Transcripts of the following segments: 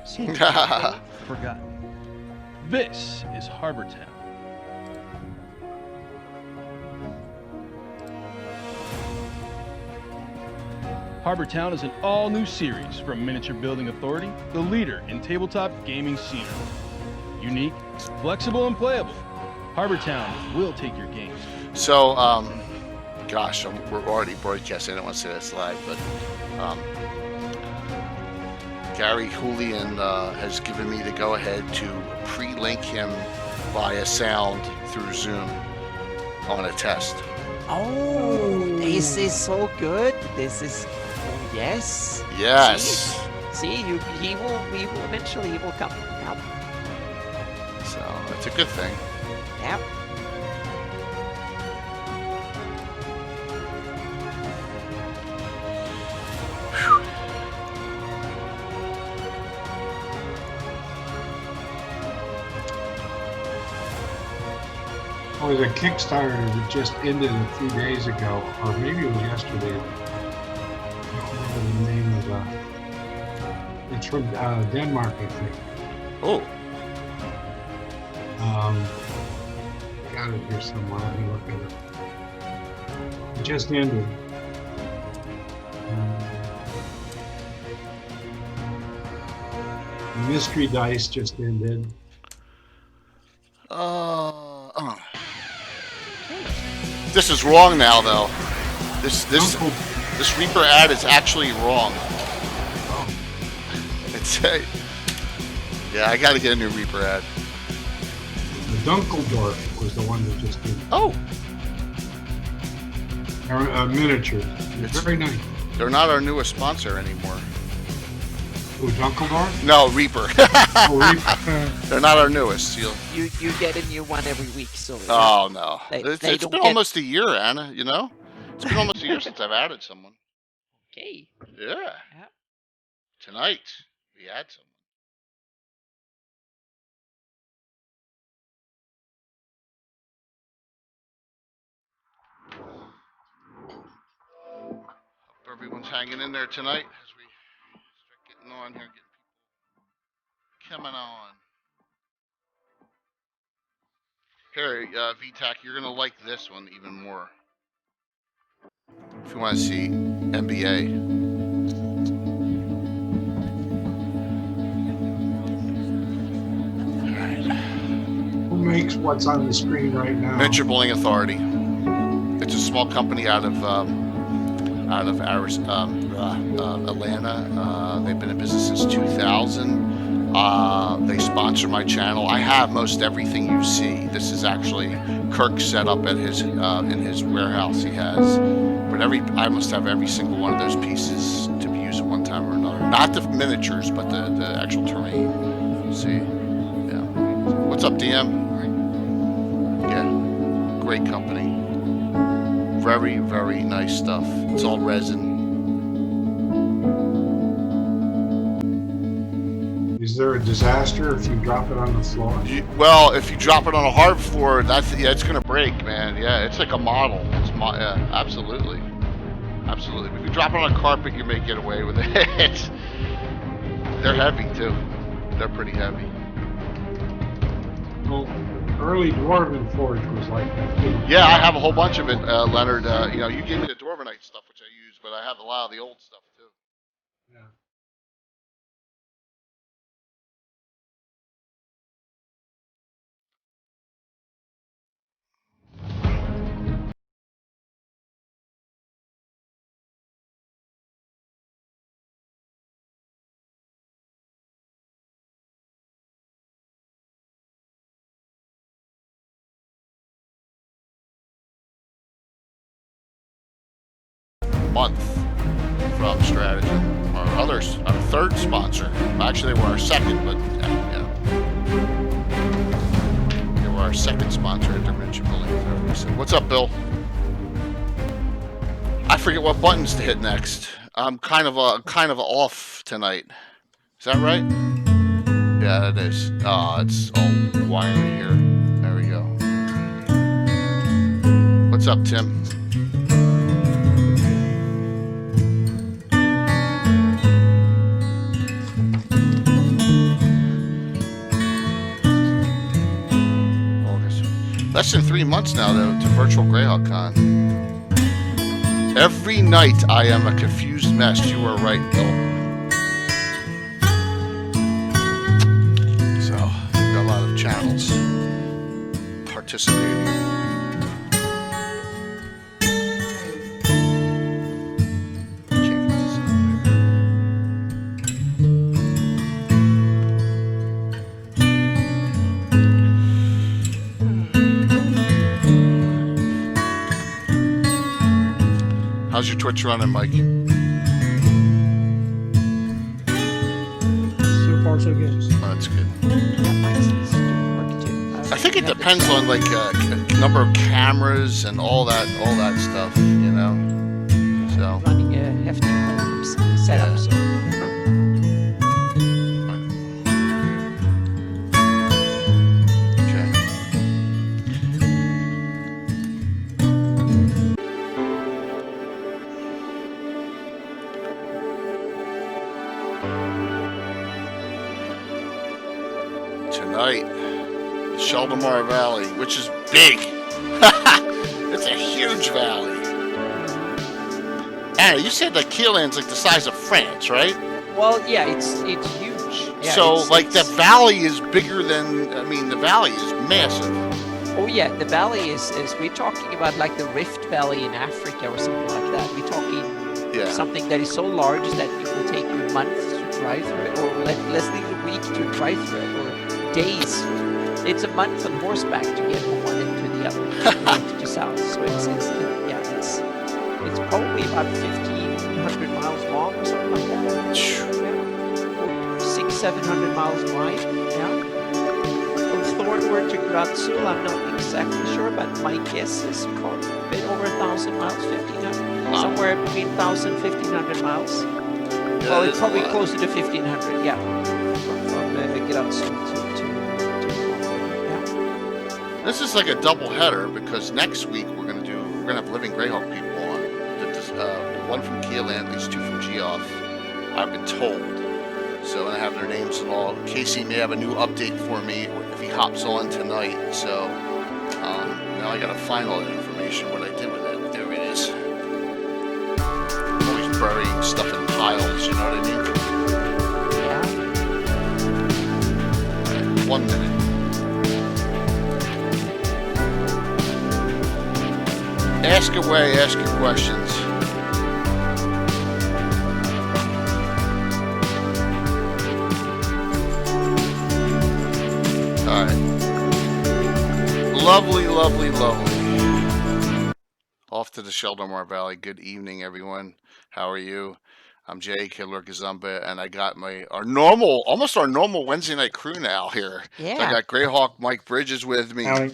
seems forgotten. This is Harbor Town. Harbor Town is an all-new series from Miniature Building Authority, the leader in tabletop gaming scenery. Unique, flexible, and playable, Harbor Town will take your games. So, gosh, we're already broadcasting. I don't want to say this live, but Gary Holian has given me the go-ahead to pre-link him via sound through Zoom on a test. Oh, this is so good. This is, yes. Yes. See, he will eventually come. Yep. So it's a good thing. Yep. There was a Kickstarter that just ended a few days ago, or maybe it was yesterday. I don't remember the name of it's from Denmark, I think. Oh. Got it here somewhere. Let me look at it. It just ended. Mystery Dice just ended. This is wrong now, though. This Reaper ad is actually wrong. It's yeah, I got to get a new Reaper ad. The Dunkeldorf was the one that just ended. Oh, Miniatures. It's very nice. They're not our newest sponsor anymore. Oh, Dunkeldorf? No, Reaper. Oh, Reaper. They're not our newest. You get a new one every week, so. Oh no, They it's been almost a year, Anna. You know, it's been almost a year since I've added someone. Okay. Yeah. Yep. Tonight we add someone. Hope everyone's hanging in there tonight as we start getting on here, getting people coming on. Here, VTAC, you're gonna like this one even more. If you want to see NBA. Who makes what's on the screen right now? Miniature Building Authority. It's a small company out of Atlanta. They've been in business since 2000. They sponsor my channel. I have most everything you see. This is actually Kirk's set up at his in his warehouse he has. But I must have every single one of those pieces to be used at one time or another. Not the miniatures, but the actual terrain. See? Yeah. What's up, DM? Yeah. Great company. Very, very nice stuff. It's all resin. Is there a disaster if you drop it on the floor? Well, if you drop it on a hard floor, it's gonna break, man. Yeah, it's like a model. Yeah, absolutely, absolutely. If you drop it on a carpet, you may get away with it. They're heavy too. They're pretty heavy. Well, early Dwarven Forge was like that too. Yeah, I have a whole bunch of it, Leonard. You gave me the Dwarvenite stuff, which I use, but I have a lot of the old stuff too. Yeah. Month from Stratagem, our third sponsor. Actually, they were our second, but yeah. They were our second sponsor at Miniature Building Authority. So, what's up, Bill? I forget what buttons to hit next. I'm kind of off tonight. Is that right? Yeah, it is. It's all wiry here. There we go. What's up, Tim? Less than 3 months now, though, to virtual Greyhawk Con. Every night I am a confused mess. You are right, Bill. So, we've got a lot of channels participating. Can't get this up there. How's your Twitch running, Mike? So far, so good. Oh, that's good. Yeah, mine's doing work too. I think it depends on like number of cameras and all that stuff, you know. So Running a hefty home setup. So. okay. Tonight, the Sheldomar Valley, which is big. It's a huge valley. Anna, you said that Keelan's like the size of France, right? Well, yeah, it's huge. Yeah, So, it's- like, it's- the valley is bigger than, I mean, the valley is massive. Oh yeah, the valley is we're talking about like the Rift Valley in Africa or something like that. We're talking Yeah. something that is so large that it will take you months to drive through it, or less than a week to drive through it, or days. It's a month on horseback to get from one end to the other, north to south. So it's probably about 1,500 miles long or something like that. Yeah. 600-700 miles wide. Yeah. From Thornwood to Gratsul, I'm not exactly sure, but my guess is probably a bit over 1,000 miles, 1,500, Wow. somewhere between 1,000 and 1,500 miles. Yeah, Well, that it's is a probably lot. closer to 1,500, yeah. From Gratsul to yeah. This is like a double header because next week we're gonna have Living Greyhawk people on. One from Keelan, at least 2 from Geoff. I've been told. So I have their names and all. Casey may have a new update for me if he hops on tonight. So now I gotta find all that information. What I did with it. There it is. Always burying stuff in piles. You know what I mean? Yeah. 1 minute. Ask away, ask your questions. All right. Lovely, lovely, lovely. Off to the Sheldomar Valley. Good evening, everyone. How are you? I'm Jay Killer Gazumba, and I got almost our normal Wednesday night crew now here. Yeah. So I got Greyhawk Mike Bridges with me. Howdy.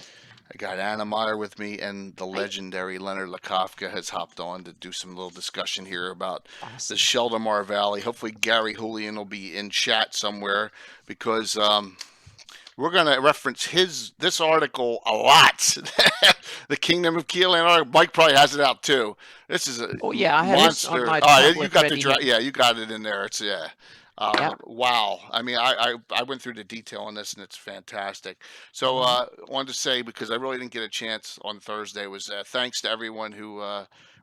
I got Anna Meyer with me, and the legendary Leonard Lakofka has hopped on to do some little discussion here about the Awesome. Sheldomar Valley. Hopefully Gary Holian will be in chat somewhere because we're going to reference this article a lot. The Kingdom of Keelan article. Mike probably has it out too. This is a Oh yeah, I have monster. it on my You tablet got ready. you got it in there. It's Yeah. Wow. I mean, I went through the detail on this, and it's fantastic. So I wanted to say, because I really didn't get a chance on Thursday, was thanks to everyone who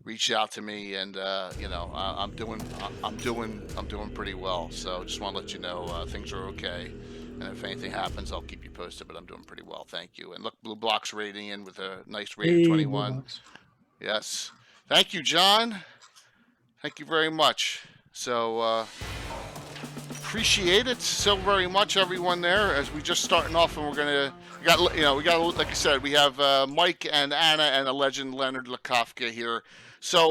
reached out to me, and I'm doing pretty well. So just want to let you know things are okay, and if anything happens, I'll keep you posted. But I'm doing pretty well, thank you. And look, Blue Block's rating in with a nice rating, Hey, 21. Blue Box. Yes, thank you, John. Thank you very much. So. Appreciate it so very much, everyone there. As we just starting off, and we got like I said, we have Mike and Anna and a legend Leonard Lakofka here. So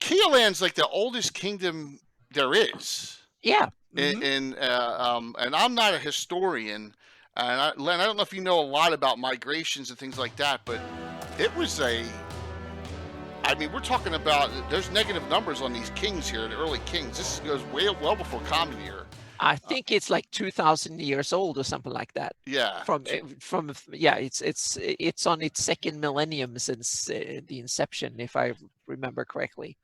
Keelan's like the oldest kingdom there is. Yeah. And I'm not a historian, and Len, I don't know if you know a lot about migrations and things like that, but it was I mean, we're talking about, there's negative numbers on these kings here, the early kings. This goes well before Common Year. I think it's like 2,000 years old or something like that. Yeah. It's on its second millennium since the inception, if I remember correctly.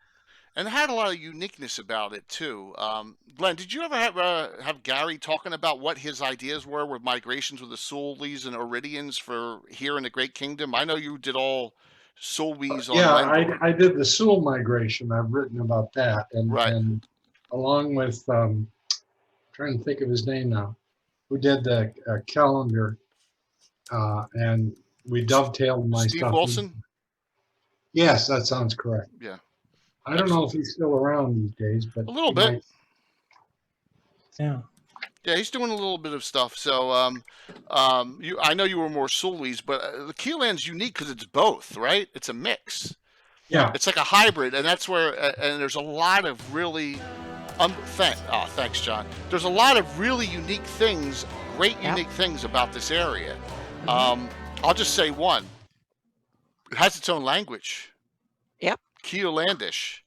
And it had a lot of uniqueness about it too. Glenn, did you ever have Gary talking about what his ideas were with migrations with the Sulwys and Iridians for here in the Great Kingdom? I know you did all Sulwys on Yeah, Lendor. I did the Sewell migration. I've written about that, Right. and along with trying to think of his name now, who did the calendar, and we dovetailed my Steve stuff. Wilson? Yes, that sounds correct. Yeah. I don't know if he's still around these days, but A little he bit. might. Yeah. Yeah, he's doing a little bit of stuff. So, I know you were more Sulwys, but the Keeland's unique because it's both, right? It's a mix. Yeah. It's like a hybrid, and that's where, and there's a lot of really, thanks, John. There's a lot of really unique things, great unique things about this area. I'll just say one. It has its own language. Yep. Keelandish.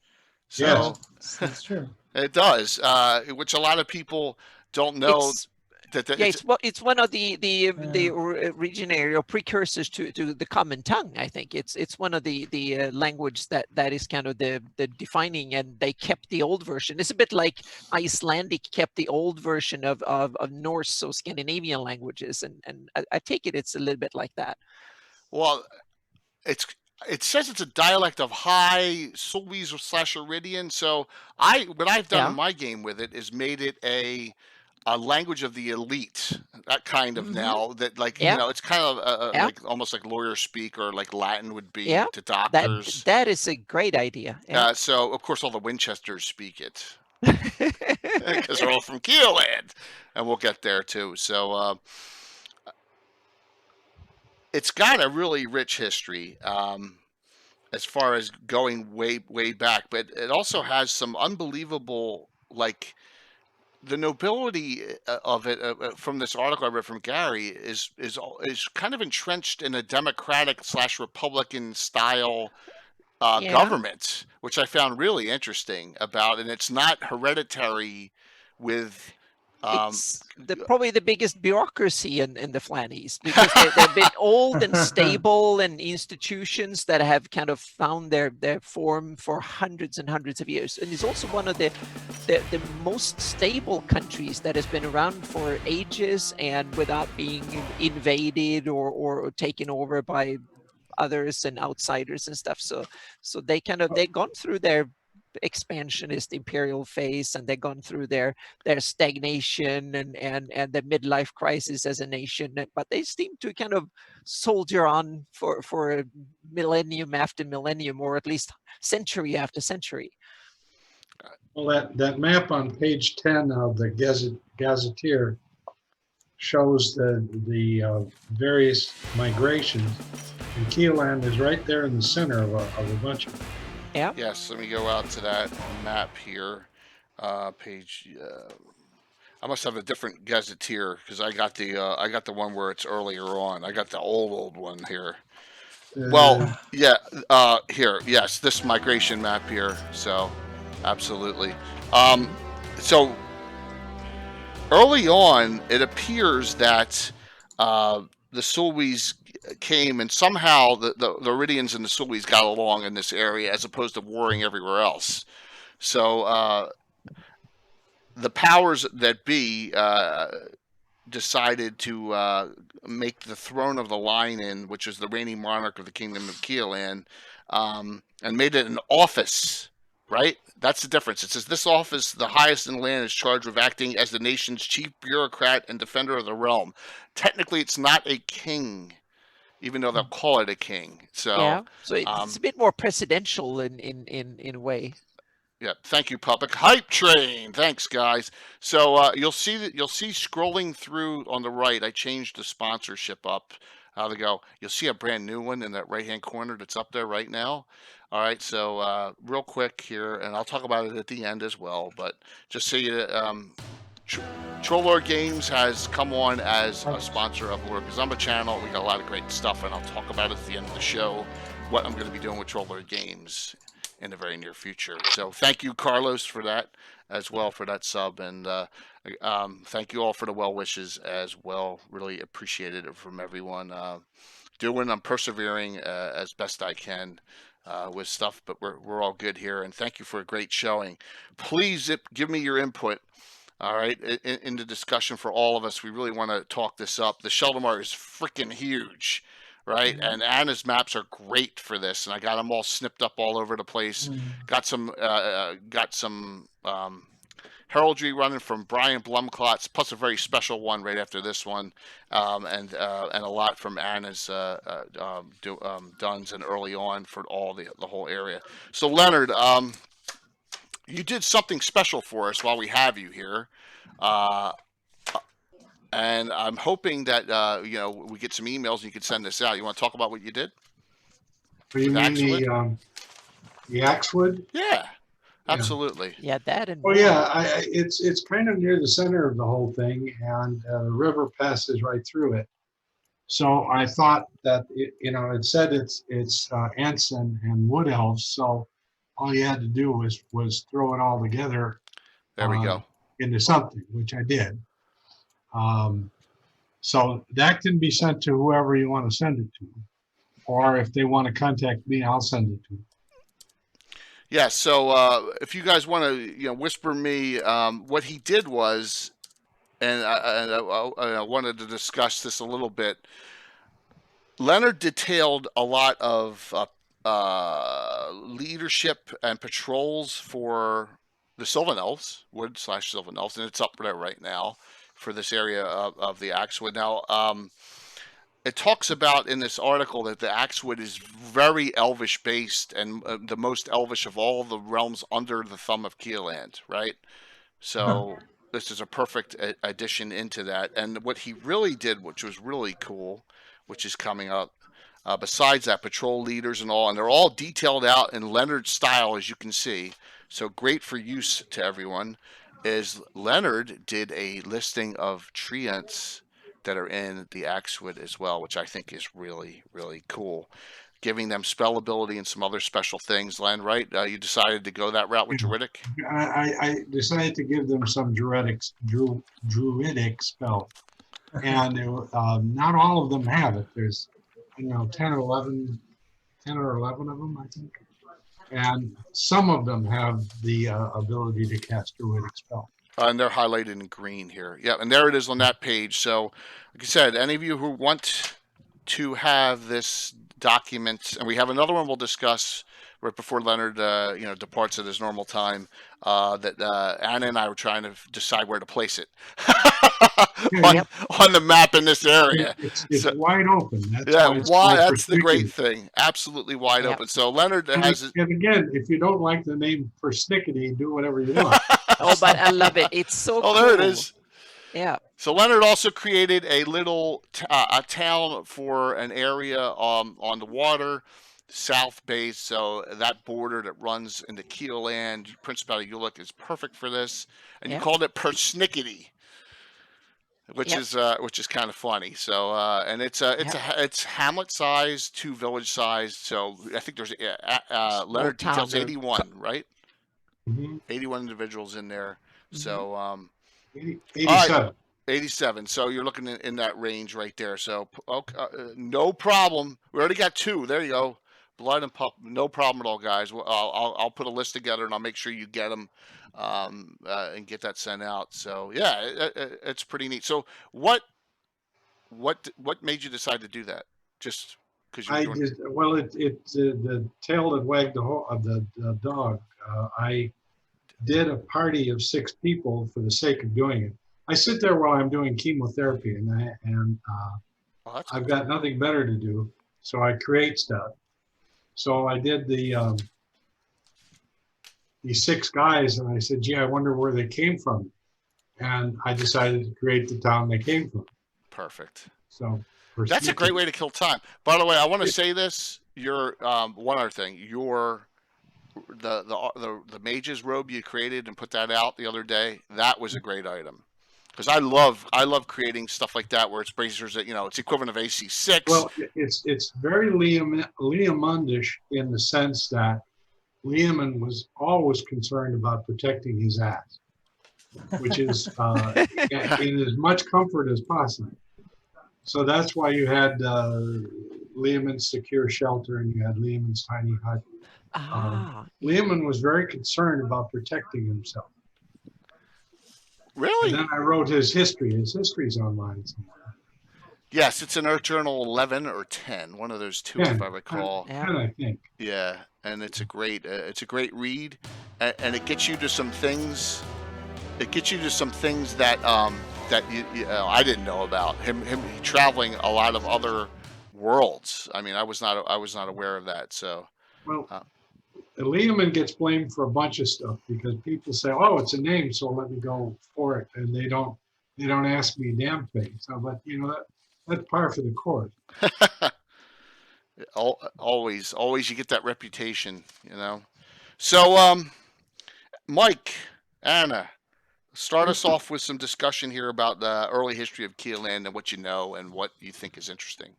So Yes. That's true. it does, which a lot of people don't know. It's one of the originary or precursors to the common tongue. I think it's one of the language that is kind of the defining, and they kept the old version. It's a bit like Icelandic kept the old version of Norse, so Scandinavian languages, and I take it's a little bit like that. Well, it says it's a dialect of High Sulwys / Iridian. So what I've done in my game with it is made it a language of the elite, that kind of now that it's kind of like almost like lawyer speak, or like Latin would be to doctors. That is a great idea. So of course all the Winchesters speak it because they're all from Keeland, and we'll get there too. So it's got a really rich history as far as going way back, but it also has some unbelievable, like, the nobility of it from this article I read from Gary is kind of entrenched in a democratic / Republican style government, which I found really interesting about, and it's not hereditary with. It's probably the biggest bureaucracy in the Flannies, because they've been old and stable, and institutions that have kind of found their form for hundreds and hundreds of years. And it's also one of the most stable countries that has been around for ages and without being invaded or taken over by others and outsiders and stuff. So they've gone through their expansionist imperial phase, and they've gone through their stagnation and the midlife crisis as a nation, but they seem to kind of soldier on for millennium after millennium, or at least century after century. Well, that map on page 10 of the Gazetteer shows the various migrations, and Keeland is right there in the center of a bunch of them. Yeah. Yes, let me go out to that map here. Page. I must have a different Gazetteer because I got the one where it's earlier on. I got the old one here. Well, yeah. Here, yes, this migration map here. So, absolutely. So early on, it appears that the Sulwys came, and somehow the Iridians and the Sulwys got along in this area as opposed to warring everywhere else. So the powers that be decided to make the throne of the Line, which is the reigning monarch of the Kingdom of Keeland, and made it an office, right? That's the difference. It says this office, the highest in the land, is charged with acting as the nation's chief bureaucrat and defender of the realm. Technically, it's not a king, even though they'll call it a king. So so it's a bit more presidential in a way. Yeah, thank you, Puppet. Hype train. Thanks, guys. So you'll see scrolling through on the right. I changed the sponsorship up. How to go? You'll see a brand new one in that right-hand corner that's up there right now. All right. So real quick here, and I'll talk about it at the end as well. But just so you, Troll Lord Games has come on as a sponsor of Lord Gazumba channel. We got a lot of great stuff, and I'll talk about it at the end of the show what I'm going to be doing with Troll Lord Games in the very near future. So thank you, Carlos, for that as well, for that sub, and thank you all for the well wishes as well. Really appreciated it from everyone. I'm persevering as best I can with stuff, but we're all good here. And thank you for a great showing. Please give me your input. All right, in the discussion for all of us, we really want to talk this up. The Sheldomar is freaking huge, right? And Anna's maps are great for this, and I got them all snipped up all over the place. Got some heraldry running from Brian Blumklotz, plus a very special one right after this one, and a lot from Anna's duns and early on for all the whole area. So Leonard, you did something special for us while we have you here, and I'm hoping that we get some emails and you can send this out. You want to talk about what you did? What do you mean the Axewood? Yeah, absolutely. Yeah, that and Oh yeah, it's kind of near the center of the whole thing, and the river passes right through it. So I thought that it said it's Ents and wood elves. So all you had to do was throw it all together. There we go. Into something, which I did. So that can be sent to whoever you want to send it to, or if they want to contact me, I'll send it to. Yeah. So if you guys want to, whisper me, what he did was, and I wanted to discuss this a little bit. Leonard detailed a lot of leadership and patrols for the Sylvan Elves, Wood/Sylvan Elves, and it's up there right now for this area of the Axewood. Now, it talks about in this article that the Axewood is very elvish based and the most elvish of all the realms under the thumb of Keeland, right? So this is a perfect addition into that. And what he really did, which was really cool, which is coming up, besides that, patrol leaders and all, and they're all detailed out in Leonard's style, as you can see. So great for use to everyone. Is Leonard did a listing of treants that are in the Axewood as well, which I think is really, really cool. Giving them spell ability and some other special things, Len, right? You decided to go that route with Druidic? I decided to give them some druidic spell. And not all of them have it. There's, 10 or 11 of them, I think. And some of them have the ability to cast druidic spell. And they're highlighted in green here. Yeah, and there it is on that page. So, like I said, any of you who want to have this document, and we have another one we'll discuss right before Leonard, departs at his normal time, that Anna and I were trying to decide where to place it on the map in this area. It's wide open. That's the great thing. Absolutely wide open. So Leonard has it. And again, if you don't like the name persnickety, do whatever you want. Oh, but I love it. It's so cool. There it is. Yeah. So Leonard also created a little a town for an area on the water, south base. So that border that runs into Keeland, Principality Ulick, is perfect for this. And you called it Persnickety, which is kind of funny. So and it's hamlet size to village size. So I think there's Leonard details 81, right? Mm-hmm. 81 individuals in there. So 87. 87. So you're looking in that range right there. So no problem. We already got 2. There you go. Blood and pup. No problem at all, guys. I'll put a list together and I'll make sure you get them and get that sent out. So yeah, it's pretty neat. So what made you decide to do that? Just because you it's the tail that wagged the dog. I did a party of 6 people for the sake of doing it. I sit there while I'm doing chemotherapy, and I've got nothing better to do, so I create stuff. So I did these 6 guys, and I said, "Gee, I wonder where they came from," and I decided to create the town they came from. Perfect. So that's a great way to kill time. By the way, I want to say this. You're one other thing. The mage's robe you created and put that out the other day, that was a great item. Because I love creating stuff like that where it's bracers that it's equivalent of AC6. Well, it's very Liamundish in the sense that Liamun was always concerned about protecting his ass, which is in as much comfort as possible. So that's why you had Lehman's Secure Shelter, and you had Lehman's Tiny Hut. Lehman was very concerned about protecting himself. Really? And then I wrote his history. His history's online somewhere. Yes, it's in Earth Journal 11 or 10, one of those two, 10, if I recall. 10, I think. Yeah, and it's a great read, and it gets you to some things. It gets you to some things that that I didn't know about him traveling a lot of other worlds. I mean, I was not aware of that. So, well, Lehman gets blamed for a bunch of stuff because people say, "Oh, it's a name, so let me go for it," and they don't ask me a damn thing. So, but that's par for the course. always you get that reputation, So, Mike, Anna, start us off with some discussion here about the early history of Keeland and what you know and what you think is interesting.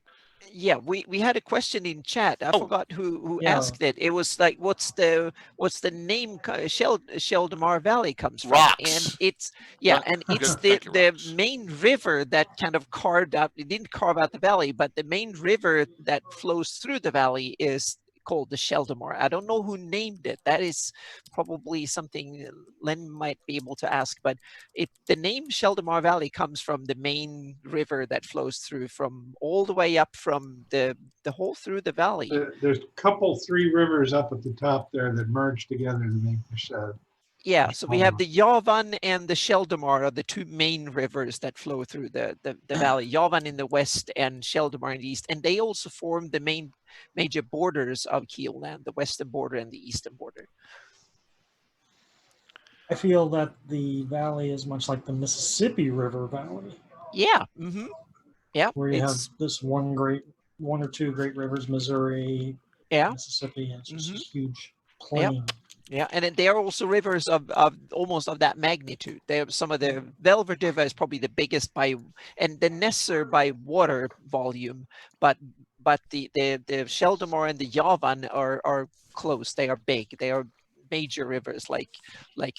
Yeah, we had a question in chat. I forgot who asked it. It was like, what's the name Sheldomar Valley comes from? Rocks. And it's the main river that kind of carved out. It didn't carve out the valley, but the main river that flows through the valley is called the Sheldomar. I don't know who named it. That is probably something Len might be able to ask, but the name Sheldomar Valley comes from the main river that flows through from all the way up from the whole through the valley. There's a three rivers up at the top there that merge together to make the shed. Yeah, so we have the Javan and the Sheldomar are the two main rivers that flow through the valley. Javan in the west and Sheldomar in the east, and they also form the major borders of Keeland, the western border and the eastern border. I feel that the valley is much like the Mississippi River Valley. Yeah. Mm-hmm. Yeah. Where you have this one or two great rivers, Missouri, Mississippi, and it's just a huge plain. Yep. Yeah, and they are also rivers of almost of that magnitude. They have some of the Velvet River is probably the biggest and the Nesser by water volume, but the Sheldomar and the Javan are close. They are big. They are major rivers like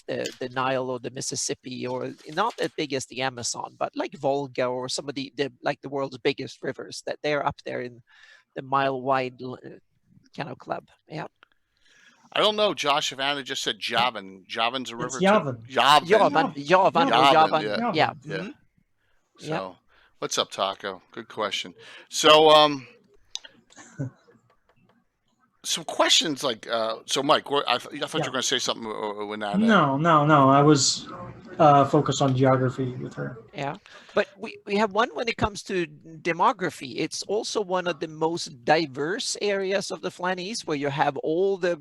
the Nile or the Mississippi, or not as big as the Amazon, but like Volga or some of the world's biggest rivers, that they're up there in the mile-wide kind of club. Yeah. I don't know, Josh, if Anna just said Javan. Javan's a river. Javan. Javan. Yeah. Mm-hmm. So, what's up, Taco? Good question. So, some questions like, so Mike, I thought you were going to say something when Anna. No. I was focused on geography with her. Yeah, but we have one when it comes to demography. It's also one of the most diverse areas of the Flan East, where you have all the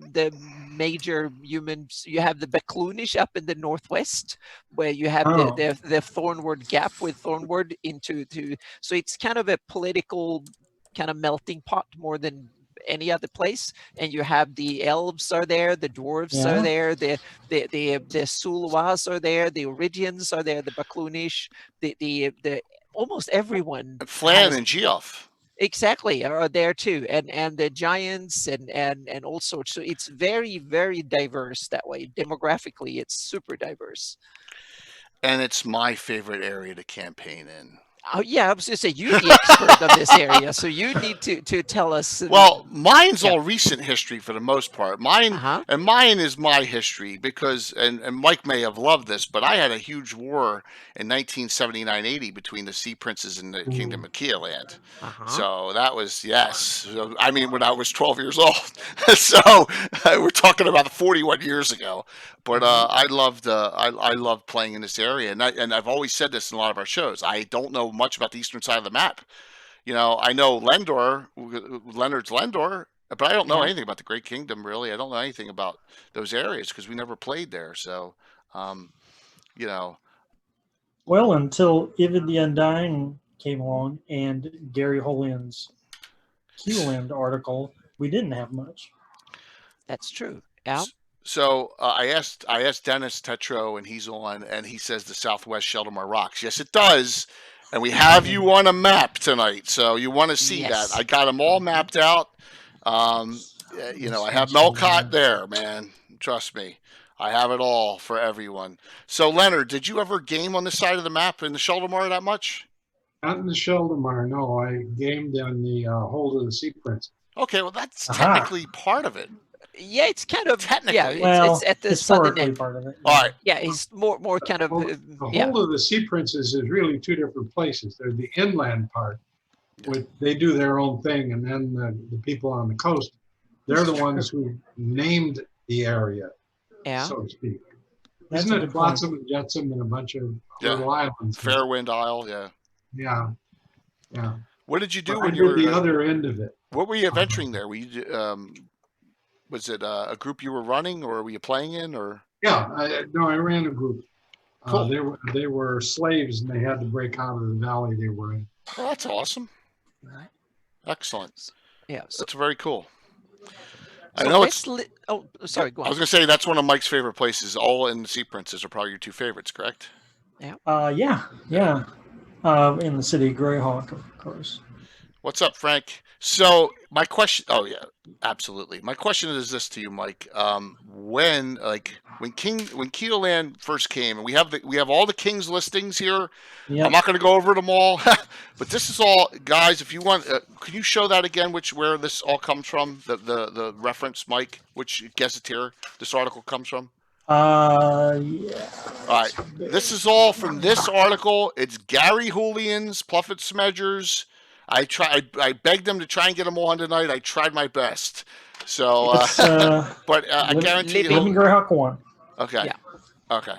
major humans. You have the Bacloonish up in the northwest, where you have the Thornwood Gap with Thornwood so it's kind of a political kind of melting pot more than any other place. And you have the elves are there, the dwarves are there, the Suluas are there, the Origians are there, the Bacloonish, the almost everyone. Flan and Geoff. Exactly, are there too, and the giants and all sorts. So it's very, very diverse that way. Demographically, it's super diverse. And it's my favorite area to campaign in. Oh yeah, I was going to say, you're the expert of this area, so you need to tell us. Well, mine's all recent history for the most part. Mine is my history because, and Mike may have loved this, but I had a huge war in 1979-80 between the Sea Princes and the Kingdom of Keeland. So that was, I mean, when I was 12 years old. So we're talking about 41 years ago. But I loved playing in this area, and I've always said this in a lot of our shows. I don't know much about the eastern side of the map. I know Leonard's Lendor, but I don't know anything about the Great Kingdom, really. I don't know anything about those areas because we never played there. So, Well, until Ivid the Undying came along and Gary Holian's Keeland article, we didn't have much. That's true. Yeah. So I asked Dennis Tetro, and he's on, and he says the Southwest Sheldomar Rocks. Yes, it does. And we have you on a map tonight, so you want to see that. I got them all mapped out. I have Melcott there, man. Trust me. I have it all for everyone. So, Leonard, did you ever game on this side of the map in the Sheldomar that much? Not in the Sheldomar, no. I gamed on the Hold of the Sea Prince. Okay, well that's Aha. technically part of it. Yeah, it's kind of Technically. it's at the southern historically end. part of it. All right. Yeah, he's more kind of Well, the yeah. Hold of the Sea Princes is really two different places. There's the inland part, which they do their own thing, and then the people on the coast, they're the ones who named the area, Yeah. so to speak. That's Isn't a it good point. Flotsam and Jetsam and a bunch of Yeah. little islands? Fairwind Isle, yeah. Yeah, yeah. What did you do But I when you did the were? other end of it. What were you adventuring there? Were you? Was it a group you were running, or were you playing in, or? Yeah, I ran a group. Cool. They were slaves and they had to break out of the valley they were in. Oh, that's awesome. Excellent. Yeah. So, That's very cool. I so know let's it's. oh, sorry. Go I was on. gonna say that's one of Mike's favorite places. All in the Sea Princes are probably your two favorites, correct? Yeah. In the city of Greyhawk, of course. What's up, Frank? So my question. Oh yeah, absolutely. My question is this to you, Mike. When Keoland first came, and we have all the King's listings here. Yep. I'm not going to go over them all, but this is all, guys. If you want, can you show that again? Where this all comes from? The reference, Mike. Which gazetteer this article comes from? Yeah. All right. This is all from this article. It's Gary Holian's Pluffett Smedgers. I begged them to try and get them all on tonight. I tried my best. So, It's, but I guarantee Living you. Greyhawk 1. Okay. Yeah. Okay.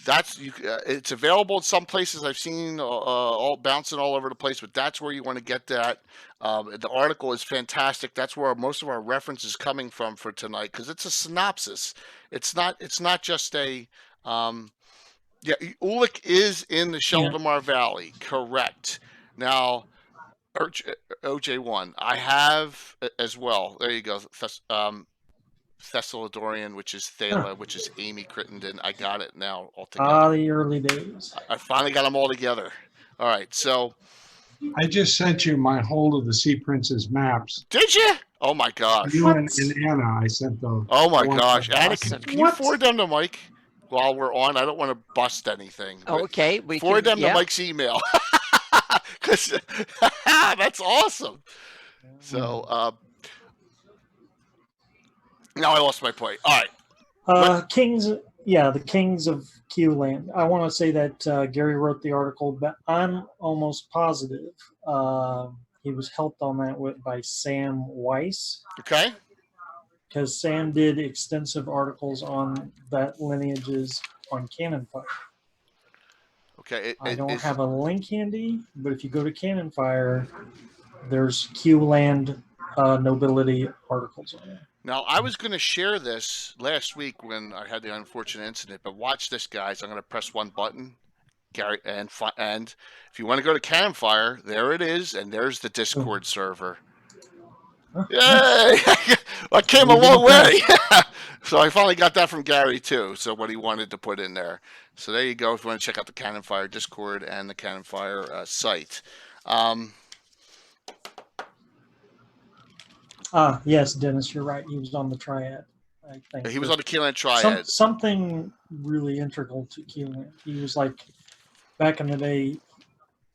That's it's available in some places. I've seen all bouncing all over the place, but that's where you want to get that. The article is fantastic. That's where most of our reference is coming from for tonight, because it's a synopsis. It's not just a. Yeah, Ulick is in the Sheldomar Valley, correct. Now, OJ1, I have as well. There you go. Thessalodorian, which is Thala, which is Amy Crittenden. I got it now all together. The early days. I finally got them all together. All right, so. I just sent you my Hold of the Sea Princes maps. Did you? Oh my gosh. You and Anna, I sent those. Oh my One- gosh. Anna, Awesome. can you forward them to Mike while we're on? I don't want to bust anything. Oh, but okay. We forward can, them to Mike's email. 'Cause that's awesome. So, now I lost my point. All right. Kings, the Kings of Q-Land. I want to say that Gary wrote the article, but I'm almost positive he was helped on that by Sam Weiss, Okay. because Sam did extensive articles on that lineages on Cannon Fire. Okay. I don't have a link handy, but if you go to Cannon Fire, there's Q-Land nobility articles on there. Now, I was going to share this last week when I had the unfortunate incident, but watch this, guys. I'm going to press one button, Gary, and if you want to go to Cannon Fire, there it is, and there's the Discord server. Yay! I came a long way. So I finally got that from Gary, too, so what he wanted to put in there. So there you go if you want to check out the Cannon Fire Discord and the Cannon Fire site. Yes, Dennis, you're right. He was on the Triad, I think. He was on the Keelan Triad. Something really integral to Q-Land. He was like, back in the day,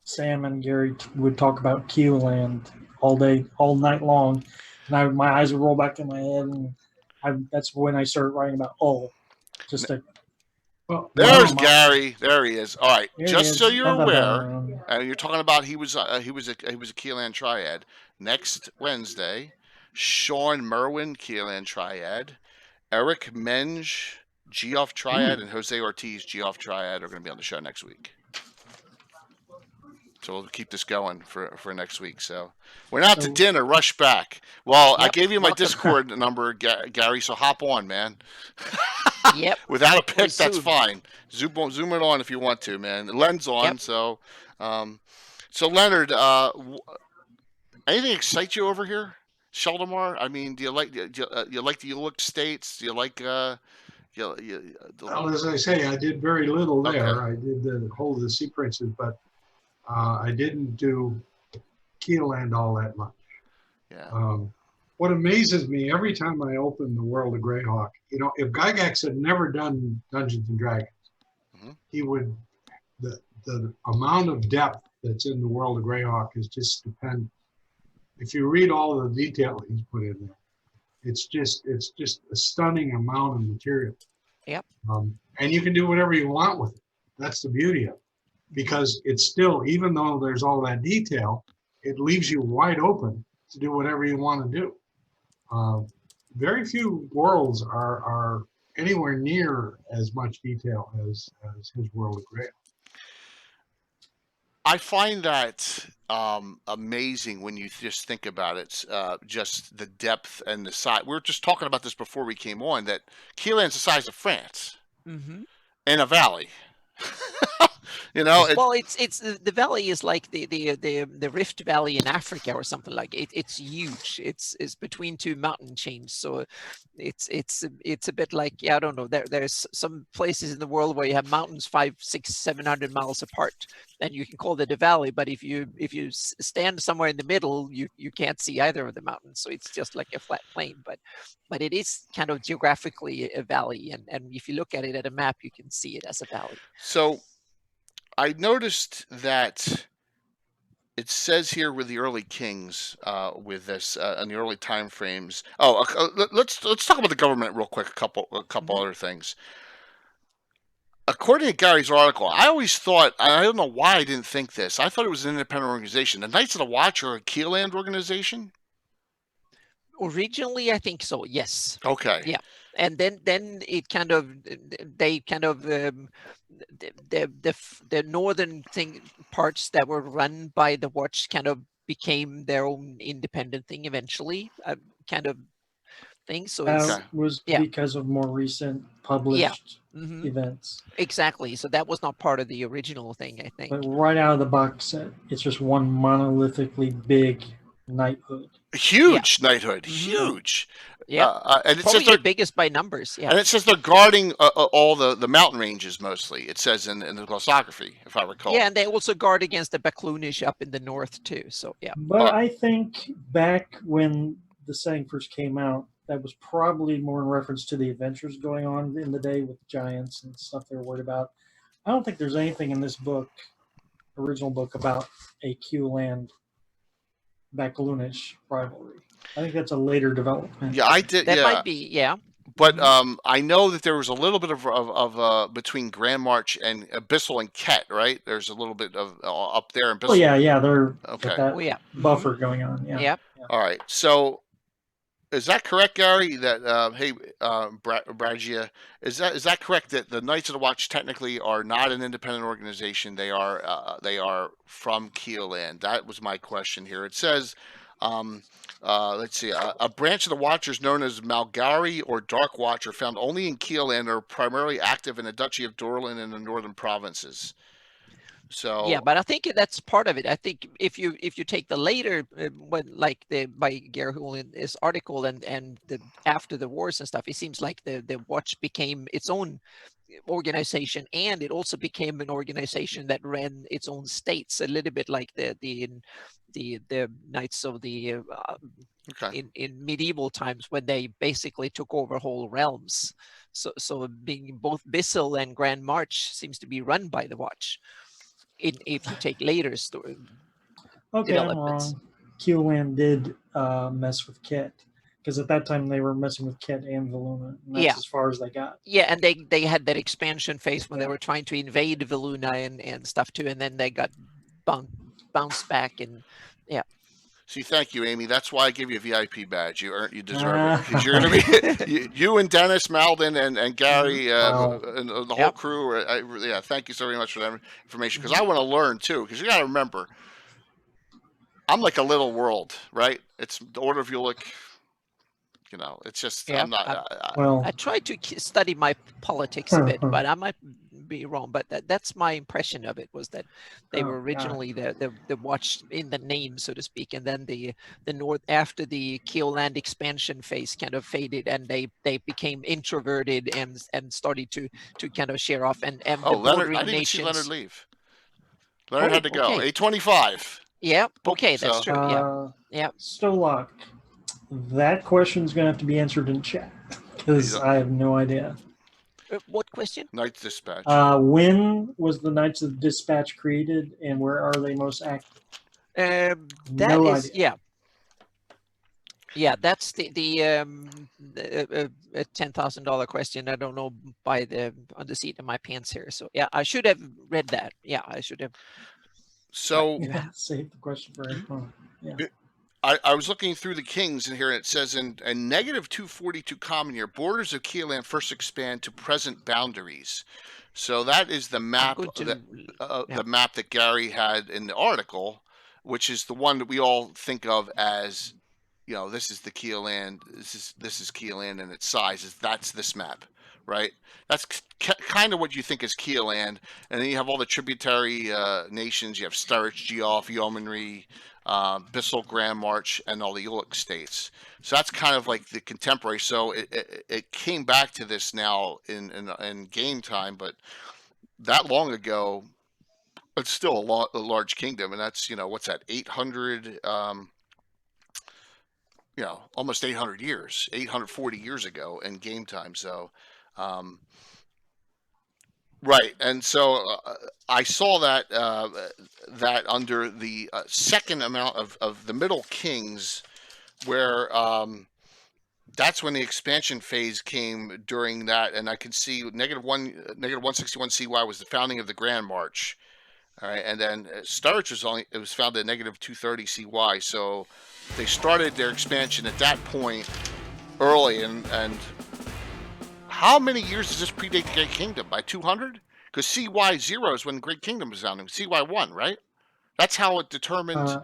Sam and Gary would talk about Q-Land all day, all night long. And my eyes would roll back in my head, and that's when I started writing about, There's Gary. There he is. All right. There he Just is. so you're aware, Dun-dun-dun. you're talking about he was a Keelan Triad. Next Wednesday, Sean Merwin, Keelan Triad, Eric Menge, Geoff Triad, and Jose Ortiz, Geoff Triad, are going to be on the show next week. So we'll keep this going for next week. So we're not to dinner. Rush back. Well, I gave you my Discord number, Gary. So hop on, man. Yep. Without a pick, that's fine. Zoom it on if you want to, man. Len's on. Yep. So, so Leonard, anything excite you over here, Sheldomar? I mean, do you like the Ulick states? Do you like well, as I say, I did very little there. Okay. I did the Hold of the Sea Princes, but I didn't do Keeland all that much. Yeah. What amazes me every time I open the World of Greyhawk, if Gygax had never done Dungeons and Dragons, he would, the the amount of depth that's in the world of Greyhawk is just stupendous. If you read all the detail he's put in there, it's just a stunning amount of material. Yep. And you can do whatever you want with it. That's the beauty of it, because it's still, even though there's all that detail, it leaves you wide open to do whatever you want to do. Very few worlds are anywhere near as much detail as his World of Grey. I find that amazing when you just think about it, just the depth and the size. We were just talking about this before we came on, that Keelan's the size of France Mm-hmm. in a valley. You know, Well, it's the valley is like the Rift Valley in Africa or something like it. It's huge. It's between two mountain chains, so it's a bit like, I don't know. There's some places in the world where you have mountains 500, 600, 700 miles apart, and you can call it a valley. But if you stand somewhere in the middle, you can't see either of the mountains. So it's just like a flat plain. But it is kind of geographically a valley, and if you look at it at a map, you can see it as a valley. So I noticed that it says here with the early kings, with this and the early time frames. Oh, let's talk about the government real quick. A couple other things. According to Gary's article, I always thought, I don't know why I didn't think this. I thought it was an independent organization. The Knights of the Watch are a Keeland organization. Originally, I think so. Yes. Okay. Yeah. And then it kind of, they kind of the northern parts that were run by the Watch kind of became their own independent thing eventually, kind of thing. So that was because of more recent published events. Exactly. So that was not part of the original thing, I think. But right out of the box set, it's just one monolithically big knighthood. Huge knighthood. Huge. Yeah, and it probably says the biggest by numbers. Yeah, and it says they're guarding all the mountain ranges mostly. It says in the glossography, if I recall. Yeah, and they also guard against the Baklunish up in the north too. So yeah. But I think back when the saying first came out, that was probably more in reference to the adventures going on in the day with giants and stuff they're worried about. I don't think there's anything in this book, original book, about a Q-Land Baklunish rivalry. I think that's a later development. Yeah, I did. That might be, yeah. But I know that there was a little bit of between Grand March and Abyssal and Ket, right? There's a little bit of up there in Abyssal. Oh yeah, they're okay. That buffer going on. Yeah. Yep. All right. So, is that correct, Gary? That Bragia, is that correct? That the Knights of the Watch technically are not an independent organization. They are from Keeland. That was my question here. It says. Let's see. A branch of the Watchers known as Malgari or Dark Watch are found only in Keeland and are primarily active in the Duchy of Dorland and the northern provinces. So yeah, but I think that's part of it. I think if you take the later, by Gary Holian, this article and the after the wars and stuff, it seems like the Watch became its own organization, and it also became an organization that ran its own states, a little bit like the Knights of the in medieval times, when they basically took over whole realms. So being both Bissell and Grand March seems to be run by the Watch. If you take later story developments. I'm wrong. Q-Land did mess with Ket, because at that time they were messing with Ket and Veluna, and that's as far as they got. Yeah, and they had that expansion phase when they were trying to invade Veluna and stuff too, and then they got bounced back, and See, thank you, Amy. That's why I give you a VIP badge. You deserve it, because you're going to be you and Dennis Malden and Gary and the whole crew. Thank you so very much for that information, because I want to learn too. Because you got to remember, I'm like a little world, right? It's the Order of Ulick. You know, it's just I'm not. I tried to study my politics a bit, but I might be wrong. But that's my impression of it, was that they were originally the Watch in the name, so to speak, and then the North, after the Keeland expansion phase kind of faded, and they became introverted and started to kind of share off. And the Leonard, I didn't even see Leonard leave. Leonard had to go. 8:25. Yeah. Okay, that's true. Yeah. Stolock. That question's going to have to be answered in chat, because I have no idea. What question? Knight's Dispatch. When was the Knights of Dispatch created, and where are they most active? That No is, idea. yeah, that's the $10,000 question. I don't know on the seat of my pants here. So yeah, I should have read that. Yeah, I should have. So Yeah, save the question for April. Yeah. I was looking through the kings in here, and it says in negative 242 common year, borders of Keelan first expand to present boundaries. So that is the map the map that Gary had in the article, which is the one that we all think of as, this is the Keelan, this is Keelan and its size. That's this map, right? That's kind of what you think is Keelan, and then you have all the tributary nations. You have Sturridge, Geoff, Yeomanry, Bissell, Grand March, and all the Ulick states. So that's kind of like the contemporary. So it came back to this now in game time, but that long ago, it's still a large kingdom, and that's, what's that, 800, almost 800 years, 840 years ago in game time. So, right, and so I saw that that under the second amount of the Middle Kings, where that's when the expansion phase came during that, and I could see negative 161 CY was the founding of the Grand March. All right, and then Sturridge was founded at negative 230 CY, so they started their expansion at that point early, and how many years does this predate the Great Kingdom? By 200? Because CY0 is when the Great Kingdom was founded. CY1, right? That's how it determined.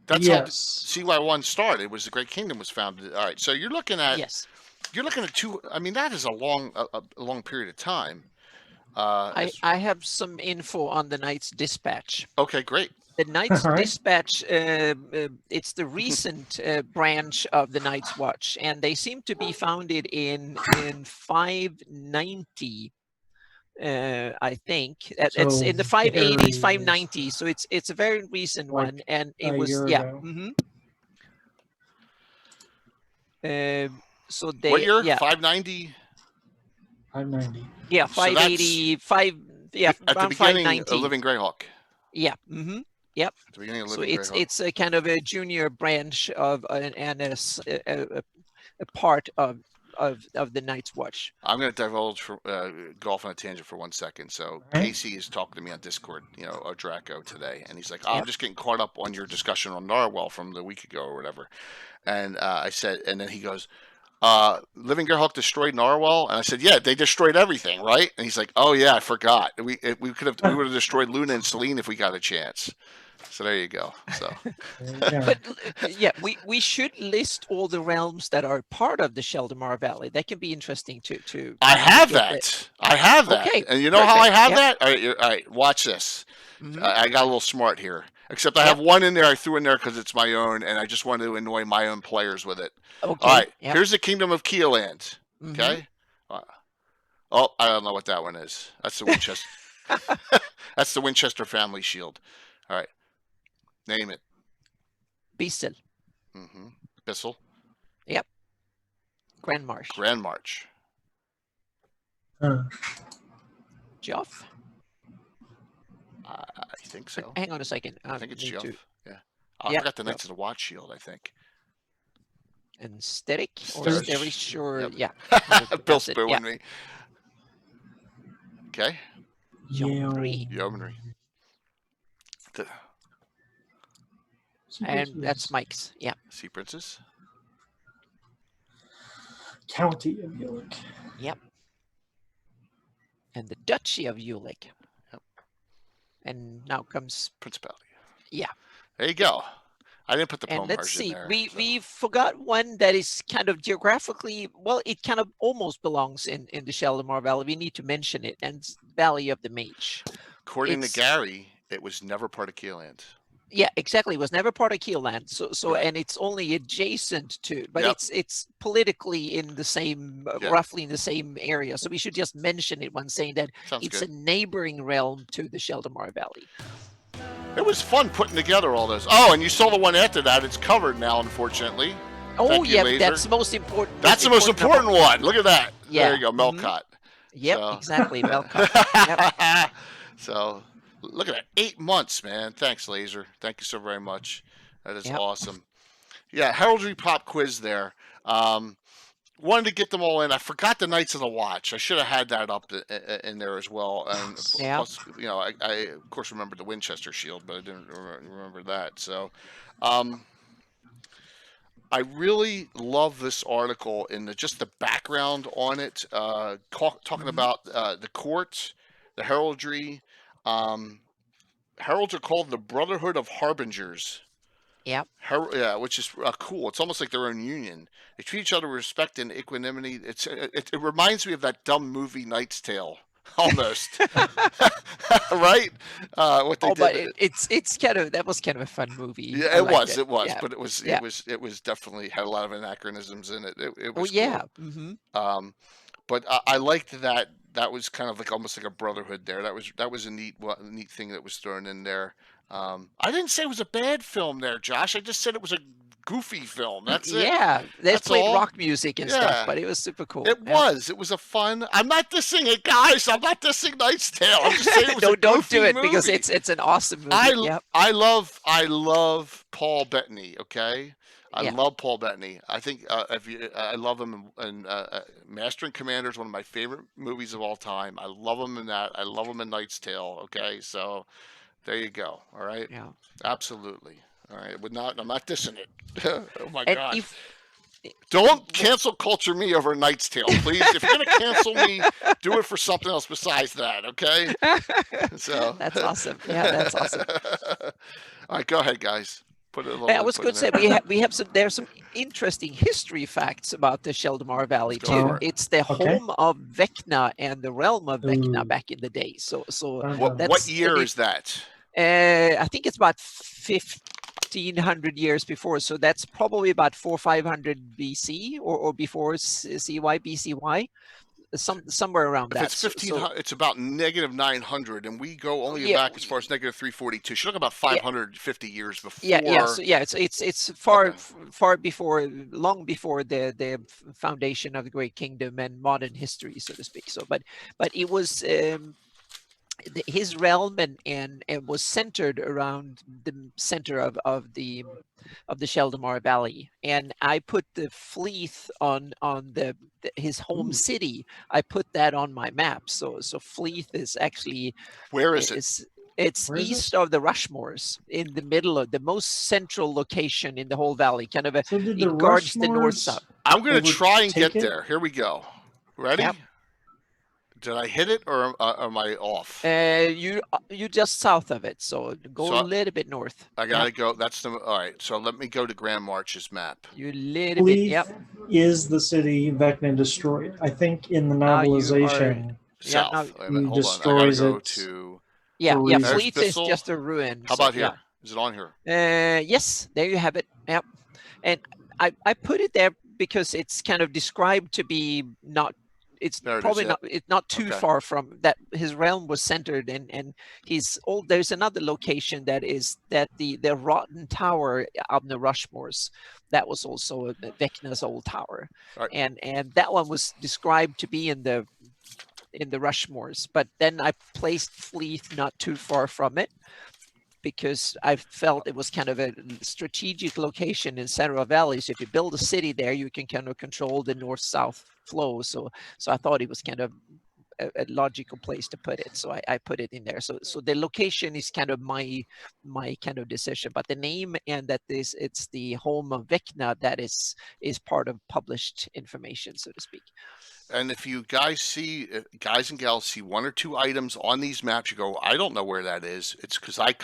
That's yes. how CY1 started. Was the Great Kingdom was founded. All right, so you're looking at two. I mean, that is a long period of time. I have some info on the Knights Dispatch. Okay, great. The Knights All right. Dispatch, it's the recent branch of the Night's Watch, and they seem to be founded in 590. I think it's in the 580s, 590s. So it's a very recent one, and it was so they what year? 590. 590. Yeah, 585. At the beginning of Living Greyhawk. Yeah. Yep. At the beginning of So Living Greyhawk. it's a kind of a junior branch of and a part of the Night's Watch. I'm going to divulge go off on a tangent for 1 second. So Casey is talking to me on Discord, Draco today, and he's like, I'm just getting caught up on your discussion on Narwhal from the week ago or whatever. And I said, and then he goes, Living Greyhawk destroyed Narwhal, and I said, yeah, they destroyed everything, right? And he's like, oh yeah, I forgot. We would have destroyed Luna and Selene if we got a chance. So there you go. So, but yeah, we should list all the realms that are part of the Sheldomar Valley. That can be interesting to. I have that. I have that. Okay, and you know how I have that? All right, watch this. I got a little smart here. Except I have one in there I threw in there because it's my own, and I just wanted to annoy my own players with it. Okay. All right, here's the Kingdom of Keeland. Okay. Oh, I don't know what that one is. That's the Winchester. That's the Winchester family shield. All right. Name it. Bissell. Bissell. Yep. Grand March. Grand March. Geoff. I think so. Hang on a second. I think it's Geoff. Yeah. I forgot the Knights of the Watch Shield, I think. And Steric? Or very sure. Yep. Yeah. Bill spooing me. Okay. Yeomanry. And that's Mike's. Yeah. Sea Princess. County of Ulick. Yep. And the Duchy of Ulick. Yep. And now comes Principality. Yeah. There you go. I didn't put the poem and let's version see, there. We forgot one that is kind of geographically, well, it kind of almost belongs in the Sheldomar Valley. We need to mention it, and it's Valley of the Mage. According to Gary, it was never part of Keeland. Yeah, exactly. It was never part of Keeland. So and it's only adjacent to, but it's politically in the same, roughly in the same area. So we should just mention it when saying that it's a neighboring realm to the Sheldomar Valley. It was fun putting together all this. Oh, and you saw the one after that. It's covered now, unfortunately. Oh, yeah, that's the most important. That's the most important one. Look at that. Yeah. There you go, Melcott. Yep, So, exactly. Welcome. Yep. so look at that, 8 months, man. Thanks, Laser. Thank you so very much. That is Yep. awesome. Yeah, heraldry pop quiz there. Um, Wanted to get them all in. I forgot the Knights of the Watch. I should have had that up in there as well. And Yeah. plus, I of course remembered the Winchester Shield, but I didn't remember that. So, um, I really love this article and just the background on it, talking Mhm. about the court, the heraldry. Um, Heralds are called the Brotherhood of Harbingers. Yep. Yeah, which is cool. It's almost like their own union. They treat each other with respect and equanimity. It reminds me of that dumb movie Knight's Tale, almost. Right? What they Oh, but did. it's kind of that was kind of a fun movie. Yeah, I it liked was. It was, Yeah. but it was Yeah. definitely had a lot of anachronisms in it. It Oh was yeah. cool. Mm-hmm. But I liked that. That was kind of like almost like a brotherhood there. That was a neat thing that was thrown in there. I didn't say it was a bad film there, Josh. I just said it was a goofy film. That's it. Yeah. They That's played all. rock music and stuff, Yeah. but it was super cool. It Yeah. was. It was a fun. I'm not dissing it, guys. I'm not dissing Knight's Tale. I'm just saying it was No, a don't goofy do it because movie. it's an awesome movie. Yep. I love Paul Bettany. Okay, I Yeah. love Paul Bettany. I think I love him in Master and Commander is one of my favorite movies of all time. I love him in that. I love him in Knight's Tale. Okay, so there you go. All right, Yeah. absolutely. All right, I'm not dissing it. Oh my And God. if Don't cancel culture me over Knight's Tale, please. If you're gonna cancel me, do it for something else besides that, okay? So That's awesome. Yeah, that's awesome. All right, go ahead, guys. Put it a little. I was going to say we have there's some interesting history facts about the Sheldomar Valley Let's go too. for it. It's the Okay. home of Vecna and the realm of Vecna Ooh. back in the day. So What that's year and is that? I think it's about 1500 years before. So that's probably about 500 BC or before CY BCY, somewhere around If that. it's 1500, it's about -900, and we go only Yeah, back as far as -342. Should look about 550 years before. yeah. So yeah, it's far Okay. far before, long before the foundation of the Great Kingdom and modern history, so to speak. So, but it was his realm and was centered around the center of the Sheldomar Valley. And I put the Fleeth on his home Ooh. city. I put that on my map. So Fleeth is actually Where is it? it's Where is it? east of the Rushmores, in the middle of the most central location in the whole valley. Kind of So did the it guards the north Rushmores south. I'm gonna try and overtake get it? there. Here we go. Ready? Yep. Did I hit it or am I off? You just south of it, so go So a little bit north. I gotta go. That's the all right. So let me go to Grand March's map. You little bit. Fleeth Yep. is the city Vecna destroyed. I think in the Now you are- novelization, Yeah, South. now- Wait a minute, he hold on. I gotta destroys go it. to. Yeah. There's Fleeth is Bissell. just a ruin. How so, about here? Is it on here? Yes, there you have it. Yep. And I put it there because it's kind of described to be not. It's There it is, probably yeah. not. It's not too Okay. far from that. His realm was centered, and he's old. There's another location that the Rotten Tower on the Rushmores. That was also Vecna's old tower, All right. and that one was described to be in the Rushmores. But then I placed Fleeth not too far from it, because I felt it was kind of a strategic location in Central Valley. So if you build a city there, you can kind of control the north-south flow. So I thought it was kind of a logical place to put it. So I put it in there. So the location is kind of my kind of decision. But the name and that it's the home of Vecna, that is part of published information, so to speak. And if you guys and gals see one or two items on these maps, you go, I don't know where that is. It's because I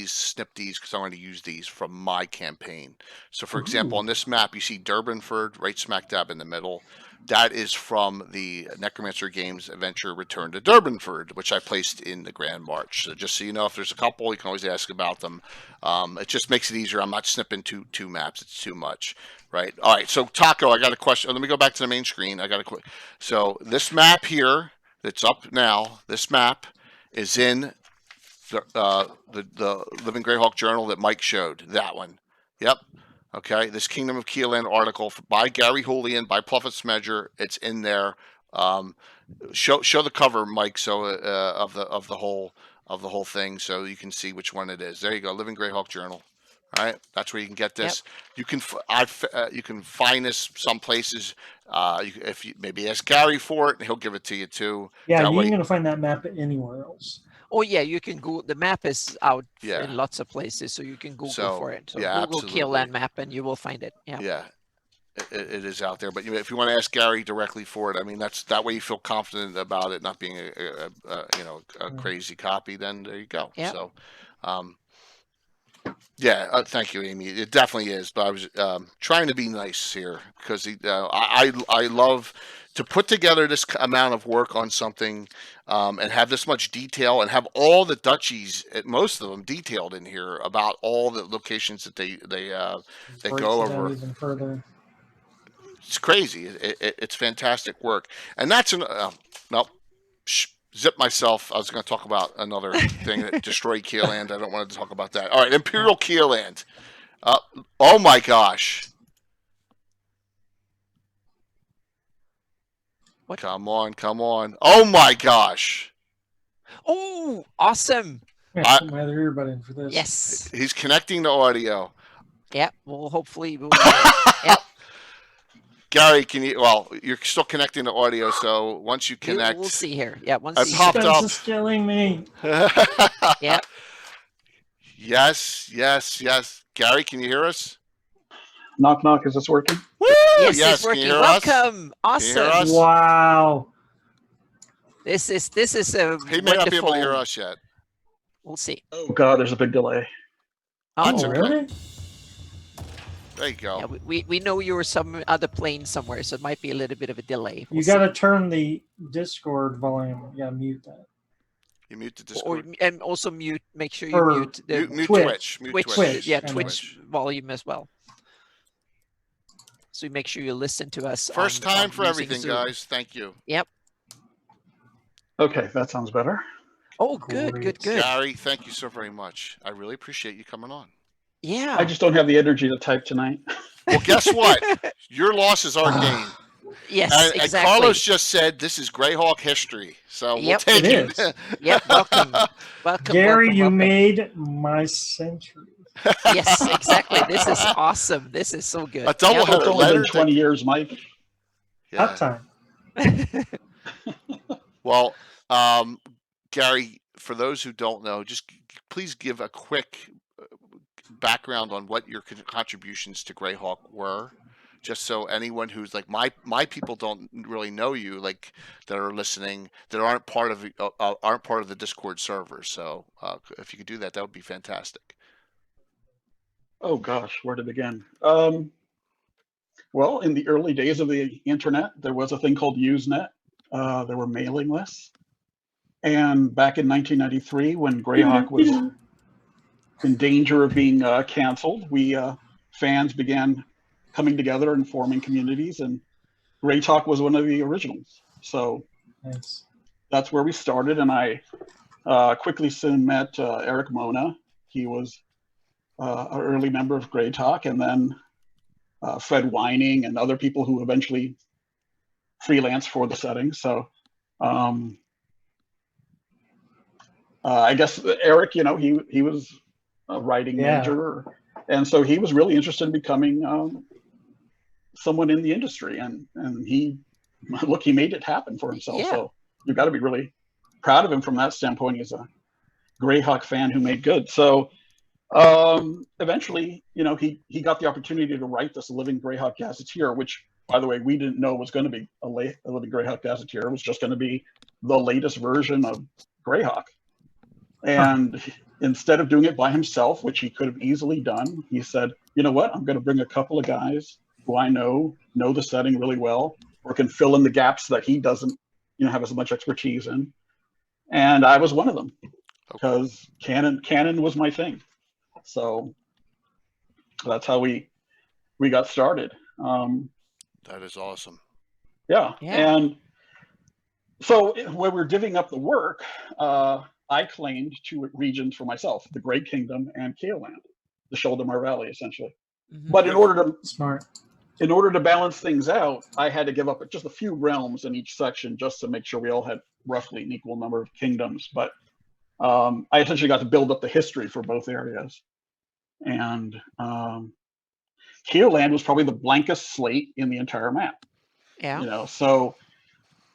snipped these because I want to use these from my campaign. So, for example, Ooh. on this map, you see Durbanford right smack dab in the middle. That is from the Necromancer Games adventure Return to Durbanford, which I placed in the Grand March. So just so you know, if there's a couple, you can always ask about them. It just makes it easier. I'm not snipping two maps. It's too much. Right. All right. So Taco, I got a question. Let me go back to the main screen. I got a quick. So this map here that's up now, this map is in the Living Greyhawk Journal that Mike showed. That one. Yep. Okay. This Kingdom of Keelan article by Gary Holian by Pluffett Smedger. It's in there. show the cover, Mike, so of the whole thing, so you can see which one it is. There you go, Living Greyhawk Journal. All right, that's where you can get this. You can you can find this some places. If you maybe ask Gary for it, and he'll give it to you too. Yeah, That you way, ain't gonna find that map anywhere else. Oh yeah, you can go. The map is out Yeah. in lots of places, so you can Google So, for it. So yeah, Google absolutely. Keelan map, and you will find it. Yeah. Yeah, it is out there. But if you want to ask Gary directly for it, I mean, that way you feel confident about it not being a crazy copy. Then there you go. Yeah. So, yeah, thank you, Amy. It definitely is. But I was trying to be nice here because I love to put together this amount of work on something and have this much detail and have all the duchies, most of them, detailed in here about all the locations that they Breaks go it down over. even further. It's crazy. It's fantastic work, and that's nope. Zip myself. I was going to talk about another thing that destroyed Keeland. I don't want to talk about that. All right, Imperial Keeland. Oh my gosh! What? Come on! Oh my gosh! Oh, awesome! Yeah, put my other earbud in for this. Yes. He's connecting the audio. Yeah. Well, hopefully we'll. Yep. Gary, can you? Well, you're still connecting the audio, so once you connect, we'll see here. Yeah, once it popped up. This is killing me. Yeah. Yes. Gary, can you hear us? Knock, knock. Is this working? Woo! Yes, Yes, it's working. can you hear us? Welcome. Awesome. Can you hear us? Wow. This is a He may not be able wonderful. to hear us yet. We'll see. Oh God, there's a big delay. That's Oh, okay. Really? There you go. Yeah, we know you were some other plane somewhere, so it might be a little bit of a delay. You got to turn the Discord volume. You got to mute that. You mute the or Discord. and also mute. Make sure you Or mute the Mute Twitch. Twitch. Mute Twitch. Twitch. Yeah, and Twitch volume as well. So you make sure you listen to us. First on time for using everything, Zoom. guys. Thank you. Yep. Okay, that sounds better. Oh, good. Great. Gary, thank you so very much. I really appreciate you coming on. Yeah. I just don't have the energy to type tonight. Well, guess what? Your loss is our gain. Yes, And exactly. Carlos just said this is Greyhawk history. So we'll Yep, take it it. is. Yep. Welcome. Welcome. Gary, you welcome. made my century. Yes, exactly. This is awesome. This is so good. A double Yep. header. It's only Leonard, been 20 years, Mike. Yeah. Uptime. Well, Gary, for those who don't know, just please give a quick background on what your contributions to Greyhawk were, just so anyone who's like my people don't really know you, like that are listening, that aren't part of the Discord server. So if you could do that, that would be fantastic. Oh gosh, where to begin? Well, in the early days of the internet, there was a thing called Usenet. There were mailing lists. And back in 1993, when Greyhawk was in danger of being canceled, we fans began coming together and forming communities, and Greyhawk was one of the originals. So Nice. that's where we started, and I quickly soon met Eric Mona. He was an early member of Greyhawk, and then Fred Wining and other people who eventually freelanced for the setting. So I guess Eric, he was a writing major, and so he was really interested in becoming someone in the industry, and he made it happen for himself. Yeah. So you've got to be really proud of him from that standpoint. He's a Greyhawk fan who made good. So eventually, he got the opportunity to write this Living Greyhawk Gazetteer, which, by the way, we didn't know was going to be a Living Greyhawk Gazetteer. It was just going to be the latest version of Greyhawk. And instead of doing it by himself, which he could have easily done, he said, you know what, I'm going to bring a couple of guys who I know the setting really well, or can fill in the gaps that he doesn't have as much expertise in. And I was one of them, because canon was my thing. So that's how we got started. That is awesome. Yeah. Yeah. And so when we're divvying up the work, I claimed 2 regions for myself, the Great Kingdom and Kaeland, the Sheldomar Valley, essentially. Mhm. But in order to Smart. in order to balance things out, I had to give up just a few realms in each section just to make sure we all had roughly an equal number of kingdoms. But I essentially got to build up the history for both areas. And Keoland was probably the blankest slate in the entire map. Yeah. So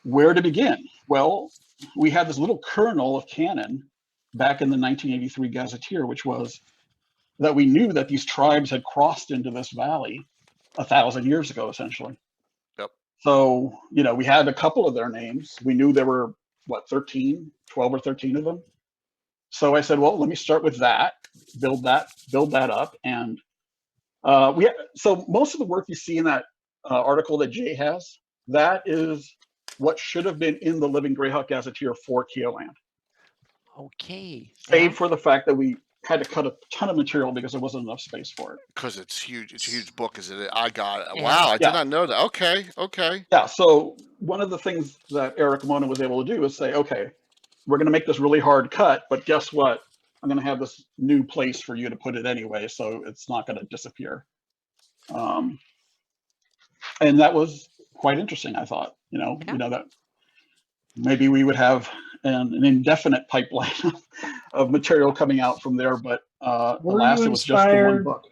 where to begin? Well, we had this little kernel of canon back in the 1983 Gazetteer, which was that we knew that these tribes had crossed into this valley 1,000 years ago, essentially. Yep. So, we had a couple of their names. We knew there were, 12 or 13 of them. So I said, well, let me start with that, build that up. And so most of the work you see in that article that Jay has, that is what should have been in the Living Greyhawk Gazetteer for Keoland. Okay. Save for the fact that we had to cut a ton of material because there wasn't enough space for it. Because it's huge. It's a huge book, isn't it? I got it. Yeah. Wow, I Yeah. did not know that. Okay. Yeah, so one of the things that Eric Mona was able to do is say, okay, we're going to make this really hard cut, but guess what? I'm going to have this new place for you to put it anyway, so it's not going to disappear. And that was quite interesting, I thought. That maybe we would have an indefinite pipeline of material coming out from there, but alas, it was just the one book.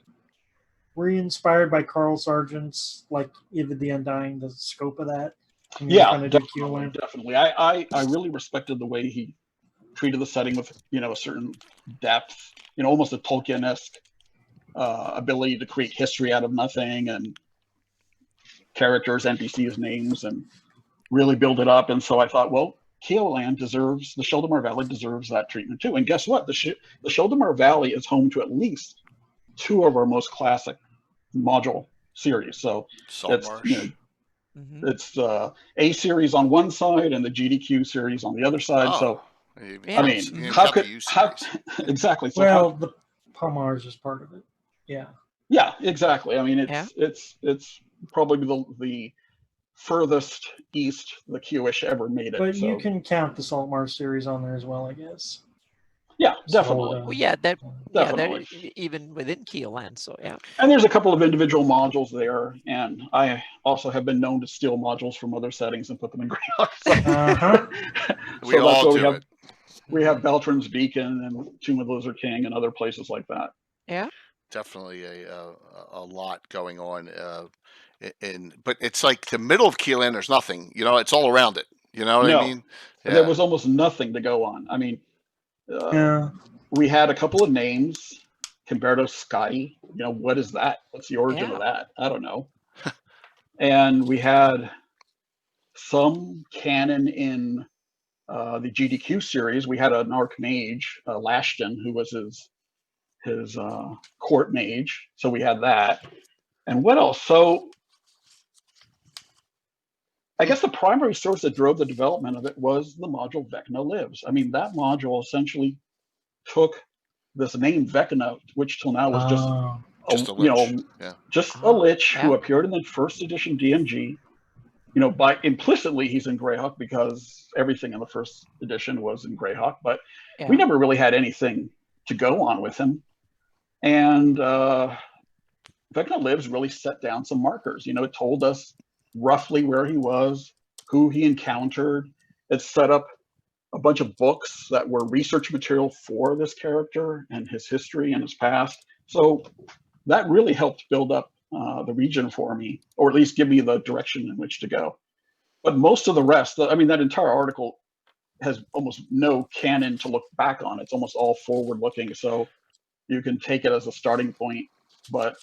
Were you inspired by Carl Sargent's, like, Eva the Undying, the scope of that? Yeah, definitely. I really respected the way he treated the setting with, a certain depth, almost a Tolkien-esque ability to create history out of nothing and characters, NPCs, names, and really build it up. And so I thought, well, Keoland the Sheldomar Valley deserves that treatment too. And guess what? The Sheldomar Valley is home to at least 2 of our most classic module series. So it's A series on one side and the GDQ series on the other side. So Yeah. I mean, how exactly? So well, the Pomars is part of it. Yeah. Yeah, exactly. I mean, it's probably the furthest east the Q-ish ever made it. But you can count the Saltmar series on there as well, I guess. Yeah, definitely. Well, yeah, Definitely. even within Keoland. So yeah. And there's a couple of individual modules there, and I also have been known to steal modules from other settings and put them in Greyhawk. We all do it. We have Beltran's Beacon and Tomb of the Lizard King and other places like that. Yeah. Definitely a lot going on. But it's like the middle of Keelan, there's nothing. It's all around it. You know what I mean? Yeah. There was almost nothing to go on. I mean, we had a couple of names. Kimberto Sky. What is that? What's the origin of that? I don't know. And we had some canon in the GDQ series. We had an Archmage, Lashton, who was his court mage. So we had that. And what else? So I guess the primary source that drove the development of it was the module Vecna Lives. I mean, that module essentially took this name Vecna, which till now was just a lich who appeared in the first edition DMG. By implicitly he's in Greyhawk because everything in the first edition was in Greyhawk, but we never really had anything to go on with him. And Vecna Lives really set down some markers. It told us roughly where he was, who he encountered. It set up a bunch of books that were research material for this character and his history and his past. So that really helped build up the region for me, or at least give me the direction in which to go. But most of the rest, that entire article has almost no canon to look back on. It's almost all forward looking. So you can take it as a starting point, but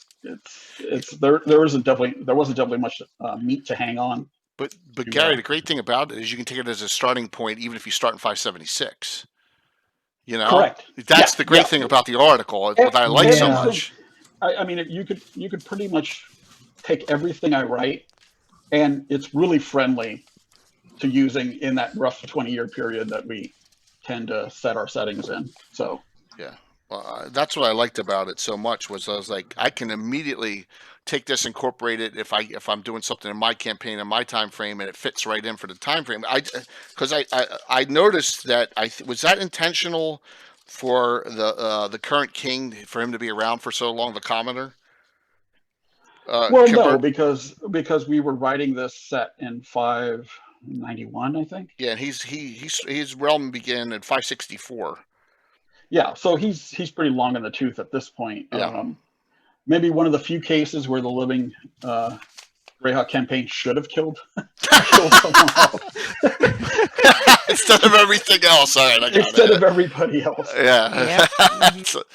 there wasn't definitely much meat to hang on. But Gary, the great thing about it is you can take it as a starting point, even if you start in 576. Correct. That's the great thing about the article. What I like so much. I mean, you could pretty much take everything I write, and it's really friendly to using in that rough 20-year period that we tend to set our settings in. So yeah. Well, that's what I liked about it so much was I was like, I can immediately take this, incorporate it if I'm doing something in my campaign in my time frame, and it fits right in for the time frame. Because I noticed that was that intentional for the current king for him to be around for so long, the commoner. Well, no, Kimber? because we were writing this set in 591, I think. Yeah, and his realm began in 564. Yeah, so he's pretty long in the tooth at this point. Yeah. Maybe one of the few cases where the living Greyhawk campaign should have killed someone else. Instead of everything else. All right, I got Instead it. of everybody else. Yeah.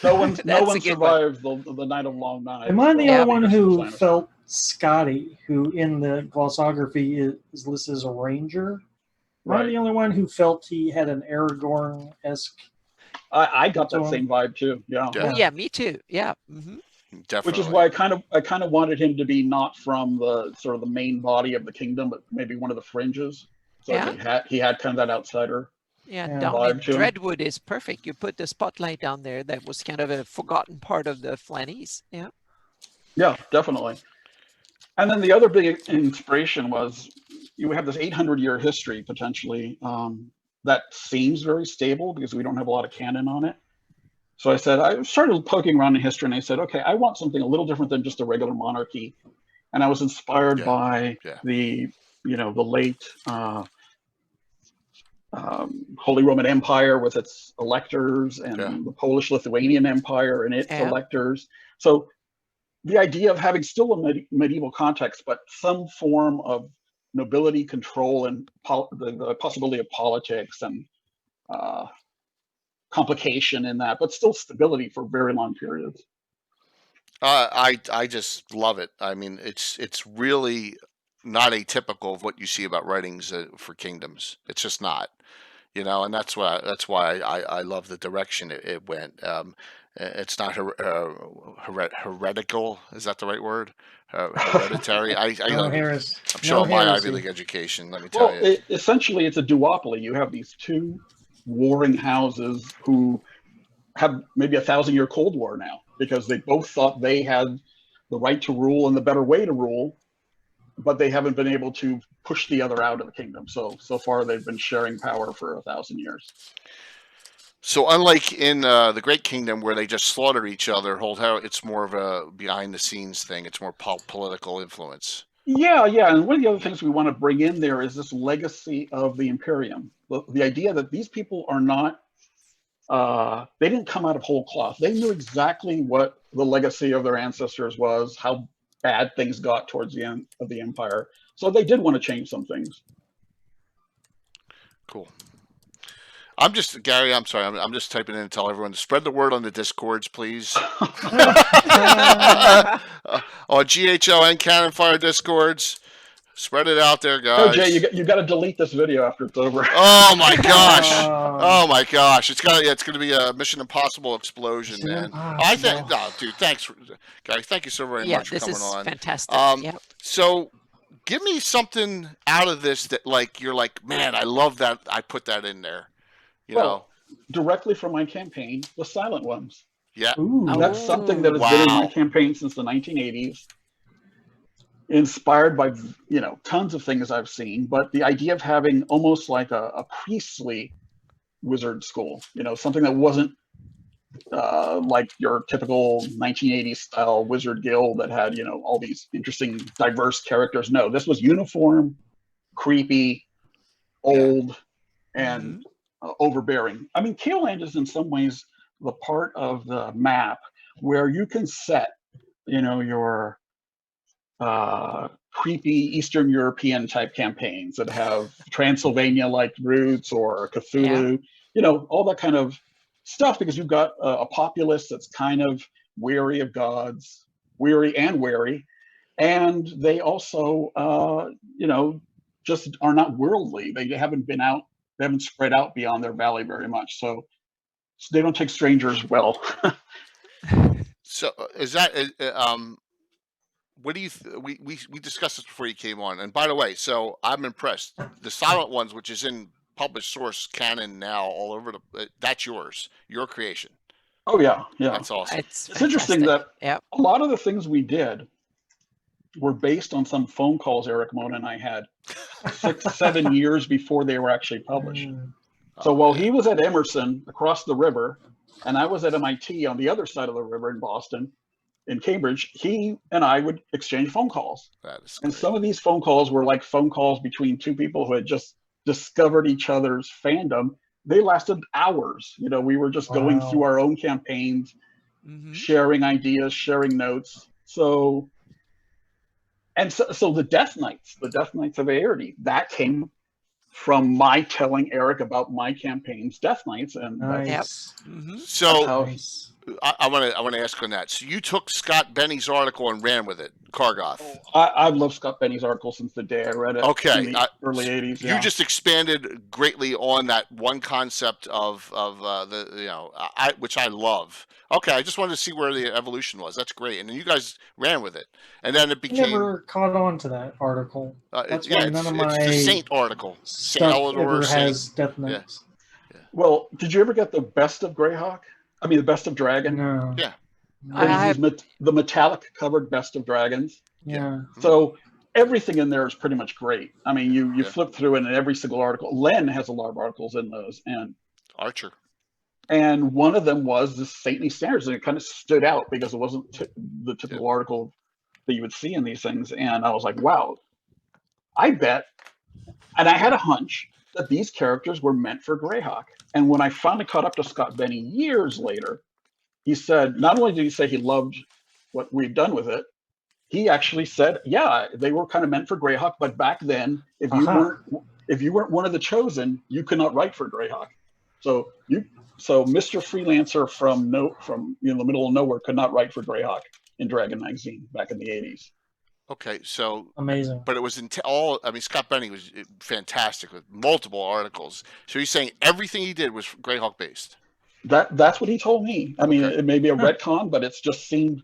No one That's a good one. survived the Night of Long Knives. Am I the Yeah. only one who Years of felt Scotty, who in the glossography is listed as a ranger? Am I Right. the only one who felt he had an Aragorn-esque? I got that So- same vibe too. Yeah. Yeah. Oh yeah, me too. Yeah. Definitely. Which is why I kind of wanted him to be not from the sort of the main body of the kingdom, but maybe one of the fringes. So Yeah. he had kind of that outsider. Yeah, Yeah. down Vibe in to 'em. Dreadwood is perfect. You put the spotlight down there. That was kind of a forgotten part of the Flannies. Yeah. Yeah, definitely. And then the other big inspiration was you have this 800-year history potentially that seems very stable because we don't have a lot of canon on it. So I started poking around in history and I said, okay, I want something a little different than just a regular monarchy. And I was inspired by the late Holy Roman Empire with its electors and the Polish-Lithuanian Empire and its electors. So the idea of having still a medieval context, but some form of nobility control and the possibility of politics and complication in that, but still stability for very long periods. I just love it. I mean, it's really not atypical of what you see about writings for kingdoms. It's just not, and that's why I love the direction it went. It's not heretical. Is that the right word? Hereditary. Harris. I'm showing my heresy. Ivy League education. Let me tell you. Essentially, it's a duopoly. You have these two warring houses who have maybe 1,000-year Cold War now because they both thought they had the right to rule and the better way to rule, but they haven't been able to push the other out of the kingdom. So far, they've been sharing power for 1,000 years. So unlike in the Great Kingdom where they just slaughter each other, it's more of a behind-the-scenes thing. It's more political influence. Yeah. And one of the other things we want to bring in there is this legacy of the Imperium. The idea that these people are not, they didn't come out of whole cloth. They knew exactly what the legacy of their ancestors was, how bad things got towards the end of the Empire. So they did want to change some things. Cool. Gary, I'm sorry. I'm just typing in to tell everyone to spread the word on the Discords, please. On GHO and Cannon Fire Discords. Spread it out there, guys. Oh, Jay, you got to delete this video after it's over. Oh my gosh! Oh my gosh! It's going to be a Mission Impossible explosion, man. I think, dude. Thanks, Gary. Thank you so very much for coming on. Yeah, this is fantastic. So, give me something out of this that, you're like, man, I love that. I put that in there. You know, directly from my campaign, the Silent Ones. Yeah. Ooh. That's something that has been in my campaign since the 1980s. Inspired by tons of things I've seen, but the idea of having almost like a priestly wizard school, something that wasn't like your typical 1980s style wizard guild that had all these interesting diverse characters. No, this was uniform, creepy, old, and overbearing. I mean, Kaeland is in some ways the part of the map where you can set your creepy Eastern European type campaigns that have Transylvania like roots or Cthulhu, all that kind of stuff, because you've got a populace that's kind of weary of gods, weary and wary, and they also just are not worldly. They haven't been out, they haven't spread out beyond their valley very much, so they don't take strangers well. So is that what do you we discussed this before you came on, and by the way, so I'm impressed. The Silent Ones, which is in published source canon now all over that's your creation. Oh yeah, that's awesome. It's interesting that a lot of the things we did were based on some phone calls Eric Mona and I had 6-7 years before they were actually published. So while he was at Emerson across the river and I was at MIT on the other side of the river in Boston, in Cambridge, he and I would exchange phone calls. That is And great. some of these phone calls were like phone calls between two people who had just discovered each other's fandom. They lasted hours. You know, we were just going Wow. through our own campaigns, sharing ideas, sharing notes. So the Death Knights of Aerity, that came from my telling Eric about my campaigns, Death Knights, and Nice. So how Nice. I want to ask on that. So you took Scott Benny's article and ran with it, Kargoth. I've loved Scott Benny's article since the day I read it in the early 80s. You just expanded greatly on that one concept of which I love. Okay, I just wanted to see where the evolution was. That's great, and then you guys ran with it, and then it I became. never caught on to that article. That's why none of it's my the Saint article. Saint stuff Eleanor, ever Saint. has Death Knights. Well, did you ever get the Best of Greyhawk? I mean, the Best of Dragon? No. Yeah. The metallic covered Best of Dragons. Yeah. So everything in there is pretty much great. I mean, you flip through it, and every single article. Len has a lot of articles in those, and Archer. And one of them was the Satany Standards, and it kind of stood out because it wasn't the typical article that you would see in these things. And I was like, wow, I bet. And I had a hunch that these characters were meant for Greyhawk. And when I finally caught up to Scott Benny years later, he said, not only did he say he loved what we'd done with it, he actually said, yeah, they were kind of meant for Greyhawk, but back then, if you weren't one of the chosen, you could not write for Greyhawk. So Mr. Freelancer from the middle of nowhere could not write for Greyhawk in Dragon magazine back in the 80s. Okay, so amazing. But it was Scott Benny was fantastic with multiple articles. So you're saying everything he did was Greyhawk based? That's what he told me. I mean, it may be a retcon, but it seemed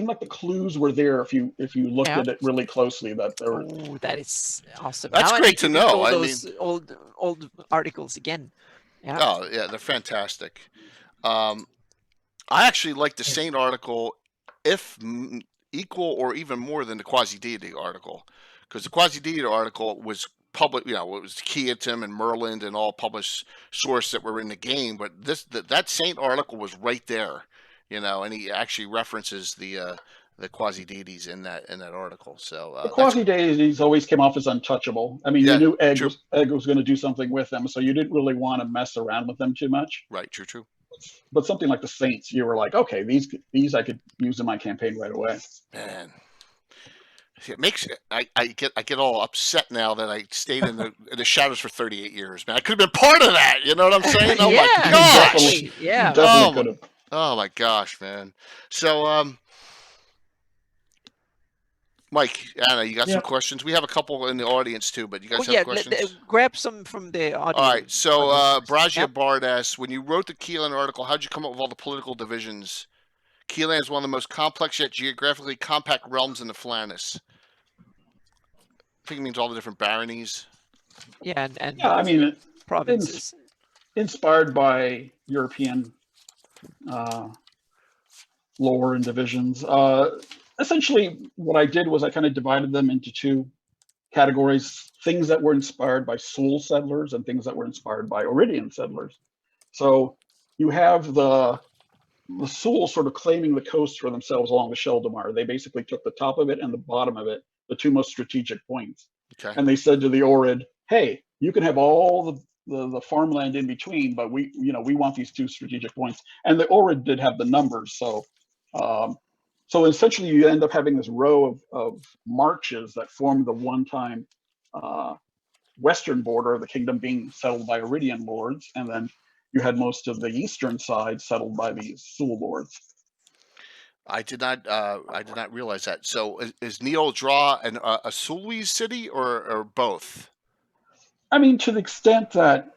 like the clues were there if you looked at it really closely. That is awesome. That's now great to know. I mean, old articles again. Yeah. Oh yeah, they're fantastic. I actually like the Saint article, if equal or even more than the Quasi-Deity article, because the Quasi-Deity article was public. It was Keaton and Merlin and all published source that were in the game. But that Saint article was right there, and he actually references the Quasi-Deities in that article. So the Quasi-Deities always came off as untouchable. I mean, you knew Egg was going to do something with them, so you didn't really want to mess around with them too much. Right. True. But something like the Saints, you were like, okay, these I could use in my campaign right away. Man, it makes I get all upset now that I stayed in the shadows for 38 years. Man, I could have been part of that. You know what I'm saying? Oh my gosh! Yeah. Definitely could have. Oh my gosh, man. So Mike, Anna, you got some questions? We have a couple in the audience too, but you guys have questions? Grab some from the audience. All right, so Brazia Bard asks, when you wrote the Keelan article, how'd you come up with all the political divisions? Keelan is one of the most complex yet geographically compact realms in the Flannis. I think it means all the different baronies. Yeah, and I mean, provinces. Inspired by European lore and divisions. Essentially, what I did was I kind of divided them into two categories: things that were inspired by Soul settlers and things that were inspired by Iridian settlers. So you have the Soul sort of claiming the coast for themselves along the Sheldomar. They basically took the top of it and the bottom of it, the two most strategic points. Okay. And they said to the Orid, hey, you can have all the farmland in between, but we want these two strategic points. And the Orid did have the numbers, so essentially, you end up having this row of marches that form the one-time western border of the kingdom being settled by Iridian lords, and then you had most of the eastern side settled by these Sul lords. I did not realize that. So, is Neil Draw a Sulwese city or both? I mean, to the extent that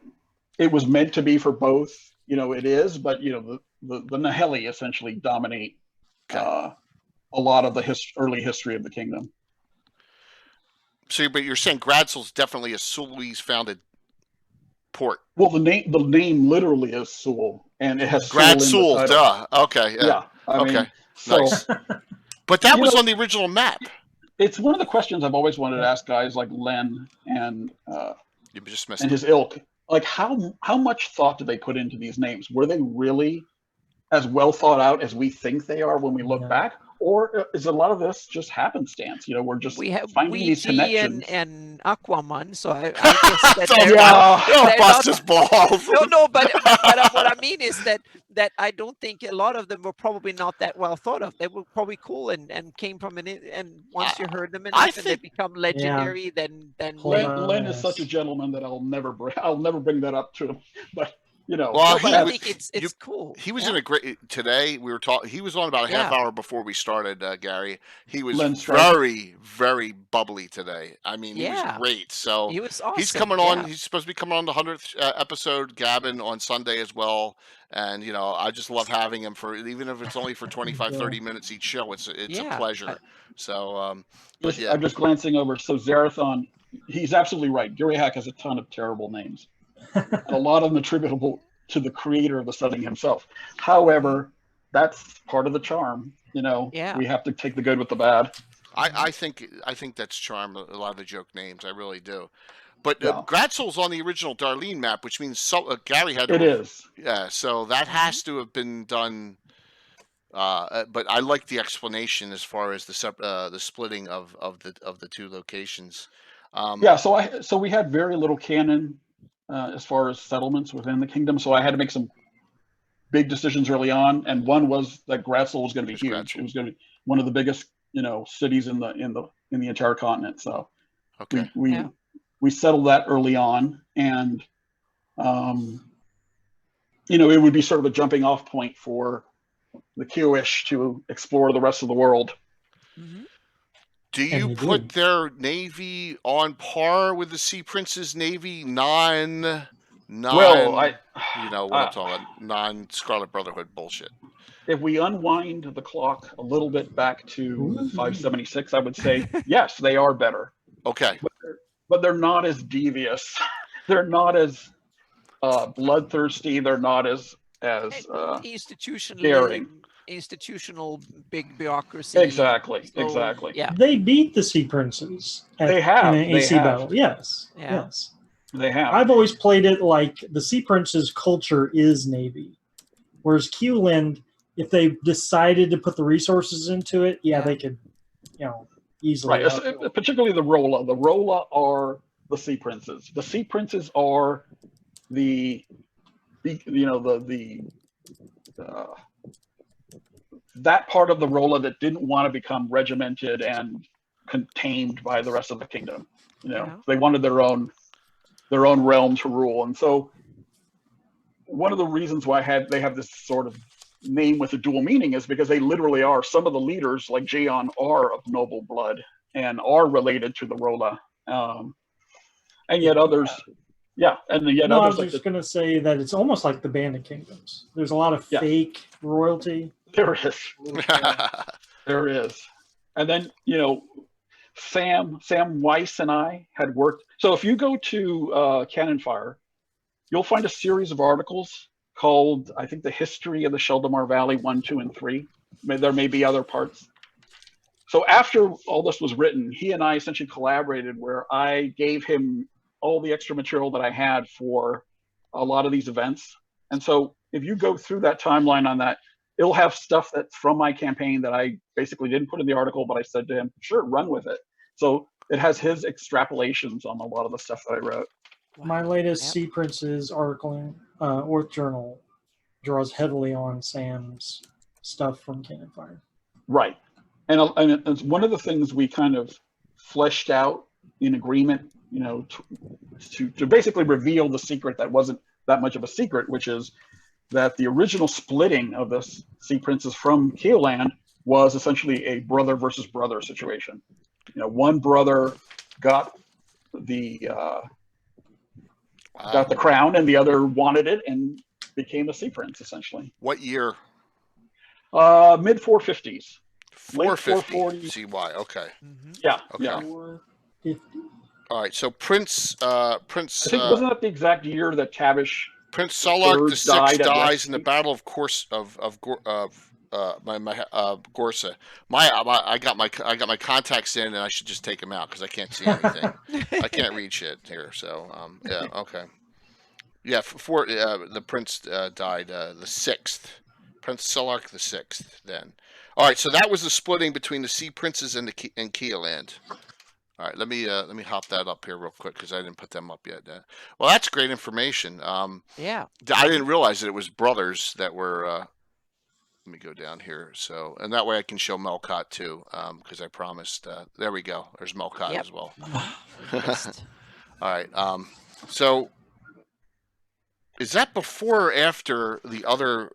it was meant to be for both, it is. But the Naheli essentially dominate. Okay. A lot of the early history of the kingdom. So, but you're saying Gradsel's definitely a Sulwese founded port. Well, the name literally is Sul, and it has Gradsul. Duh. Okay. Yeah. I mean, nice. But that was on the original map. It's one of the questions I've always wanted to ask guys like Len and you just missed his ilk. Like, how much thought did they put into these names? Were they really as well thought out as we think they are when we look Yeah. back, or is a lot of this just happenstance? We're just We have finding these Ouija connections. and Aquaman, so I guess that Don't, they're Yeah. don't they're bust not. his balls. No, but what I mean is that I don't think a lot of them were probably not that well thought of. They were probably cool and came from and once you heard them enough and they think- become legendary, then Len is Yes. such a gentleman that I'll never bring that up to him. But Well, no, but I he think was- it's cool. He was Yeah. in a great today. We were talking. He was on about a half Yeah. hour before we started, Gary. He was Len Striker. very, very bubbly today. I mean, he was Yeah. great. So He was awesome. he's coming on. Yeah. He's supposed to be coming on the 100th episode, Gavin, on Sunday as well. And I just love having him for even if it's only for 25, 30 minutes each show. It's a Yeah. pleasure. So but yeah. I'm just glancing over. So Zarathon, he's absolutely right. Greyhawk has a ton of terrible names, and a lot of them attributable to the creator of the setting himself. However, that's part of the charm. Yeah. We have to take the good with the bad. I think that's charm. A lot of the joke names, I really do. But Yeah. Gratzel's on the original Darlene map, which means Gary had to. It is. Yeah, so that has to have been done. But I like the explanation as far as the splitting of the two locations. Yeah. So we had very little canon as far as settlements within the kingdom. So I had to make some big decisions early on, and one was that Gratzel was going to be huge. Gratzel. It was going to be one of the biggest, cities in the entire continent. So Okay. we settled that early on, and it would be sort of a jumping off point for the Kiowish to explore the rest of the world. Mhm. Do And you they put did. their navy on par with the Sea Prince's navy? Non, Well, what I'm talking about, non-Scarlet Brotherhood bullshit. if we unwind the clock a little bit back to Ooh. 576, I would say yes, they are better, Okay. but they're not as devious. They're not as bloodthirsty. They're not as institutional big bureaucracy. exactly. Yeah. They beat the Sea Princes They have. in an They AC have. battle. Yes. Yeah. Yes. They have. I've always played it like the Sea Prince's culture is Navy. Whereas Q-Land, if they decided to put the resources into it, Yeah. they could, easily. Right, particularly the Rolla. The Rolla are the Sea Princes. The Sea Princes are that part of the Rolla that didn't want to become regimented and contained by the rest of the kingdom. Yeah. They wanted their own realm to rule, and so one of the reasons why they have this sort of name with a dual meaning is because they literally are. Some of the leaders, like Jaeon, are of noble blood and are related to the Rolla, and yet others. Yeah, and yet No, I others was just going to say that it's almost like the Band of Kingdoms. There's a lot of Yeah. fake royalty. There is. And then, Sam Weiss and I had worked. So if you go to Cannon Fire, you'll find a series of articles called, I think, The History of the Sheldomar Valley 1, 2, and 3. There may be other parts. So after all this was written, he and I essentially collaborated where I gave him all the extra material that I had for a lot of these events. And so if you go through that timeline on that, it'll have stuff that's from my campaign that I basically didn't put in the article, but I said to him, sure, run with it. So it has his extrapolations on a lot of the stuff that I wrote. My latest Yep. Sea Princes article, Orth Journal, draws heavily on Sam's stuff from Cannon Fire. Right. And it's one of the things we kind of fleshed out in agreement, to basically reveal the secret that wasn't that much of a secret, which is that the original splitting of the Sea Princes from Keoland was essentially a brother versus brother situation. One brother got the crown, and the other wanted it and became a Sea Prince essentially. What year? Mid 450s. 450. CY. Okay. Mhm. Yeah. Okay. Yeah. 450. All right. So Prince I think wasn't that the exact year that Tavish? Prince Sulak the Sixth died at dies in the Westgate? Battle of Gorsa. I got my contacts in, and I should just take them out because I can't see anything. I can't read shit here. So yeah, okay. Yeah, the prince died the 6th. Prince Celarc the Sixth. Then, all right. So that was the splitting between the Sea Princes and and Keeland. All right, let me hop that up here real quick because I didn't put them up yet. Well, that's great information. Yeah. I didn't realize that it was brothers that were. Let me go down here, so and that way I can show Melcott too, because I promised. There we go. There's Melcott Yep. as well. Best. All right. So is that before or after the other?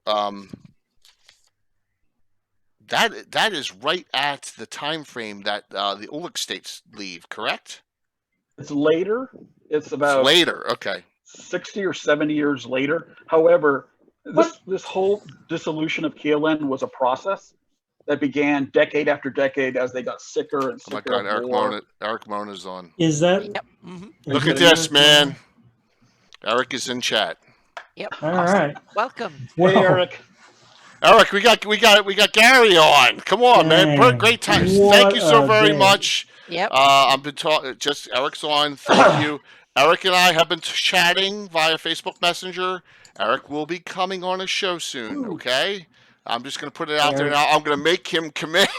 That is right at the time frame that the Ulick states leave, correct? It's later. It's It's about later. Okay. 60 or 70 years later. However, this whole dissolution of Keelan was a process that began decade after decade as they got sicker and Oh my sicker God, of war. Eric Mona's on. Is that? Yep. Mm-hmm. Look is at it- this, man. Eric is in chat. Yep. All Awesome. right. Welcome. Hey, Whoa. Eric. Eric, we got Gary on. Come on, man. Dang. Great time. What Thank you so a very day. much. Yep. I've been talking. Just Eric's on. Thank you. Eric and I have been chatting via Facebook Messenger. Eric will be coming on a show soon. Okay. I'm just going to put it out there Eric. now. I'm going to make him commit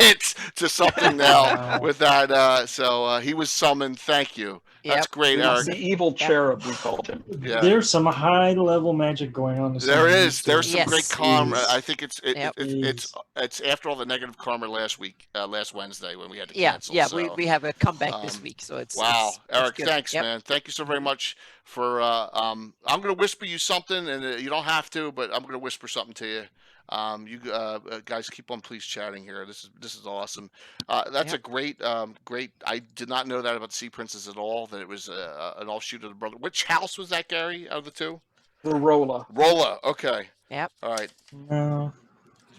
to something now Wow. with that. So he was summoned. Thank you. That's Yep. great, The Eric. evil cherub, we called him. Yeah. There's some high level magic going on. There is. There's some Yes. great karma. Jeez. I think it's Yep. it's after all the negative karma last Wednesday when we had to Yeah. cancel. Yeah. So. We have a comeback this um, week, so it's Wow, it's Eric, good. thanks, Yep. man. Thank you so very much for. I'm going to whisper you something, and you don't have to, but I'm going to whisper something to you. You guys keep on please chatting here. This is awesome. That's Yep. a great. I did not know that about the Sea Princess at all. That it was an offshoot of the brother. Which house was that, Gary? Out of the two? Rolla. Rolla. Okay. Yep. All right. No,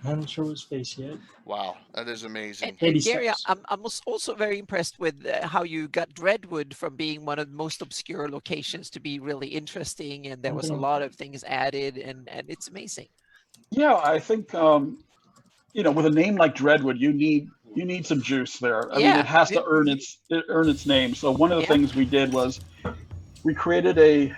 I haven't shown his face yet. Wow, that is amazing. And 86. Gary, I'm also very impressed with how you got Dreadwood from being one of the most obscure locations to be really interesting, and there was a Mhm. lot of things added, and it's amazing. Yeah, I think with a name like Dreadwood, you need some juice there. I mean, Yeah. it has to earn its name. So one of the Yeah. things we did was we created a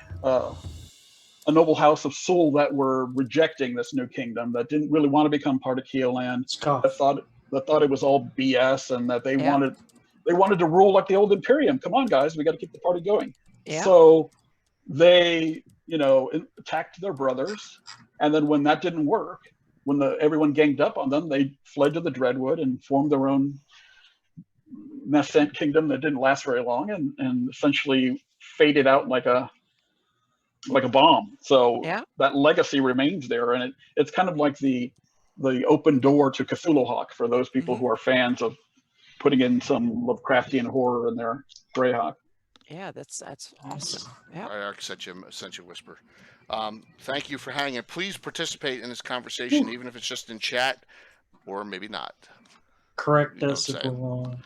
noble house of Seoul that were rejecting this new kingdom, that didn't really want to become part of Keelan, Scoff. that thought it was all BS, and that they Yeah. wanted to rule like the old Imperium. Come on, guys, we got to keep the party going. Yeah. So they, attacked their brothers, and then when that didn't work, when everyone ganged up on them, they fled to the Dreadwood and formed their own nascent kingdom that didn't last very long, and essentially faded out like a bomb. So Yeah. that legacy remains there, and it's kind of like the open door to Cthulhu Hawk for those people Mhm. who are fans of putting in some Lovecraftian horror in their Greyhawk. Yeah, that's awesome. Yeah. Eric sent you a whisper. Thank you for hanging. Please participate in this conversation, even if it's just in chat, or maybe not. Correct You know us what if I'm we're wrong.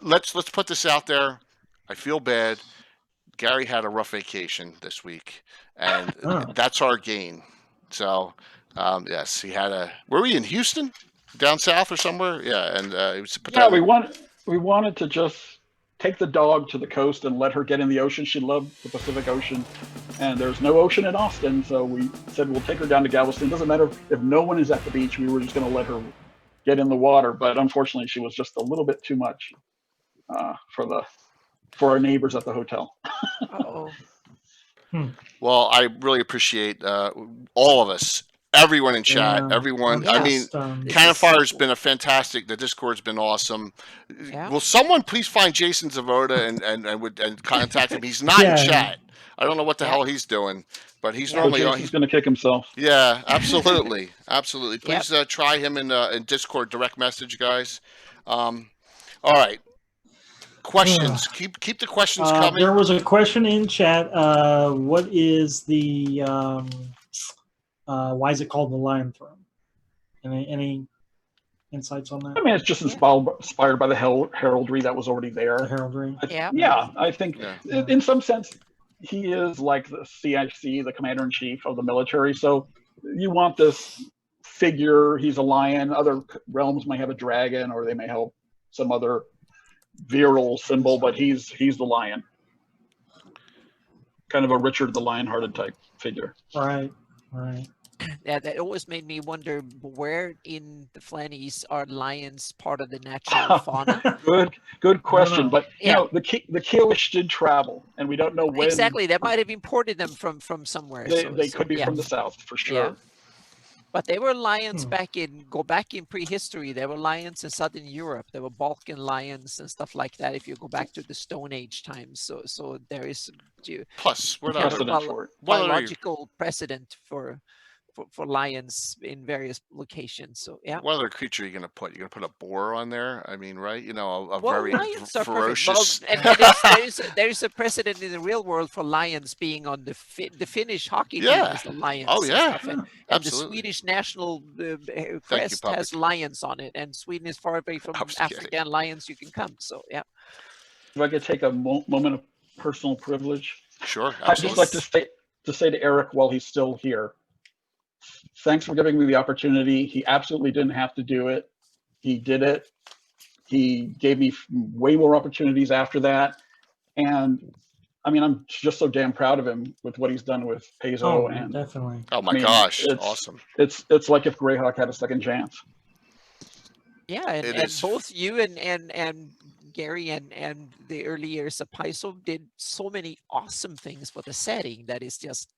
Let's put this out there. I feel bad. Gary had a rough vacation this week, and Oh. that's our gain. So, yes, he had Were we in Houston, down south or somewhere? Yeah, and it was. Yeah, we wanted to just take the dog to the coast and let her get in the ocean. She loved the Pacific Ocean, and there's no ocean in Austin, so we said we'll take her down to Galveston. Doesn't matter if no one is at the beach. We were just going to let her get in the water, but unfortunately, she was just a little bit too much for our neighbors at the hotel. Uh-oh. Well, I really appreciate all of us, everyone in chat, Yeah. everyone. Yeah. I mean, This Cannon is Fire's cool. been a fantastic. The Discord's been awesome. Yeah. Will someone please find Jason Zavoda and contact him? He's not Yeah. in chat. I don't know what the Yeah. hell he's doing, but he's Yeah. So normally on. Jason's going to kick himself. Yeah, absolutely, absolutely. Yep. Please try him in Discord direct message, guys. All right, questions. Keep the questions coming. There was a question in chat. What is the why is it called the Lion Throne? Any insights on that? I mean, it's just inspired by the heraldry that was already The there. heraldry. Yeah. I think Yeah. in some sense, he is like the CIC, the commander-in-chief of the military. So you want this figure. He's a lion. Other realms may have a dragon, or they may have some other virile symbol, but he's the lion. Kind of a Richard the Lionhearted type figure. Right. that always made me wonder where in the Flannies are lions part of the natural fauna. Good question. know. But Yeah. the Kielish did travel, and we don't know when. Exactly, that might have imported them from somewhere. They So could be yeah. from the south for sure. Yeah. But they were lions Hmm. back in prehistory. There were lions in southern Europe. There were Balkan lions and stuff like that. If you go back to the Stone Age times, so there is Plus, what yeah, other Precedent for it. what other biological precedent for lions in various locations. So yeah. what other creature are you gonna put? You're gonna put a boar on there? I mean, right? You know, a Well, very lions are perfect. Well, ferocious. and there's a precedent in the real world for lions being on the Finnish hockey team Yeah. is the lions. Oh, and yeah. stuff. And the Absolutely. Swedish national Thank you, crest has Puppet. lions on it, and Sweden is far away from I was Africa kidding. and lions you can come. So yeah. If I could take a moment of personal privilege, Sure, I'd just like absolutely. to say to Eric while he's still here, thanks for giving me the opportunity. He absolutely didn't have to do it. He did it. He gave me way more opportunities after that. And I mean, I'm just so damn proud of him with what he's done with Paizo. Oh, And definitely. Oh my I mean, gosh, it's awesome. it's like if Greyhawk had a second chance. Yeah, and, It and is. both you and Gary and the early years of Paizo did so many awesome things for the setting that is just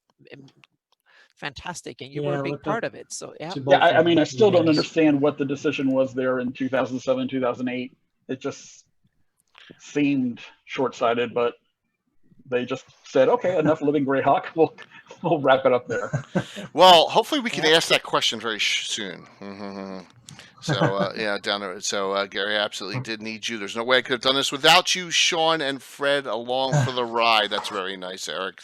fantastic, and you were Yeah, a big look part up of it. So yeah. to Yeah, both I of mean, I you still don't guys. understand what the decision was there in 2007, 2008. It just seemed short-sighted, but they just said, okay, enough living Greyhawk. We'll wrap it up there. Well, hopefully we can Yeah. ask that question very soon. So yeah, down there. So Gary, absolutely did need you. There's no way I could have done this without you, Sean and Fred, along for the ride. That's very nice, Eric.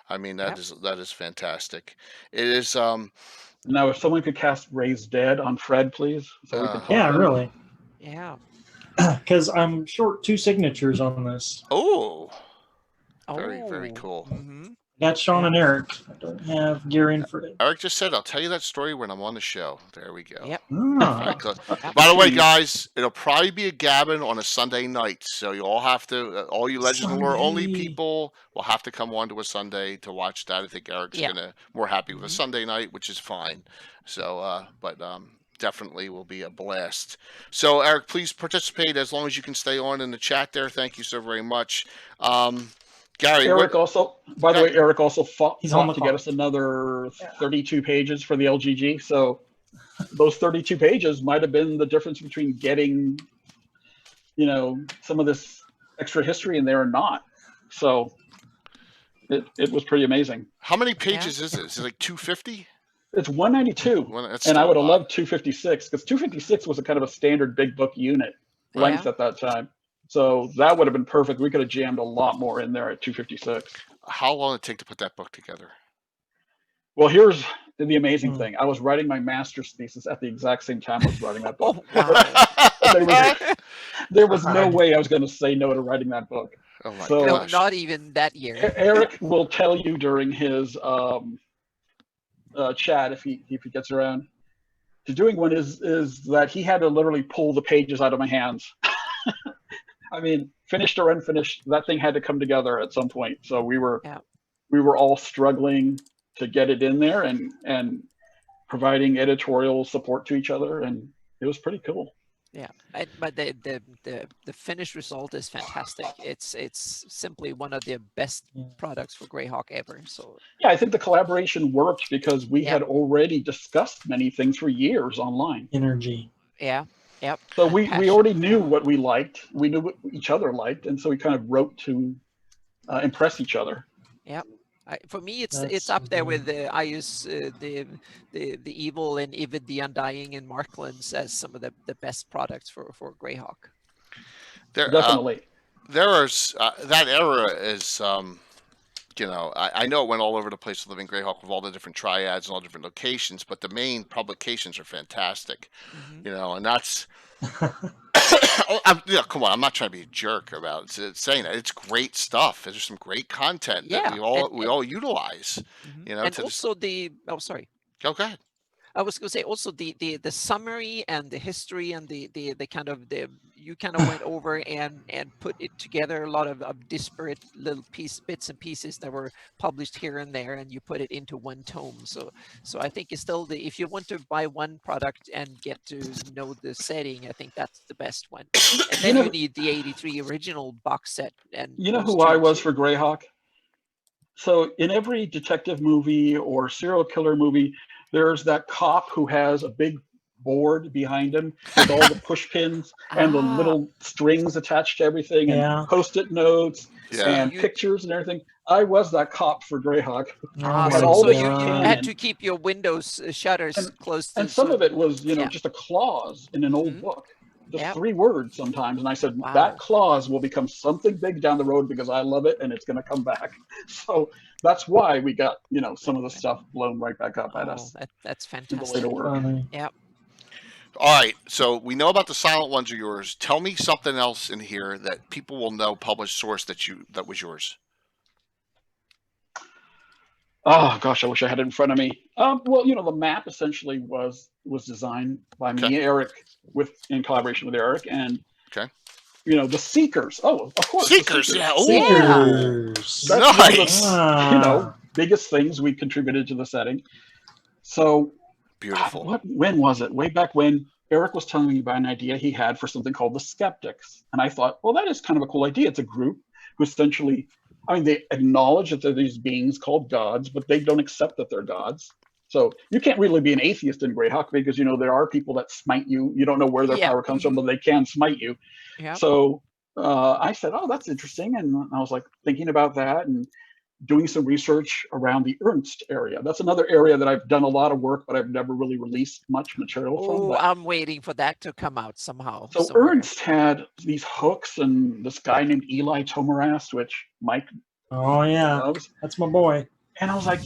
I mean, Yep. that is fantastic. It is. Now, if someone could cast Raise Dead on Fred, please, so we can talk Yeah, to him. really. Yeah. Because I'm short 2 signatures on this. Oh, very Oh. cool. Mm-hmm. Got Sean and Eric. I don't have Gary and Fred. Eric just said, "I'll tell you that story when I'm on the show." There we go. Yep. Ah, Very cool. Yep. By the way, guys, it'll probably be a gabbin on a Sunday night, so you all have to, all you Legends of Lore only Sunday. people will have to come on to a Sunday to watch that. I think Eric's Yeah. gonna more happy with a Mhm. Sunday night, which is fine. So, but definitely will be a blast. So, Eric, please participate as long as you can stay on in the chat there. Thank you so very much. Gary, Eric also, by the way, Eric also fought He's on the to get clock. us another 32 pages for the LGG. So those 32 pages might have been the difference between getting, some of this extra history in there or not. So it was pretty amazing. how many pages is it? Is it like 250? It's 192, Well, that's and I still would a have lot. loved 256 because 256 was a kind of a standard big book unit length at that time. So that would have been perfect. We could have jammed a lot more in there at 256. How long did it take to put that book together? Well, here's the amazing thing. I was writing my master's thesis at the exact same time I was writing that book. Oh wow. There was no way I was going to say no to writing that book. Oh my So- No, gosh. not even that year. Eric will tell you during his chat if he gets around to doing one is that he had to literally pull the pages out of my hands. I mean, finished or unfinished, that thing had to come together at some point. So we were all struggling to get it in there and providing editorial support to each other, and it was pretty cool. Yeah, but the finished result is fantastic. It's simply one of the best products for Greyhawk ever. So yeah, I think the collaboration worked because we had already discussed many things for years online. Energy. Yeah. Yep. So we already knew what we liked. We knew what each other liked, and so we kind of wrote to impress each other. Yep. For me, it's up there with I use the Evil and Ivid the Undying and Marklands as some of the best products for Greyhawk. Definitely. There's that era is I know it went all over the place with Living Greyhawk with all the different triads and all different locations, but the main publications are fantastic. Mm-hmm. And that's come on, I'm not trying to be a jerk about saying that. It's great stuff. There's some great content that we all utilize. And also sorry. Oh, go ahead. I was going to say also the summary and the history and the kind of you kind of went over and put it together, a lot of disparate little bits and pieces that were published here and there, and you put it into one tome. So I think it's still if you want to buy one product and get to know the setting, I think that's the best one. And then you need the 83 original box set. And you know who I was for Greyhawk? So in every detective movie or serial killer movie, there's that cop who has a big board behind him with all the push pins and the little strings attached to everything, and Post-it notes and pictures and everything. I was that cop for Greyhawk. So you had to keep your windows shutters closed. And some of it was, just a clause in an old book. Just 3 words sometimes. And I said, that clause will become something big down the road because I love it and it's going to come back. So that's why we got, some of the stuff blown right back up at us. That's fantastic. Yeah. All right. So we know about the silent ones are yours. Tell me something else in here that people will know, published source that was yours. Oh gosh, I wish I had it in front of me. Well, the map essentially was designed by me, Eric, in collaboration with Eric, and the Seekers. Oh, of course, Seekers. Yeah. Seekers. That's one of the, biggest things we contributed to the setting. So beautiful. When was it? Way back when Eric was telling me about an idea he had for something called the Skeptics, and I thought, well, that is kind of a cool idea. It's a group who essentially, they acknowledge that they're these beings called gods, but they don't accept that they're gods. So you can't really be an atheist in Greyhawk because, there are people that smite you. You don't know where their power comes from, but they can smite you. Yeah. So I said, oh, that's interesting. And I was like thinking about that and doing some research around the Ernst area. That's another area that I've done a lot of work, but I've never really released much material from. Oh, I'm waiting for that to come out somehow. So somewhere. Ernst had these hooks and this guy named Eli Tomarast, which Mike. Oh yeah, loves. That's my boy. And I was like,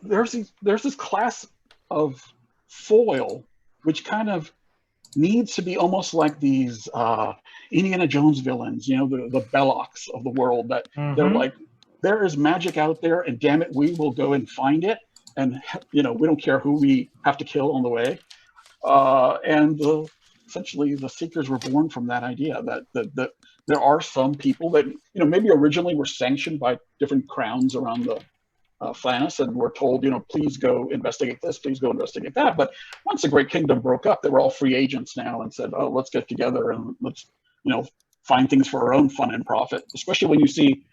there's this class of foil which kind of needs to be almost like these Indiana Jones villains, the Bellocks of the world, that they're like, there is magic out there, and damn it, we will go and find it, and we don't care who we have to kill on the way. And essentially, the Seekers were born from that idea that there are some people that maybe originally were sanctioned by different crowns around the Flannis and were told, please go investigate this, please go investigate that. But once the Great Kingdom broke up, they were all free agents now and said, oh, let's get together and let's find things for our own fun and profit. Especially when you see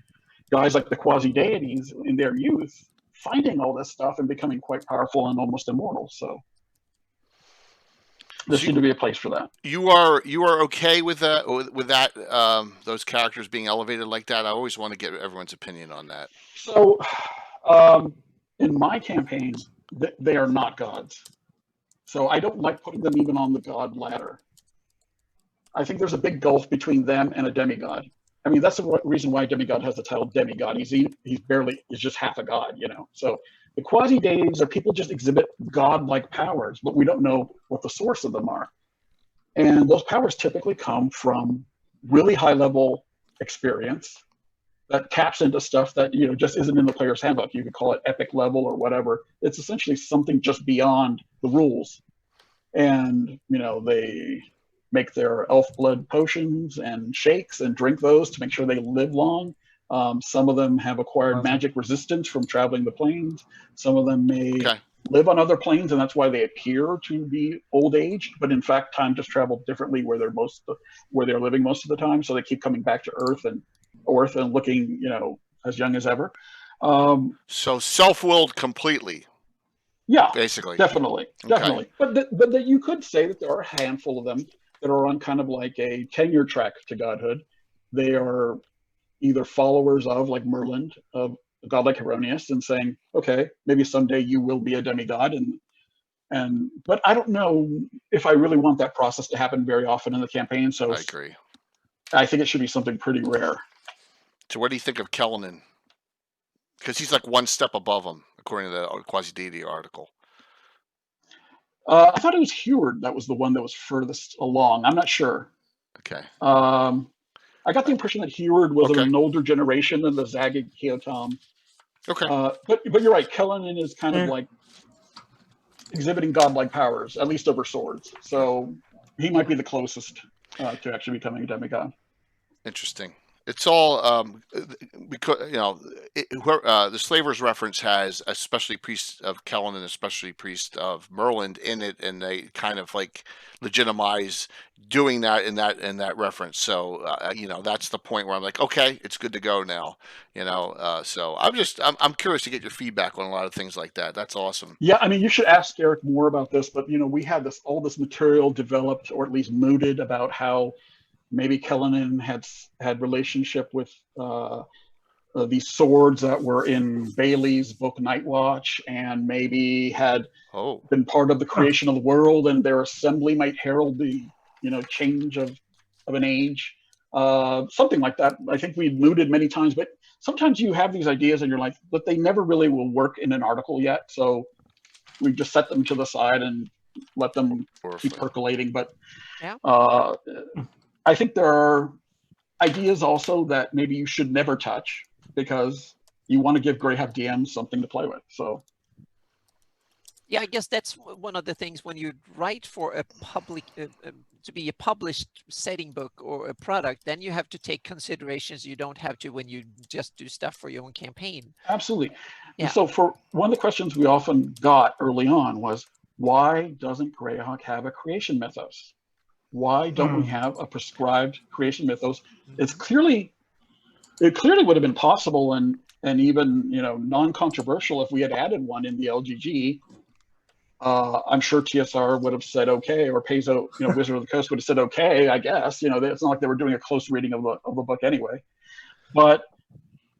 guys like the quasi-deities in their youth finding all this stuff and becoming quite powerful and almost immortal. So there seemed to be a place for that. You are okay with that? With that, those characters being elevated like that? I always want to get everyone's opinion on that. So, in my campaign, they are not gods. So I don't like putting them even on the god ladder. I think there's a big gulf between them and a demigod. I mean, that's the reason why a demigod has the title demigod. He's just half a god, So the quasi-deities are people just exhibit god-like powers, but we don't know what the source of them are. And those powers typically come from really high-level experience that taps into stuff that, just isn't in the player's handbook. You could call it epic level or whatever. It's essentially something just beyond the rules. And, they make their elf blood potions and shakes and drink those to make sure they live long. Some of them have acquired magic resistance from traveling the planes. Some of them may live on other planes, and that's why they appear to be old aged. But in fact, time just traveled differently where they're living most of the time. So they keep coming back to Earth and looking, as young as ever. So self-willed completely. Yeah, basically, definitely. But you could say that there are a handful of them that are on kind of like a tenure track to godhood. They are either followers of, like Merlin, of a god like Hieronymus, and saying, okay, maybe someday you will be a demigod. But I don't know if I really want that process to happen very often in the campaign. So I agree. I think it should be something pretty rare. So what do you think of Kellenin? Because he's like one step above him, according to the quasi-deity article. I thought it was Heward that was the one that was furthest along. I'm not sure. Okay. I got the impression that Heward was of an older generation than the Zagig Keotam. Okay. But you're right. Kellenin is kind of like exhibiting godlike powers, at least over swords. So he might be the closest to actually becoming a demigod. Interesting. It's all because the Slavers reference has especially priest of Kellen and especially priest of Merlin in it, and they kind of like legitimize doing that in that reference. So that's the point where I'm like, okay, it's good to go now. So I'm curious to get your feedback on a lot of things like that. That's awesome. Yeah, I mean, you should ask Eric more about this, but we had all this material developed, or at least mooted, about how maybe Kellenen had relationship with these swords that were in Bailey's book Night Watch, and maybe had been part of the creation of the world, and their assembly might herald the change of an age, something like that. I think we've mooted many times, but sometimes you have these ideas and you're like, but they never really will work in an article yet, so we just set them to the side and let them keep percolating. But I think there are ideas also that maybe you should never touch because you want to give Greyhawk DMs something to play with. So, yeah, I guess that's one of the things when you write for a public, to be a published setting book or a product, then you have to take considerations you don't have to when you just do stuff for your own campaign. Absolutely. Yeah. And so for one of the questions we often got early on was, why doesn't Greyhawk have a creation mythos? Why don't we have a prescribed creation mythos? It clearly would have been possible and even non-controversial if we had added one in the LGG. I'm sure TSR would have said okay, or Paizo, Wizard of the Coast would have said okay, I guess. It's not like they were doing a close reading of the book anyway. But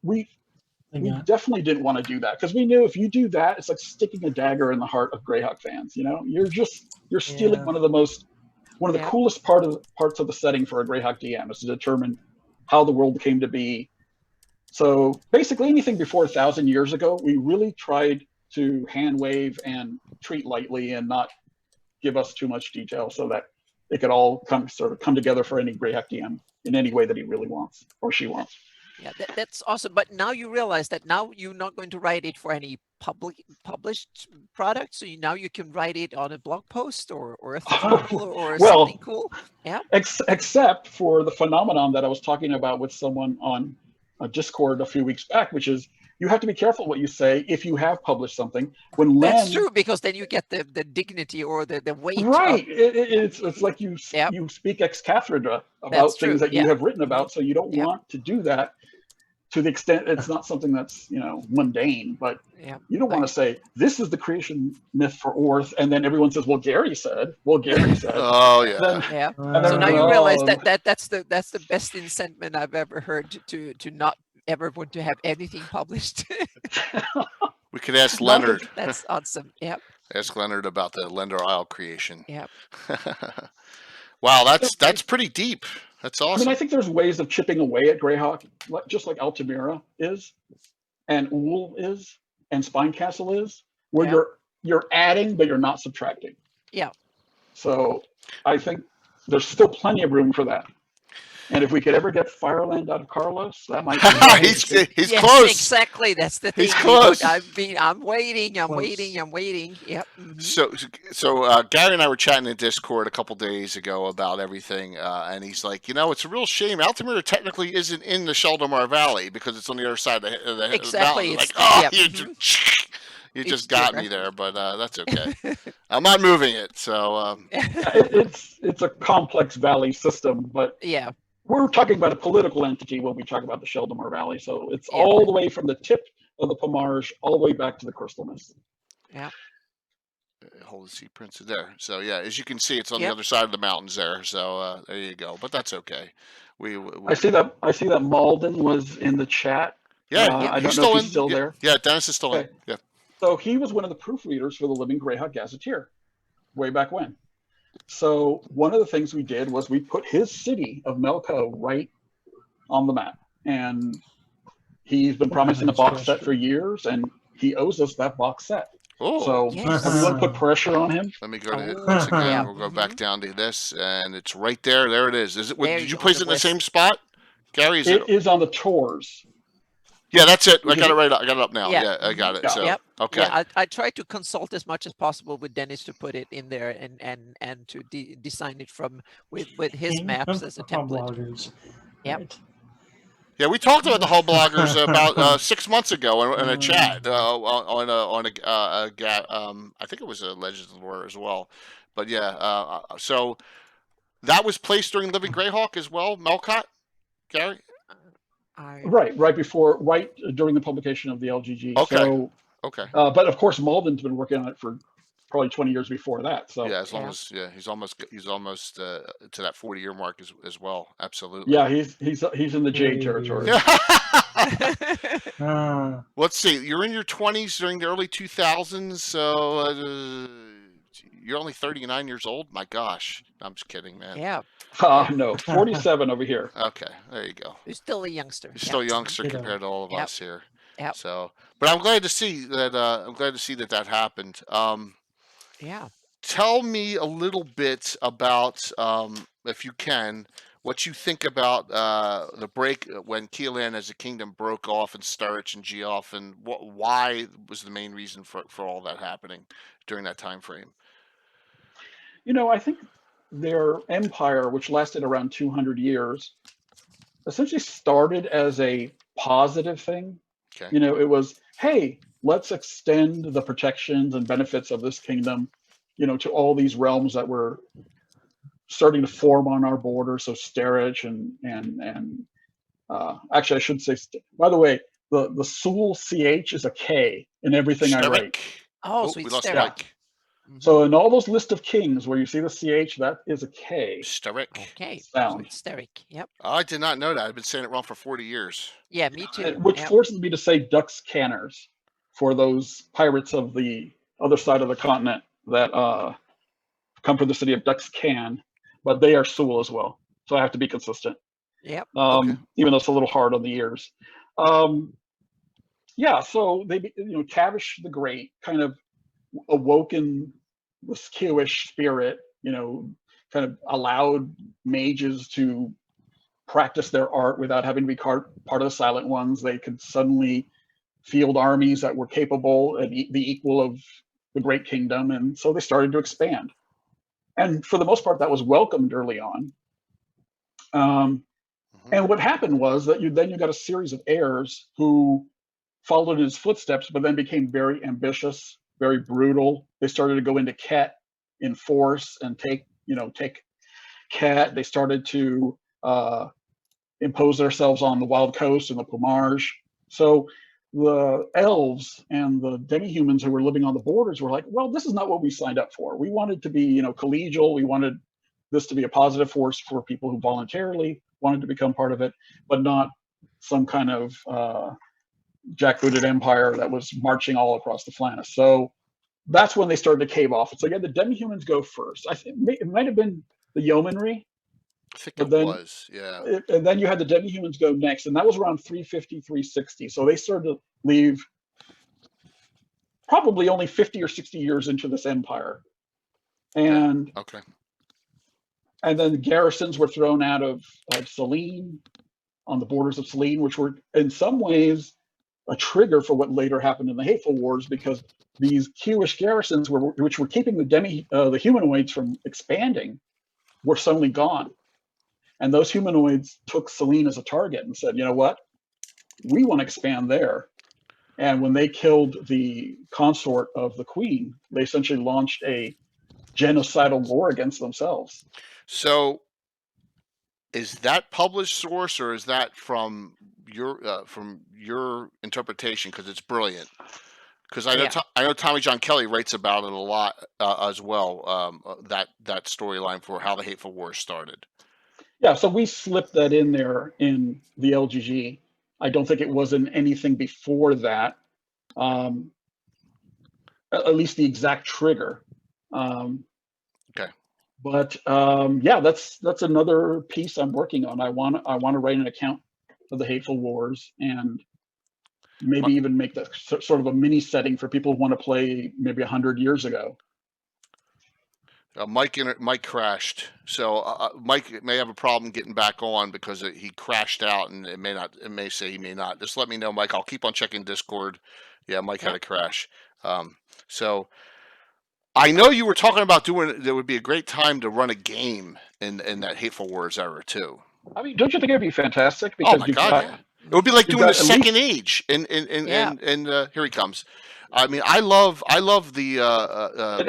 we definitely didn't want to do that because we knew if you do that, it's like sticking a dagger in the heart of Greyhawk fans. You're stealing one of the coolest parts of the setting for a Greyhawk DM is to determine how the world came to be. So basically anything before 1,000 years ago, we really tried to hand wave and treat lightly and not give us too much detail so that it could all come together for any Greyhawk DM in any way that he really wants or she wants. Yeah, that's awesome. But now you realize that now you're not going to write it for any published product. So now you can write it on a blog post or a thread or something cool. Yeah. Except for the phenomenon that I was talking about with someone on Discord a few weeks back, which is you have to be careful what you say if you have published something. That's true, because then you get the dignity or the weight. Right. It's like you speak ex cathedra about things that you have written about. So you don't want to do that to the extent it's not something that's, mundane, but you don't want to say, this is the creation myth for Orth. And then everyone says, well, Gary said. Oh, yeah. So now you realize that's the best incentive I've ever heard to not ever want to have anything published. We could ask Leonard. That's awesome. Yep. Ask Leonard about the Lender Isle creation. Yep. Wow, that's pretty deep. That's awesome. I mean, I think there's ways of chipping away at Greyhawk, just like Altamira is, and Uhl is, and Spinecastle is, where you're adding but you're not subtracting. Yeah. So I think there's still plenty of room for that. And if we could ever get Fireland out of Carlos, that might be he's close. Exactly. That's the thing. He's close. I'm waiting. Yep. Mm-hmm. So Gary and I were chatting in Discord a couple days ago about everything, and he's like, it's a real shame. Altamira technically isn't in the Sheldomar Valley because it's on the other side of the exactly. Like, you just got me there, but that's okay. I'm not moving it. So it's a complex valley system, but we're talking about a political entity when we talk about the Sheldomar Valley. So it's all the way from the tip of the Pomarge all the way back to the Crystal Mist. Yeah. Holy Sea Prince there. So as you can see, it's on the other side of the mountains there. So there you go. But that's okay. We I see that Malden was in the chat. Yeah, I don't know if he's still there. Yeah, Dennis is still in. Yeah. So he was one of the proofreaders for the Living Greyhawk Gazetteer way back when. So one of the things we did was we put his city of Melco right on the map. And he's been promising a box set for years, and he owes us that box set. Oh. So everyone put pressure on him. Let me go to this again. We'll go back down to this, and it's right there. There it is. Is it? Did you place it in the same spot, Gary? It is on the tours. Yeah, that's it. I Which got is- it right. I got it up now. Yeah. Yeah, I got it. Yeah. So Yep. okay. Yeah, I try to consult as much as possible with Dennis to put it in there and to design it from with his King maps of as a template. bloggers. Yep. Right. Yeah, we talked about the whole bloggers about 6 months ago in a chat I think it was a Legends of Lore as well. But yeah, so that was placed during Living Greyhawk as well, Melcott, Gary. right during the publication of the LGG. Okay. So, Okay. but of course, Malden's been working on it for probably 20 years before that. So Yeah, as long Yeah. as he's almost to that 40-year mark as well. Absolutely. yeah, he's in the Jade territory. Let's see. You're in your 20s during the early 2000s, so you're only 39 years old. My gosh, I'm just kidding, man. Yeah. No, 47 over here. Okay, there you go. You're still a youngster. You're still a youngster Ditto. compared to all of Yep. us here. Yep. So, but I'm glad to see that. That happened. Yeah. Tell me a little bit about, if you can, what you think about the break when Keelan as a kingdom broke off and Sturridge and Geoff, and why was the main reason for all that happening during that time frame? I think their empire, which lasted around 200 years, essentially started as a positive thing. Okay. It was, hey, let's extend the protections and benefits of this kingdom, to all these realms that were starting to form on our border. So Sturridge and actually, I should say, by the way, the Sul CH is a K in everything I write. Oh, so we it's lost Steric. Mike. So in all those list of kings where you see the CH, that is a K Steric. Okay. sound. So it's Steric. Yep. I did not know that. I've been saying it wrong for 40 years. Yeah, me too. Which Yep. forces me to say Dux Canners for those pirates of the other side of the continent that come from the city of Dux Can, but they are Sul as well. So I have to be consistent. Yep. Okay. Even though it's a little hard on the ears. Yeah, so they, Tavish the Great kind of awoken the Skewish spirit, kind of allowed mages to practice their art without having to be part of the Silent Ones. They could suddenly field armies that were capable and the equal of the Great Kingdom, and so they started to expand. And for the most part, that was welcomed early on. And what happened was that you got a series of heirs who followed in his footsteps, but then became very ambitious, very brutal. They started to go into Ket in force and take Ket. They started to impose themselves on the Wild Coast and the Plumage. So the elves and the demi-humans who were living on the borders were like, well, this is not what we signed up for. We wanted to be, collegial. We wanted this to be a positive force for people who voluntarily wanted to become part of it, but not some kind of jackbooted empire that was marching all across the Flannis. So that's when they started to cave off. It's like, yeah, the demi-humans go first. I think it might have been the yeomanry. I think But it then- was, yeah. And then you had the demi-humans go next, and that was around 350, 360. So they started to leave probably only 50 or 60 years into this empire. And Okay. and then the garrisons were thrown out of Selene, on the borders of Selene, which were in some ways a trigger for what later happened in the Hateful Wars, because these Q-ish garrisons which were keeping the humanoids from expanding were suddenly gone. And those humanoids took Selene as a target and said, you know what? We want to expand there. And when they killed the consort of the queen, they essentially launched a genocidal war against themselves. So, is that published source, or is that from your interpretation? Because it's brilliant. Because I know Yeah. I know Tommy John Kelly writes about it a lot as well. That storyline for how the Hateful Wars started. Yeah, so we slipped that in there in the LGG. I don't think it was in anything before that. At least the exact trigger. Okay. But yeah, that's another piece I'm working on. I want to write an account of the Hateful Wars, and maybe even make that sort of a mini setting for people who want to play maybe 100 years ago. Mike crashed, so Mike may have a problem getting back on because he crashed out, and it may not. It may say he may not. Just let me know, Mike. I'll keep on checking Discord. Yeah, Mike had Yeah. a crash. So I know you were talking about doing. There would be a great time to run a game in that Hateful Wars era too. I mean, don't you think it'd be fantastic? Oh Because my you've God, got yeah. It would be like you've doing the got at Second least Age. And Yeah. here he comes. I mean, I love the.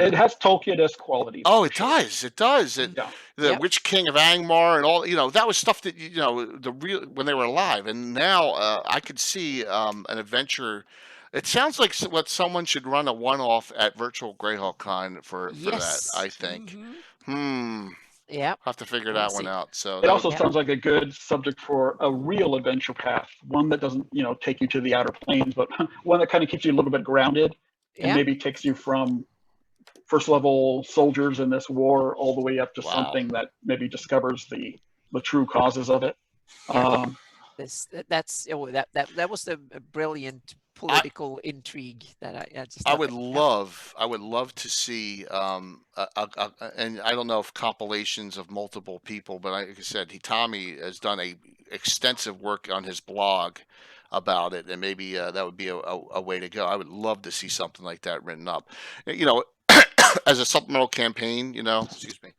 it has Tolkien-esque qualities. Oh, for it sure. does. It does. It, Yeah. the Yep. Witch King of Angmar and all. That was stuff that the real when they were alive. And now I could see an adventure. It sounds like what someone should run a one-off at Virtual Greyhawk Con for that. Yes. I think. Mm-hmm. Yeah. Have to figure We'll that one see. out. So It that also would. Yeah. sounds like a good subject for a real adventure path, one that doesn't, take you to the outer planes, but one that kind of keeps you a little bit grounded and Yeah. maybe takes you from first level soldiers in this war all the way up to Wow. something that maybe discovers the true causes of it. Yeah. That was the brilliant political intrigue that I just I love would it. love to see, and I don't know if compilations of multiple people, but like I said, Tommy has done a extensive work on his blog about it, and maybe that would be a way to go. I would love to see something like that written up, as a supplemental campaign. Excuse me.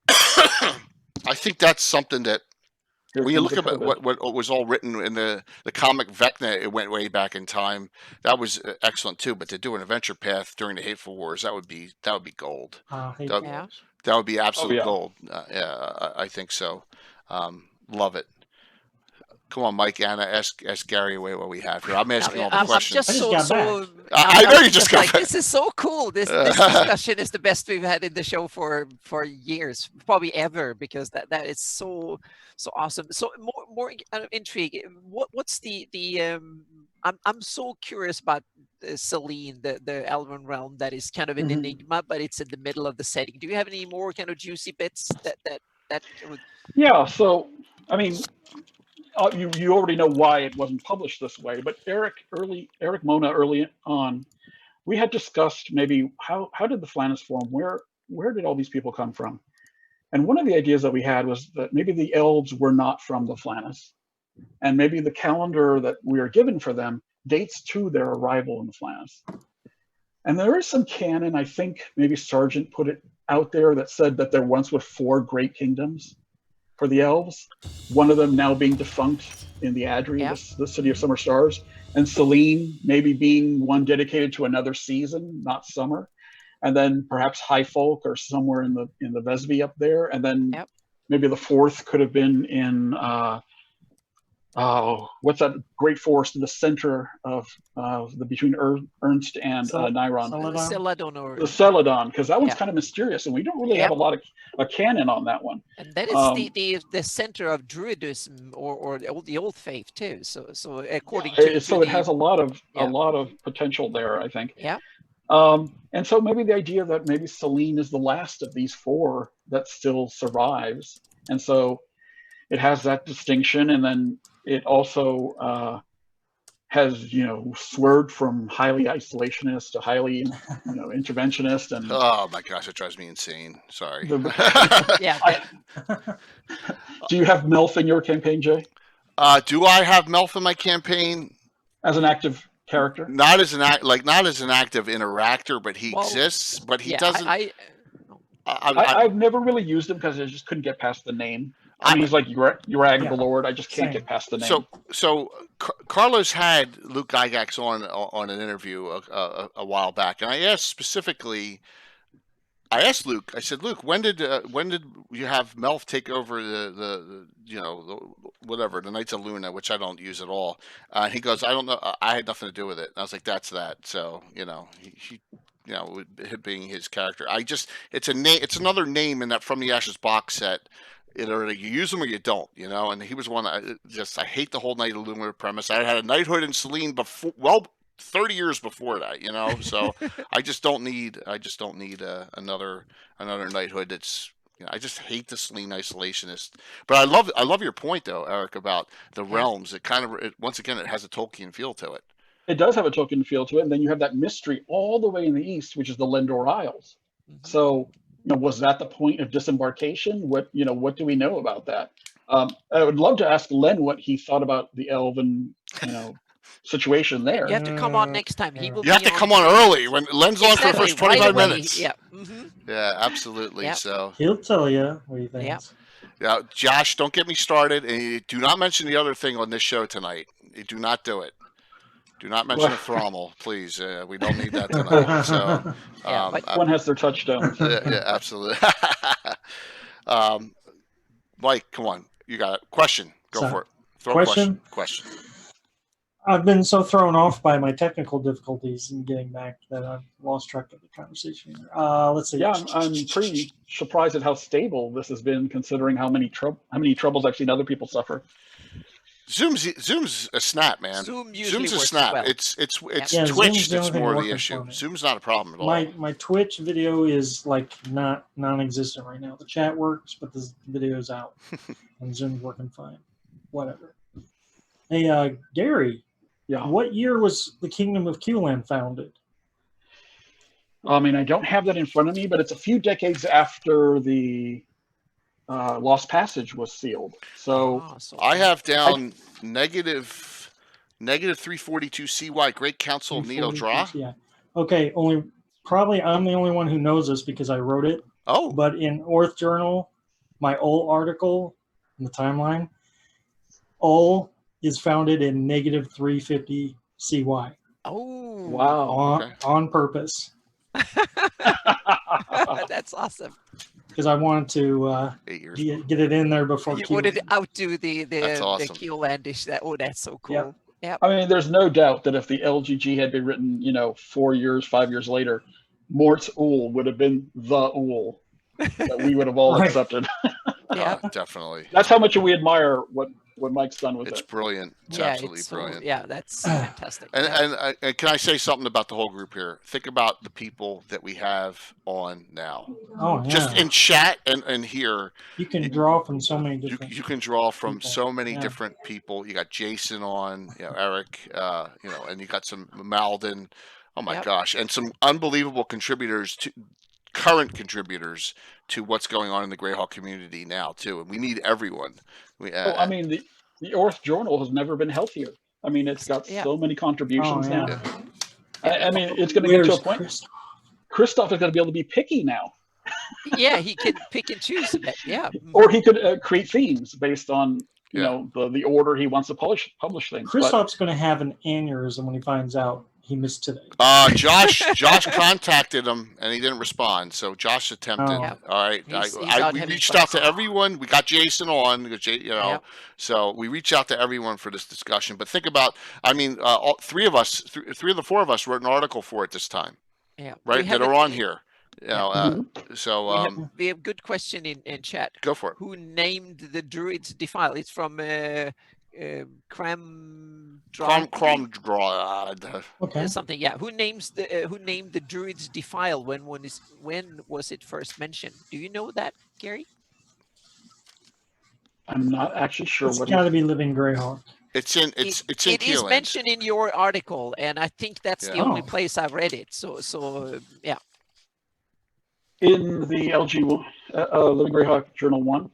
I think that's something that Here when you comes look the at COVID. what was all written in the comic Vecna, it went way back in time. That was excellent too. But to do an adventure path during the Hateful Wars, that would be gold. Hateful Yeah. Wars. That would be absolute yeah. gold. Yeah, I think so. Love it. Come on, Mike, Anna, ask Gary away what we have here. I'm asking all the I'm questions. just I just so got so. I know you just got like back. this is so cool. This discussion is the best we've had in the show for years, probably ever, because that is so awesome. So more intrigue. What's the I'm so curious about Selene, the Elven realm that is kind of an enigma, but it's in the middle of the setting. Do you have any more kind of juicy bits that would? Yeah. So, I mean, you already know why it wasn't published this way, but Eric Mona early on, we had discussed maybe how did the Flannis form? Where did all these people come from? And one of the ideas that we had was that maybe the elves were not from the Flannis, and maybe the calendar that we are given for them dates to their arrival in the Flannis. And there is some canon, I think maybe Sargent put it out there, that said that there once were 4 great kingdoms for the elves, one of them now being defunct in the Adri, the city of summer stars, and Selene maybe being one dedicated to another season, not summer, and then perhaps High Folk or somewhere in the Vesby up there, and then maybe the 4th could have been in what's that great forest in the center of between Ernst and Niron? Celadon, or the Celadon, because that one's kind of mysterious, and we don't really have a lot of canon on that one. And that is the center of Druidism or the old faith too. So according to it has a lot of potential there, I think. Yeah. And so maybe the idea that maybe Selene is the last of these 4 that still survives, and so it has that distinction, and then it also has swerved from highly isolationist to highly interventionist. And oh my gosh, it drives me insane. Sorry. Do you have Melf in your campaign, Jay? Do I have Melf in my campaign as an active character? Not as an active interactor, but he exists. But he doesn't. I've never really used him because I just couldn't get past the name. I mean, he's like Urag the Lord. I just can't get past the name. So Carlos had Luke Gygax on an interview a while back, and I asked specifically. I asked Luke. I said, Luke, when did you have Melf take over the the Knights of Luna, which I don't use at all? He goes, I don't know. I had nothing to do with it. And I was like, that's that. So he being his character. It's a name. It's another name in that From the Ashes box set. Either you use them or you don't, and he was one I hate the whole Knight of Luna premise. I had a knighthood in Selene before, 30 years before that, so I just don't need another knighthood. That's, I just hate the Selene isolationist. But I love your point though, Eric, about the realms. It kind of, once again, it has a Tolkien feel to it. It does have a Tolkien feel to it, and then you have that mystery all the way in the east, which is the Lendor Isles. So, was that the point of disembarkation? What do we know about that? I would love to ask Len what he thought about the elven, situation there. You have to come on next time. He will. You have be to come on early when Len's on for the Exactly, first right 25 away. minutes. Yeah. Yeah, absolutely. Yep. So, He'll tell you what he thinks. Yep. yeah, Josh, don't get me started, and you do not mention the other thing on this show tonight. You do not do it. Do not mention a Thrommel, please. We don't need that tonight. So, Yeah, but- One has their touchstones. yeah, absolutely. Mike, come on, you got it. Question, go So, for it. Throw question? a question. I've been so thrown off by my technical difficulties in getting back that I've lost track of the conversation. Let's see. Yeah, I'm pretty surprised at how stable this has been, considering how many troubles I've seen other people suffer. Zoom's a snap, man. Zoom usually Zoom's a works snap. well. It's Yeah, Twitch Zoom's the that's only thing more the working issue. for me. Zoom's not a problem at all. My Twitch video is like not non-existent right now. The chat works, but the video's out, and Zoom's working fine. Whatever. Hey, Gary, Yeah. what year was the Kingdom of Q-Land founded? I mean, I don't have that in front of me, but it's a few decades after the Lost Passage was sealed. So I have down negative 342 CY Great Council of Needle Draw. Yeah. Okay. Probably I'm the only one who knows this because I wrote it. Oh, But in Orth Journal, my old article in the timeline, Ol is founded in negative 350 CY Oh, wow. on purpose that's awesome. because I wanted to 8 years. get it in there before You Q. wanted to outdo the That's awesome. the Keelandish. That's so cool. Yep. I mean, there's no doubt that if the LGG had been written, 5 years later, Mort's Ool would have been the Ool that we would have all Right. accepted. Yeah. Definitely. That's how much we admire what Mike's done with It's it. brilliant. It's Yeah, absolutely it's so, brilliant. yeah, that's fantastic. Yeah. And can I say something about the whole group here? Think about the people that we have on now. Oh yeah. Just in chat and here, you can draw from so many you, different. you can draw from people. so many Yeah. different people. You got Jason on, Eric, and you got some Malden. Oh my Yep. gosh, and some unbelievable current contributors to what's going on in the Greyhawk community now too. And we need everyone. I mean, the Orth Journal has never been healthier. I mean, it's got so many contributions Oh, yeah. now. I mean, it's going to get to a point. Chris? Christoph is going to be able to be picky now, Yeah, he can pick and choose a bit. Yeah. or he could create themes based on Yeah. the order he wants to publish things. But Christoph's going to have an aneurysm when he finds out he missed today. Josh contacted him and he didn't respond. So Josh attempted. Oh. Yeah. All right, He's we out having reached fun. out to everyone. We got Jason on, Yep. So we reached out to everyone for this discussion. But think about, I mean, all three of the four of us wrote an article for it this time, Yeah. right? We have That are a- on here. So we have a good question in chat. go for it. Who named the druids defile? It's from Cram Crom draw. Okay. something. Yeah. Who named the druids defile? When was it first mentioned? Do you know that, Gary? I'm not actually sure It's what. got to be Living Greyhawk. It's in It is Keelan. mentioned in your article, and I think that's the Yeah. only Oh. place I've read it. So yeah. In the LG Living Greyhawk Journal 1.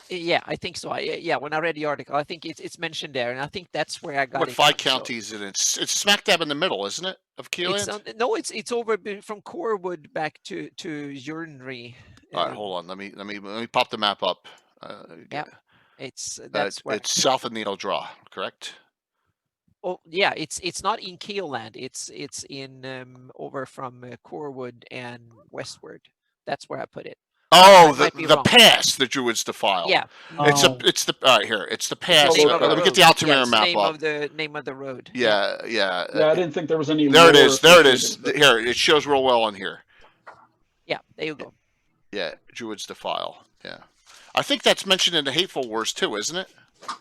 Yeah, I think so. Yeah, when I read the article, I think it's mentioned there, and I think that's where I got What it. 5 from, so- counties is it? It's smack dab in the middle, isn't it? Of Keelan. No, it's over from Corewood back to Urinary. All right, hold on. Let me pop the map up. Yeah, that's where. It's south of Needle Draw, correct? Oh yeah, it's not in Keeland. It's in over from Corewood and westward. That's where I put it. Oh, I might be the wrong. pass the Druids defile. Yeah. It's Oh. the all right here. It's the pass. name of Let the me get the road. Altamira it's map name up. of the name of the road. Yeah. Yeah, I didn't think there was any. There it lore is. There it is. associated, Here, it shows real well on here. Yeah, there you go. Yeah, Druids defile. Yeah, I think that's mentioned in the Hateful Wars too, isn't it? but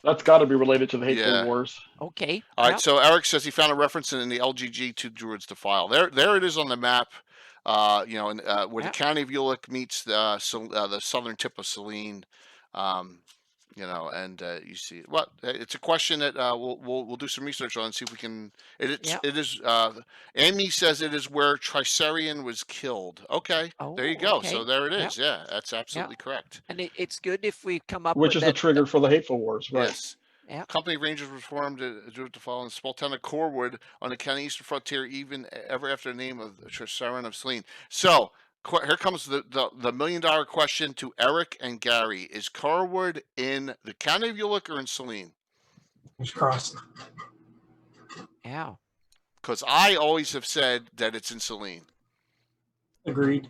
that's got to be related to the Hateful Yeah. Wars. Okay. All right. yeah. So Eric says he found a reference in the LGG to Druids defile. There it is on the map. Where the Yep. county of Ulick meets the southern tip of Saline. You know, and you see, well, it's a question that we'll do some research on and see if we can. Yep. It is. Amy says it is where Trisarion was killed. Okay, there you Oh, go. So okay. there it Yep. is. Yeah, that's Yep. absolutely correct. And it's good if we come up Which with is the that. trigger for the Hateful Wars, right? Yes. Yeah. Company Rangers was formed to follow in the small town of Corwood on the county eastern frontier, even ever after the name of Trisarion of Selene. So here comes the $1 million question to Eric and Gary: is Corwood in the county of Ulick or in Selene? Fingers crossed. Yeah. Because I always have said that it's in Selene. Agreed.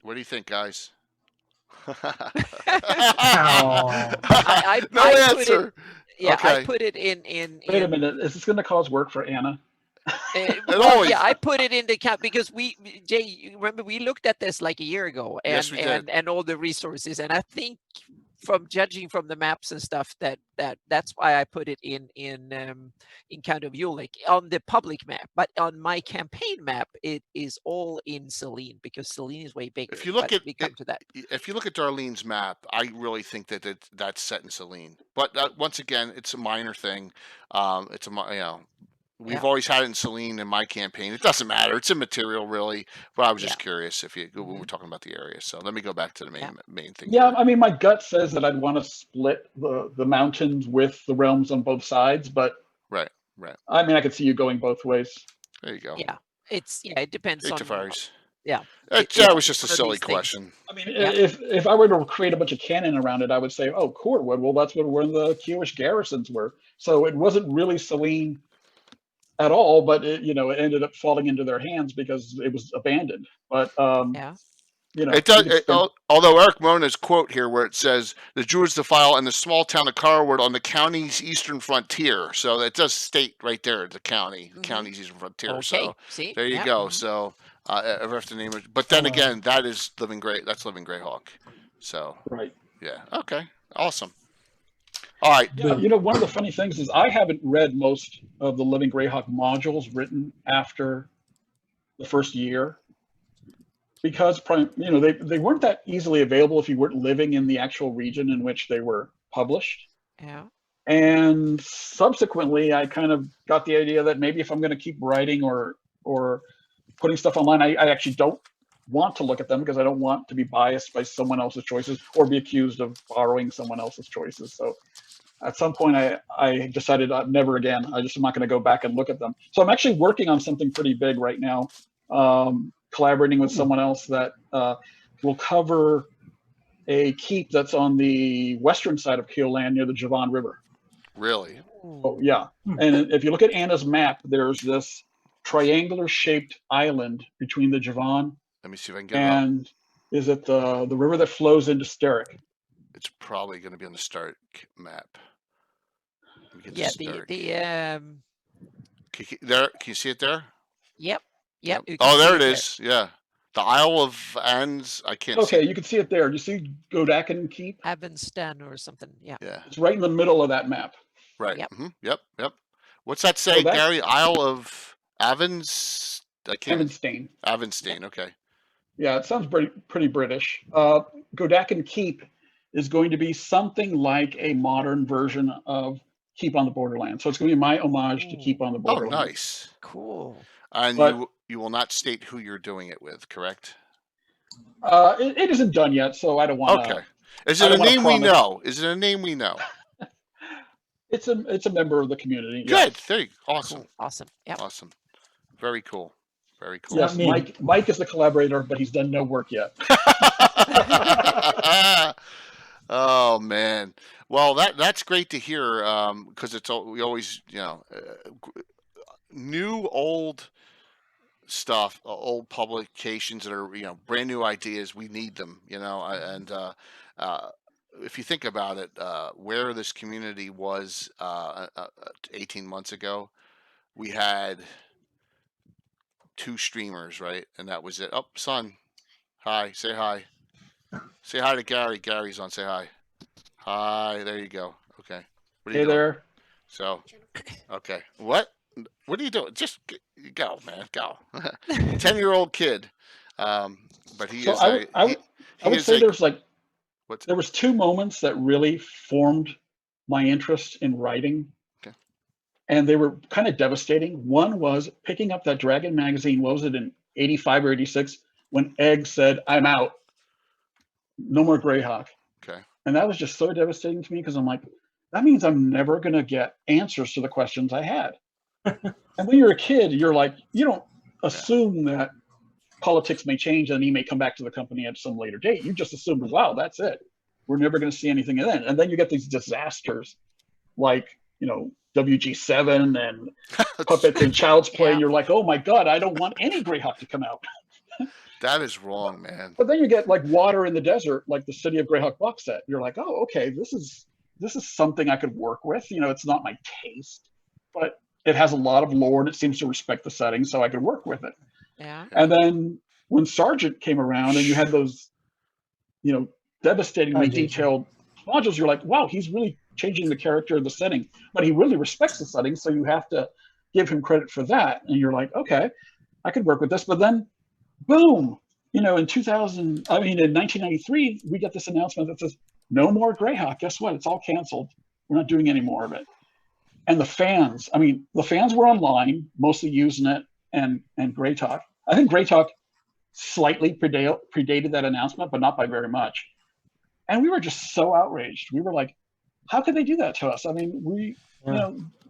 What do you think, guys? I No put answer. Yeah, I Okay. put it in. Wait a minute, is this going to cause work for Anna? always- Yeah, I put it in the account because Jay, you remember we looked at this like a year ago, and Yes, we did. and all the resources, and I think from judging from the maps and stuff that's why I put it in Count of Ulick on the public map, but on my campaign map it is all in Selene because Selene is way bigger. If you look but at we come to that. If you look at Darlene's map, I really think that that's set in Selene. But once again, it's a minor thing. It's we've Yeah. always had it in Selene in my campaign. It doesn't matter. It's immaterial, really. But I was just Yeah. curious if when we're talking about the area. So let me go back to the main thing. Yeah, here. I mean, my gut says that I'd want to split the mountains with the realms on both sides, but Right. I mean, I could see you going both ways. There you go. Yeah, it depends on. Yeah. That was just a one of silly these things. question. I mean, Yeah. if I were to create a bunch of canon around it, I would say, oh, Corwood. Well, that's where the Kiewish garrisons were. So it wasn't really Selene at all, but it ended up falling into their hands because it was abandoned. But Yeah. It does. Although Eric Mona's quote here, where it says the Druids defile in the small town of Carwood on the county's eastern frontier, so it does state right there the county's eastern frontier. Okay. So See, there you yeah. go. So I have to name it. But then again, that is Living Grey. That's Living Greyhawk. So right. Yeah. Okay. Awesome. All right. Yeah, one of the funny things is I haven't read most of the Living Greyhawk modules written after the first year because they weren't that easily available if you weren't living in the actual region in which they were published. Yeah. And subsequently, I kind of got the idea that maybe if I'm going to keep writing or putting stuff online, I actually don't want to look at them because I don't want to be biased by someone else's choices or be accused of borrowing someone else's choices. So at some point, I decided never again. I just am not going to go back and look at them. So I'm actually working on something pretty big right now, collaborating with someone else that will cover a keep that's on the western side of Holian near the Javon River. Really? Oh, yeah. And if you look at Anna's map, there's this triangular shaped island between the Javon. Let me see if I can get and is it the river that flows into Steric? It's probably going to be on the start map. Yeah, there. Can you see it there? Yep. Oh, there it is. Yeah, the Isle of Anne's. I can't. Okay, see. you can see it there. Do you see Godakin Keep? Avenstan or something. Yeah. It's right in the middle of that map. Right. Yep. Yep. What's that say, Gary? Isle of Avens. I can't. Avenstain. Avenstain. Okay. Yeah, it sounds pretty British. Godakin Keep is going to be something like a modern version of Keep on the Borderland. So it's going to be my homage to Keep on the Borderland. Oh, nice. Cool. And you will not state who you're doing it with, correct? It isn't done yet, so I don't want to. Okay. Is it a name we know? Is it a name we know? It's a member of the community. Good. Yes. There you go. Awesome. Cool. Awesome. Yeah. Awesome. Very cool. Very cool. Yes, Mike is the collaborator, but he's done no work yet. Oh man. Well, that's great to hear because we always new old stuff, old publications that are brand new ideas. We need them, and if you think about it, where this community was 18 months ago, we had 2 streamers, right? And that was it. Oh, son. Hi. Say hi. Say hi to Gary. Gary's on. Say hi. Hi. There you go. Okay. What are you doing? There. So, okay. What are you doing? Just go, man. Go. 10-year-old kid. But he So is. I would say there's like What's There was two moments that really formed my interest in writing. Okay. And they were kind of devastating. One was picking up that Dragon magazine, what was it, in 85 or 86, when Egg said, "I'm out. No more Greyhawk." okay? And that was just so devastating to me because I'm like, that means I'm never going to get answers to the questions I had. And when you're a kid, you're like, you don't assume that politics may change and he may come back to the company at some later date. You just assume, wow, that's it. We're never going to see anything of that. And then you get these disasters like, WG7 and Puppets and Child's Play. Yeah. And you're like, oh my God, I don't want any Greyhawk to come out. That is wrong, man. But then you get like Water in the Desert, like the City of Greyhawk box set. You're like, oh, okay, this is something I could work with. It's not my taste, but it has a lot of lore and it seems to respect the setting, so I could work with it. Yeah. And then when Sergeant came around and you had those, devastatingly detailed modules, you're like, wow, he's really changing the character of the setting, but he really respects the setting, so you have to give him credit for that. And you're like, okay, I could work with this. But then, boom, in 1993, we get this announcement that says, no more Greyhawk. Guess what? It's all canceled. We're not doing any more of it. And the fans were online, mostly Usenet and Greytalk. I think Greytalk slightly predated that announcement, but not by very much. And we were just so outraged. We were like, how could they do that to us? I mean,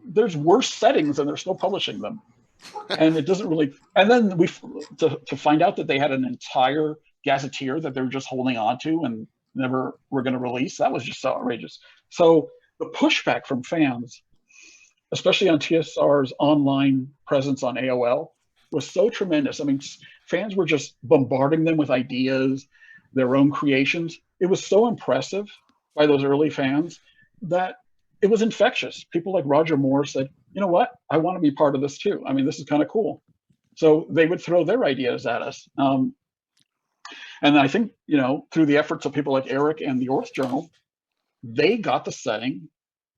there's worse settings and they're still publishing them. And it doesn't really, and then to find out that they had an entire gazetteer that they were just holding on to and never were going to release, that was just so outrageous. So the pushback from fans, especially on TSR's online presence on AOL, was so tremendous. I mean, fans were just bombarding them with ideas, their own creations. It was so impressive by those early fans that it was infectious. People like Roger Moore said, you know what? I want to be part of this too. I mean, this is kind of cool. So they would throw their ideas at us. And I think, through the efforts of people like Eric and the Orth Journal, they got the setting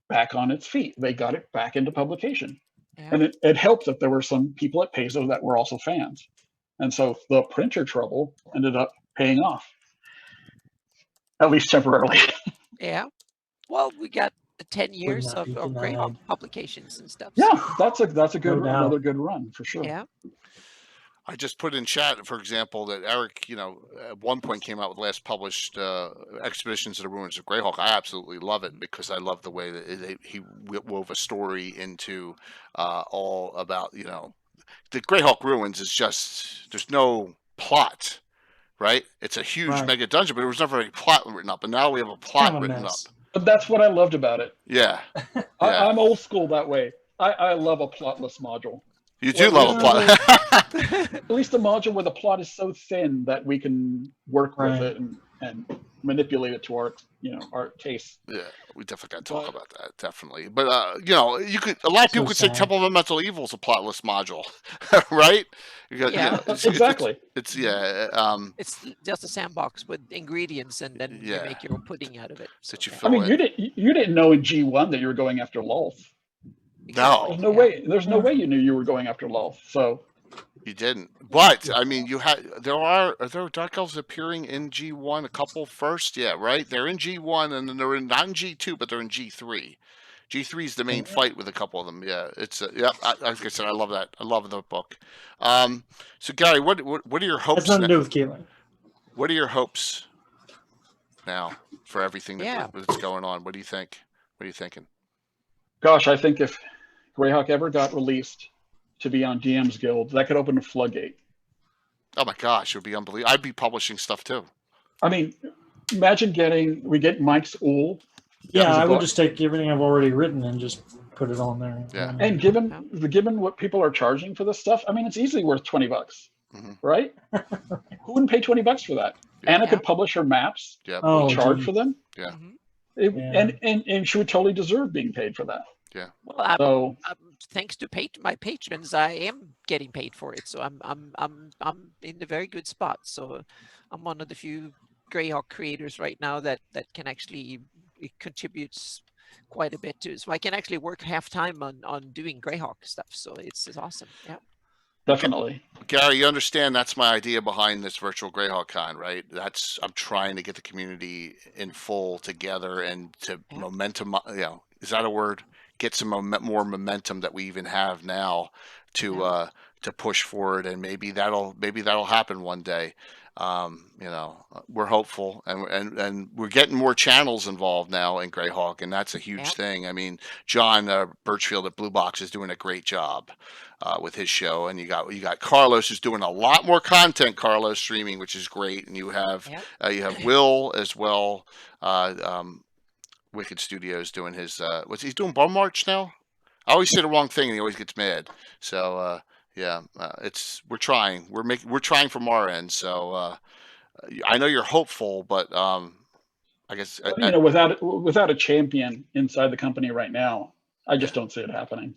back on its feet. They got it back into publication. Yeah. And it helped that there were some people at Paizo that were also fans. And so the printer trouble ended up paying off, at least temporarily. Yeah. Well, we got 10 years of Greyhawk publications and stuff. Yeah, that's a good another good run for sure. Yeah. I just put in chat, for example, that Eric, at one point came out with last published Expeditions to the Ruins of Greyhawk. I absolutely love it because I love the way that he wove a story into all about, the Greyhawk Ruins is just, there's no plot, right? It's a huge mega dungeon, but there was never any plot written up. And now we have a plot written up. But that's what I loved about it. Yeah. I'm old school that way. I love a plotless module. You do love a plot. At least a module where the plot is so thin that we can work with it and manipulate it to our taste. Yeah, we definitely got to talk about that, definitely. But you could, a lot of people could say Temple of Elemental Evil is a plotless module, right? Exactly. It's just a sandbox with ingredients, and then you make your own pudding out of it. So, you didn't know in G1 that you were going after Lolth. No. There's no way. There's no way you knew you were going after Lolth. So you didn't. But I mean, are there Dark Elves appearing in G1? A couple first, yeah, right. They're in G1, and then they're not in G2, but they're in G3. G3 is the main fight with a couple of them. Yeah, it's like I said, I love that. I love the book. So Gary, what are your hopes? That's nothing to do with Keeling. What are your hopes now for everything that's going on? What do you think? What are you thinking? Gosh, I think if Greyhawk ever got released to be on DM's Guild, that could open a floodgate. Oh my gosh, it would be unbelievable. I'd be publishing stuff too. I mean, imagine we get Mike's Ool. Yeah, I would just take everything I've already written and just put it on there. Yeah. And given what people are charging for this stuff, I mean, it's easily worth $20, right? Who wouldn't pay $20 for that? Yeah. Anna could publish her maps, charge for them. Yeah. And she would totally deserve being paid for that. Yeah. Well, thanks to my patrons, I am getting paid for it. So I'm in a very good spot. So I'm one of the few Greyhawk creators right now that can actually contributes quite a bit too. So I can actually work half time on doing Greyhawk stuff. So it's awesome. Yeah. Definitely. Gary, you understand that's my idea behind this virtual Greyhawk Con, right? I'm trying to get the community in full together and to momentum. Is that a word? Get some more momentum that we even have now to push forward, and maybe that'll happen one day. We're hopeful, and we're getting more channels involved now in Greyhawk, and that's a huge thing. I mean, John Birchfield at Blue Box is doing a great job with his show, and you got Carlos who's doing a lot more content. Carlos streaming, which is great, and you have Will as well. Wicked Studios doing his what's he's doing Bum March now. I always say the wrong thing, and he always gets mad. So we're trying. We're trying from our end. So I know you're hopeful, but I guess without a champion inside the company right now, I just don't see it happening.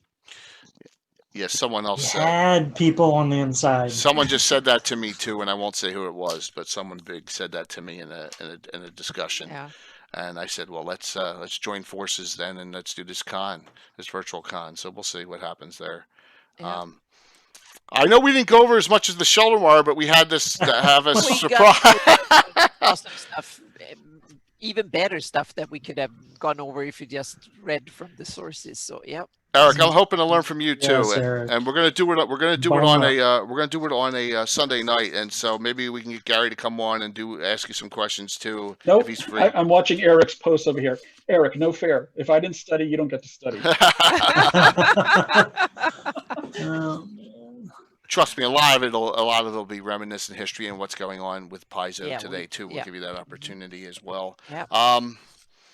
Yeah, someone else had people on the inside. Someone just said that to me too, and I won't say who it was, but someone big said that to me in a discussion. Yeah. And I said, well, let's join forces then, and let's do this virtual con. So we'll see what happens there. Yeah. I know we didn't go over as much as the Sheldomar, but we had this to have a surprise. Awesome stuff, even better stuff that we could have gone over if you just read from the sources. So Eric, I'm hoping to learn from you too, Yes, and we're gonna do it. We're gonna do it on a Sunday night, and so maybe we can get Gary to come on and ask you some questions too. Nope. If he's free. I'm watching Eric's post over here. Eric, no fair. If I didn't study, you don't get to study. Trust me, a lot of it'll be reminiscent history and what's going on with Paizo today too. We'll give you that opportunity as well. Yeah.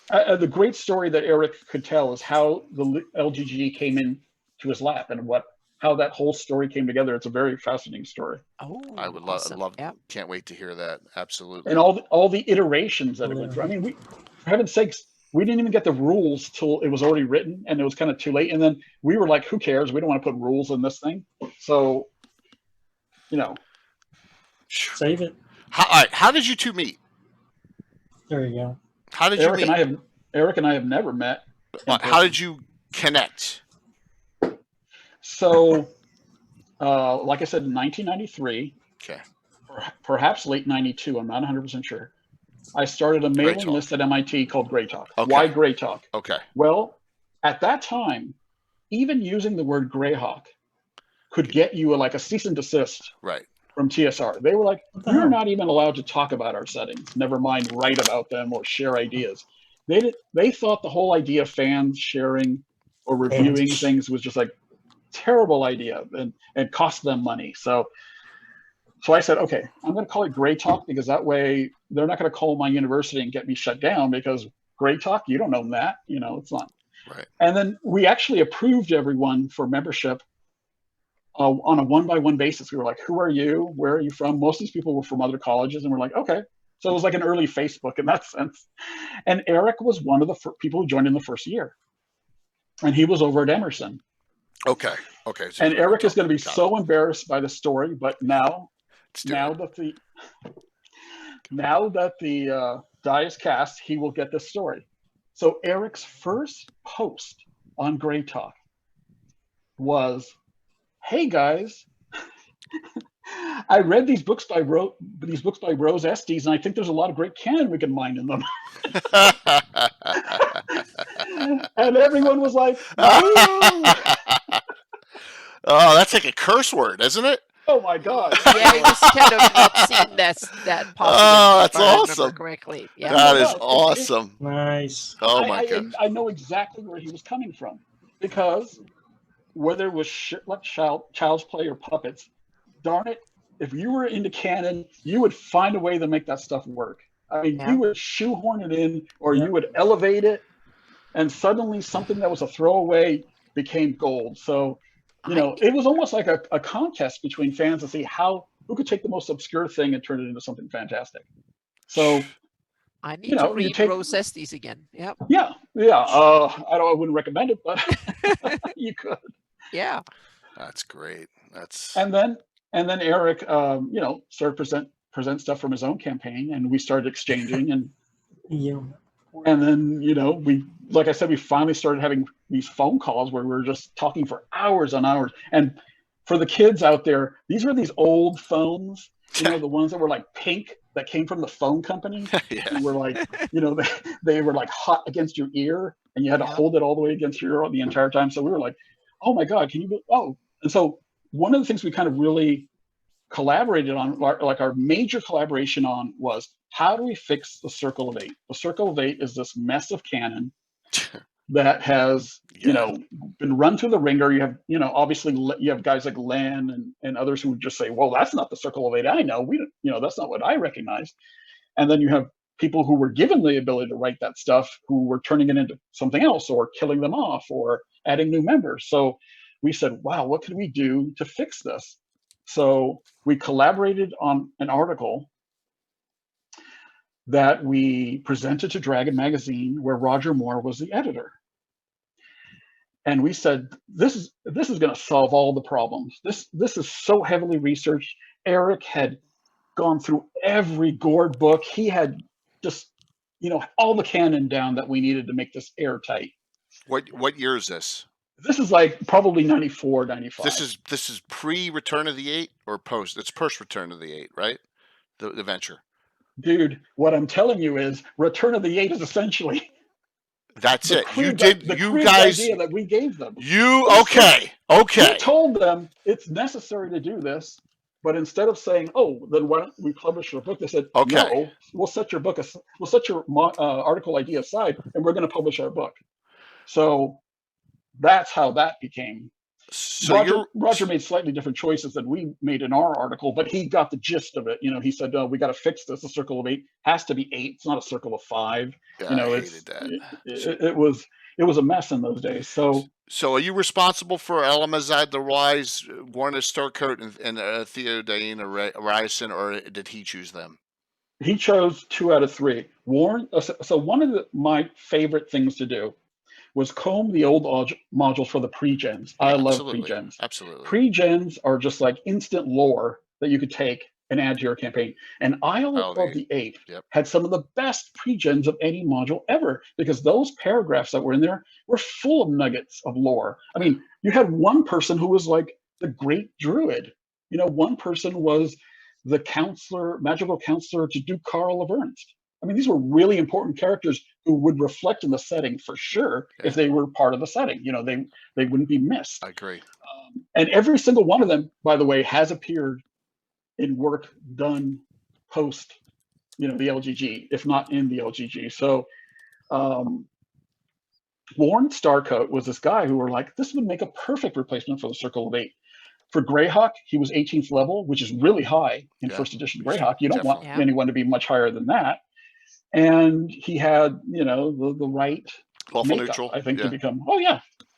The great story that Eric could tell is how the LGG came in to his lap and how that whole story came together. It's a very fascinating story. Oh, I would love. Can't wait to hear that. Absolutely. And all the iterations that it went through. I mean, for heaven's sakes, we didn't even get the rules till it was already written, and it was kind of too late. And then we were like, "Who cares? We don't want to put rules in this thing." So, Save it. How did you two meet? There you go. How did you meet? Eric and I have never met. How did you connect? So, like I said, in 1993, perhaps late 92, I'm not 100% sure, I started a mailing list at MIT called Grey Talk. Okay. Why Grey Talk? Okay. Well, at that time, even using the word Greyhawk could get you a cease and desist from TSR. They were like, you're not even allowed to talk about our settings, never mind write about them or share ideas. They thought the whole idea of fans sharing or reviewing things was just terrible idea and cost them money. So I said, okay, I'm going to call it Grey Talk, because that way they're not going to call my university and get me shut down, because Grey Talk, you don't own that, it's not. Right. And then we actually approved everyone for membership on a one-by-one basis. We were like, who are you? Where are you from? Most of these people were from other colleges, and we're like, okay. So it was like an early Facebook in that sense. And Eric was one of the people who joined in the first year. And he was over at Emerson. Okay. So and Eric is going to be so embarrassed by the story, but now that the die is cast, he will get this story. So Eric's first post on Grey Talk was, "Hey guys, I read these books by Rose Estes, and I think there's a lot of great canon we can mine in them." And everyone was like, "Oh, that's like a curse word, isn't it?" Oh my God! Yeah, it was kind of not seen that possible. Oh, that's awesome! Correctly, yeah. That is awesome. Nice. Oh my God! I know exactly where he was coming from, because whether it was child's play or puppets, darn it, if you were into canon, you would find a way to make that stuff work. I mean, you would shoehorn it in, or you would elevate it, and suddenly something that was a throwaway became gold. So, it was almost like a contest between fans to see who could take the most obscure thing and turn it into something fantastic. So, I need to read Rose Estes again. Yep. Yeah. I wouldn't recommend it, but you could. Yeah. That's great. And then Eric, started present stuff from his own campaign, and we started exchanging, and then we, like I said, we finally started having these phone calls where we were just talking for hours on hours. And for the kids out there, these were these old phones, the ones that were like pink that came from the phone company Yeah. and were like, they were like hot against your ear and you had to Yeah. hold it all the way against your ear the entire time. So we were like, oh my God, and so one of the things we kind of really collaborated on, like our major collaboration on, was how do we fix the Circle of Eight? The Circle of Eight is this mess of canon that has, been run through the ringer. You have, obviously you have guys like Len and others who would just say, well, that's not the Circle of Eight I know. That's not what I recognize. And then you have people who were given the ability to write that stuff who were turning it into something else or killing them off or adding new members. So we said, wow, what can we do to fix this? So we collaborated on an article that we presented to Dragon Magazine, where Roger Moore was the editor. And we said, this is going to solve all the problems. This is so heavily researched. Eric had gone through every Gord book. He had just, all the canon down that we needed to make this airtight. What year is this? This is like probably 94, 95. This is pre Return of the Eight or post? It's post Return of the Eight, right? The venture. Dude, what I'm telling you is Return of the Eight is essentially that's it. You guys idea that we gave them. Okay. We told them it's necessary to do this, but instead of saying, "Oh, then why don't we publish your book?" They said, okay. "No, we'll set your article idea aside, and we're going to publish our book." So that's how that became. So Roger made slightly different choices than we made in our article, but he got the gist of it. He said, "We got to fix this. The Circle of Eight has to be 8. It's not a circle of 5." Yeah, I hated that. It was a mess in those days. So are you responsible for Elamazad the Wise, Warner Starcoat, and Theodaina Ryerson, or did he choose them? He chose 2 out of 3. Warren. So one of my favorite things to do was comb the old modules for the pre-gens. I love pre-gens. Absolutely. Pre-gens are just like instant lore that you could take and add to your campaign. And Isle of the Ape had some of the best pre-gens of any module ever, because those paragraphs that were in there were full of nuggets of lore. I mean, you had one person who was like the great druid. One person was the magical counselor to Duke Karl of Ernst. I mean, these were really important characters who would reflect in the setting for sure if they were part of the setting. They wouldn't be missed. I agree. And every single one of them, by the way, has appeared in work done post, the LGG, if not in the LGG. So Warren Starcoat was this guy who were like, this would make a perfect replacement for the Circle of Eight. For Greyhawk, he was 18th level, which is really high in first edition Greyhawk. You don't want anyone to be much higher than that. And he had, the right lawful makeup, neutral, I think, to become,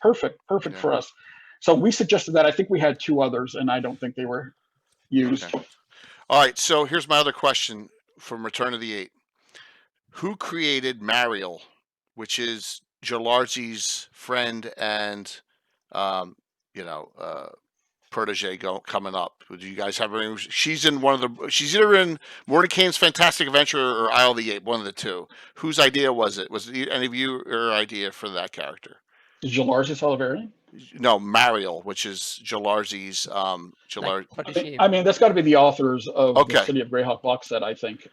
perfect for us. So we suggested that. I think we had 2 others, and I don't think they were used. Okay. All right, so here's my other question from Return of the Eight. Who created Mariel, which is Jalarzi's friend and, protege coming up? Do you guys have any? She's either in Mordecai's Fantastic Adventure or Isle of the Ape, one of the two. Whose idea was it? Was it any of your idea for that character? Is Jalarzi Salivarian? No, Mariel, which is Jalarzi's. I mean, that's got to be the authors of the City of Greyhawk box set, I think.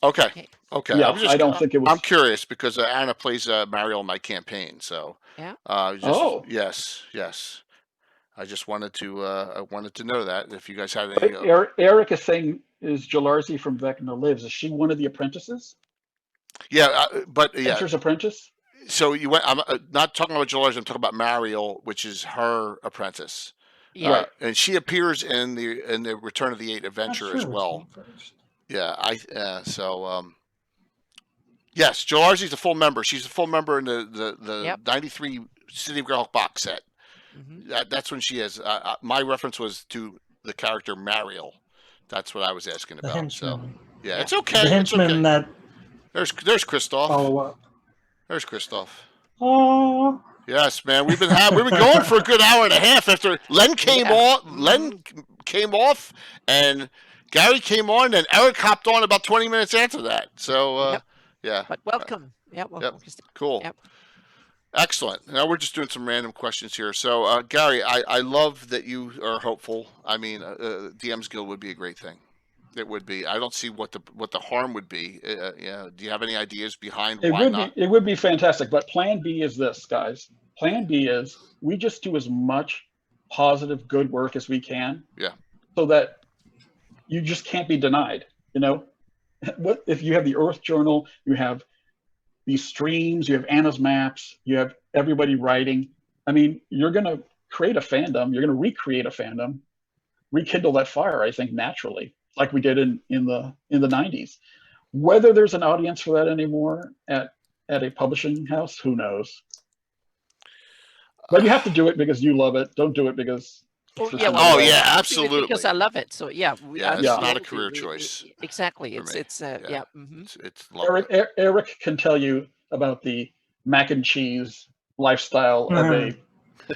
Okay. Yeah, I don't think it was. I'm curious because Anna plays Mariel in my campaign, so. Yeah. Yes. I just wanted to know that if you guys had any. Eric is saying, is Jalarzi from Vecna Lives? Is she one of the apprentices? Yeah, Enter's apprentice. So you went. I'm not talking about Jalarzi. I'm talking about Mariel, which is her apprentice. Yeah, and she appears in the Return of the Eight adventure as well. Yeah, yes, Jalarzi's a full member. She's a full member in the 93 City of Greyhawk box set. Mm-hmm. That's when she is. My reference was to the character Mariel. That's what I was asking about. Henchman. So it's okay. The henchman that. There's Christoph. Follow up. There's Christoph. Oh. Yes, man. We've been going for a good hour and a half after Len came off. Len came off, and Gary came on, and Eric hopped on about 20 minutes after that. So yeah. But welcome. Welcome. Cool. Yep. Excellent. Now we're just doing some random questions here. So, Gary, I love that you are hopeful. I mean, DM's Guild would be a great thing. It would be. I don't see what the harm would be. Do you have any ideas behind why not? It would be fantastic, but plan B is this, guys. Plan B is we just do as much positive, good work as we can. Yeah. So that you just can't be denied. You know, what if you have the Earth Journal, you have these streams, you have Anna's maps, you have everybody writing. I mean, you're going to create a fandom. You're going to recreate a fandom, rekindle that fire. I think naturally, like we did in the 90s. Whether there's an audience for that anymore at a publishing house, who knows? But you have to do it because you love it. Don't do it because. Absolutely. Because I love it. So yeah, it's not a career choice. Exactly. It's Eric can tell you about the mac and cheese lifestyle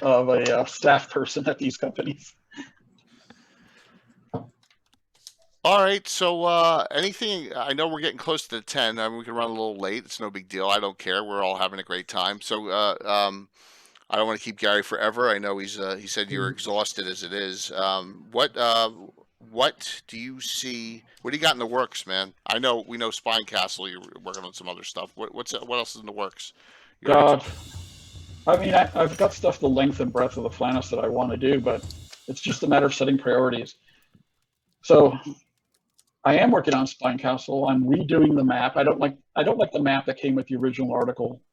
of a staff person at these companies. All right. So anything? I know we're getting close to 10. I mean, we can run a little late. It's no big deal. I don't care. We're all having a great time. So I don't want to keep Gary forever. I know he said you're exhausted as it is. What do you see? What do you got in the works, man? We know Spine Castle. You're working on some other stuff. What else is in the works? God, I mean, I've got stuff the length and breadth of the Flannis that I want to do, but it's just a matter of setting priorities. So I am working on Spine Castle. I'm redoing the map. I don't like the map that came with the original article.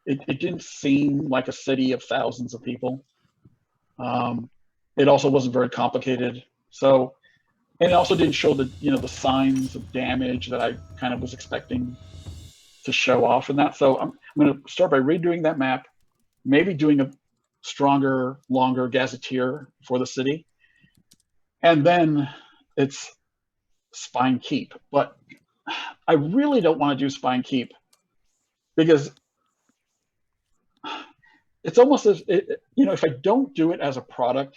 It didn't seem like a city of thousands of people. It also wasn't very complicated. So, and it also didn't show the signs of damage that I kind of was expecting to show off in that. So I'm going to start by redoing that map, maybe doing a stronger, longer gazetteer for the city. And then it's Spine Keep. But I really don't want to do Spine Keep because it's almost as, if I don't do it as a product,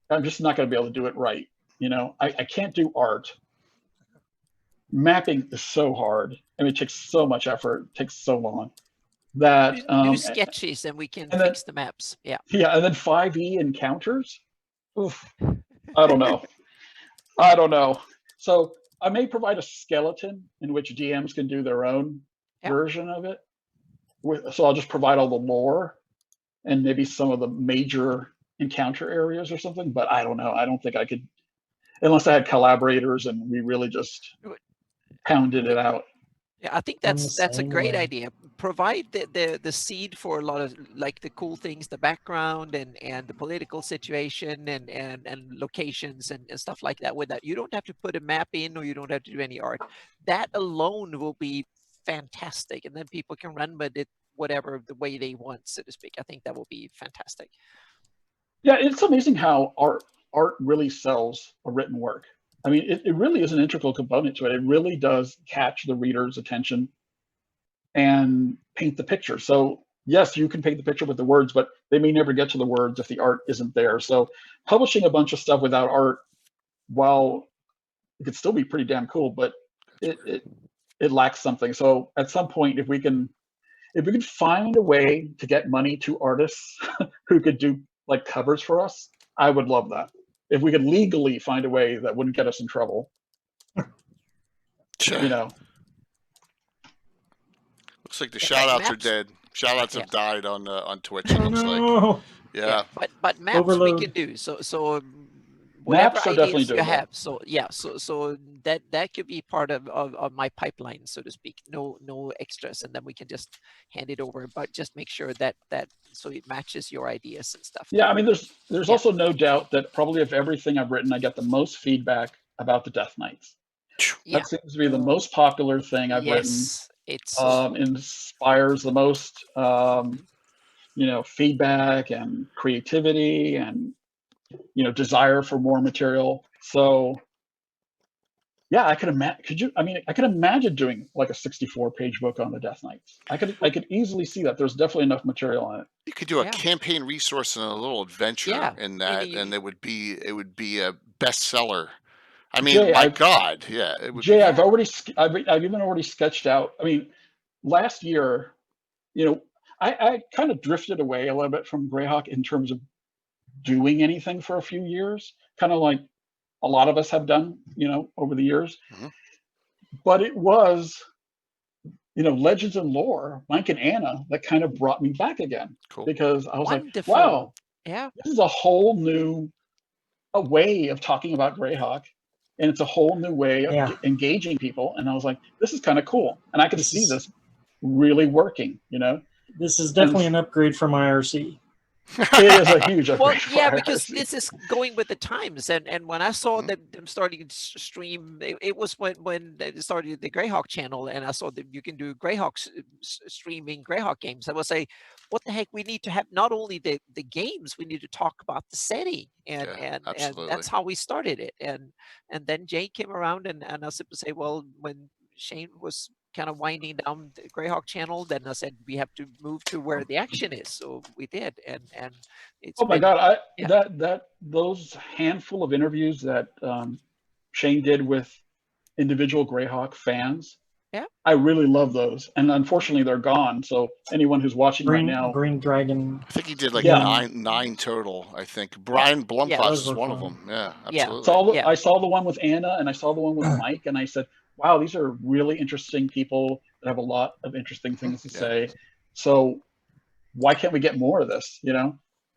I'm just not going to be able to do it right. I can't do art. Mapping is so hard. I mean, it takes so much effort. It takes so long that do sketches and we can fix the maps. Yeah. Yeah, and then 5e encounters. Oof, I don't know. So I may provide a skeleton in which DMs can do their own version of it. So I'll just provide all the lore and maybe some of the major encounter areas or something. But I don't know. I don't think I could, unless I had collaborators and we really just pounded it out. Yeah, I think that's a great idea. Provide the seed for a lot of like the cool things, the background and the political situation and locations and stuff like that. With that, you don't have to put a map in or you don't have to do any art. That alone will be fantastic, and then people can run with it whatever the way they want, so to speak. I think that will be fantastic. Yeah, it's amazing how art really sells a written work. I mean, it really is an integral component to it. It really does catch the reader's attention and paint the picture. So yes, you can paint the picture with the words, but they may never get to the words if the art isn't there. So publishing a bunch of stuff without art, while it could still be pretty damn cool, but it lacks something. So at some point, if we can find a way to get money to artists who could do like covers for us, I would love that. If we could legally find a way that wouldn't get us in trouble. Looks like the shout-outs are dead. Shout-outs have died on Twitch. It looks like. Yeah. But maps Overload. We can do. So whatever maps are definitely ideas you have. So yeah. So that could be part of my pipeline, so to speak. No extras, and then we can just hand it over. But just make sure that so it matches your ideas and stuff. Yeah, I mean, there's also no doubt that probably of everything I've written, I get the most feedback about the Death Knights. Yeah. That seems to be the most popular thing I've written. It's inspires the most, feedback and creativity and desire for more material. So yeah, I could imagine. I could imagine doing like a 64-page book on the Death Knights. I could easily see that. There's definitely enough material on it. You could do a campaign resource and a little adventure in that, and it would be a bestseller. I mean, Jay, God, yeah. It would Jay, I've even already sketched out. I mean, last year, I kind of drifted away a little bit from Greyhawk in terms of doing anything for a few years, kind of like a lot of us have done, over the years. Mhm. But it was, Legends and Lore, Mike and Anna, that kind of brought me back again, Cool. because I was like, Wonderful. wow, Yeah. this is a whole new a way of talking about Greyhawk, and it's a whole new way of Yeah. engaging people. And I was like, this is kind of cool, and I could This see is- this really working. This is definitely an upgrade from IRC. It is a huge upgrade. Well, for yeah, because IRC. this is going with the times, and when I saw Mhm. them starting to stream, it was when they started the Greyhawk channel, and I saw that you can do Greyhawk streaming Greyhawk games. I was say, what the heck? We need to have not only the games, we need to talk about the setting, and Yeah, and absolutely. that's how we started it. And then Jay came around, and I said, well, when Shane was kind of winding down the Greyhawk channel, then I said we have to move to where the action is. So we did, and it's Oh my been, God, yeah. those handful of interviews that Shane did with individual Greyhawk fans, Yeah. I really love those. And unfortunately, they're gone. So anyone who's watching right now, Green Dragon. I think he did like Yeah. nine total. I think Brian Blumfoss those is were one of fun. them. Yeah, Yeah. absolutely. Yeah. I saw the one with Anna, and I saw the one with Mike, and I said, wow, these are really interesting people that have a lot of interesting things to Yeah. say. So why can't we get more of this?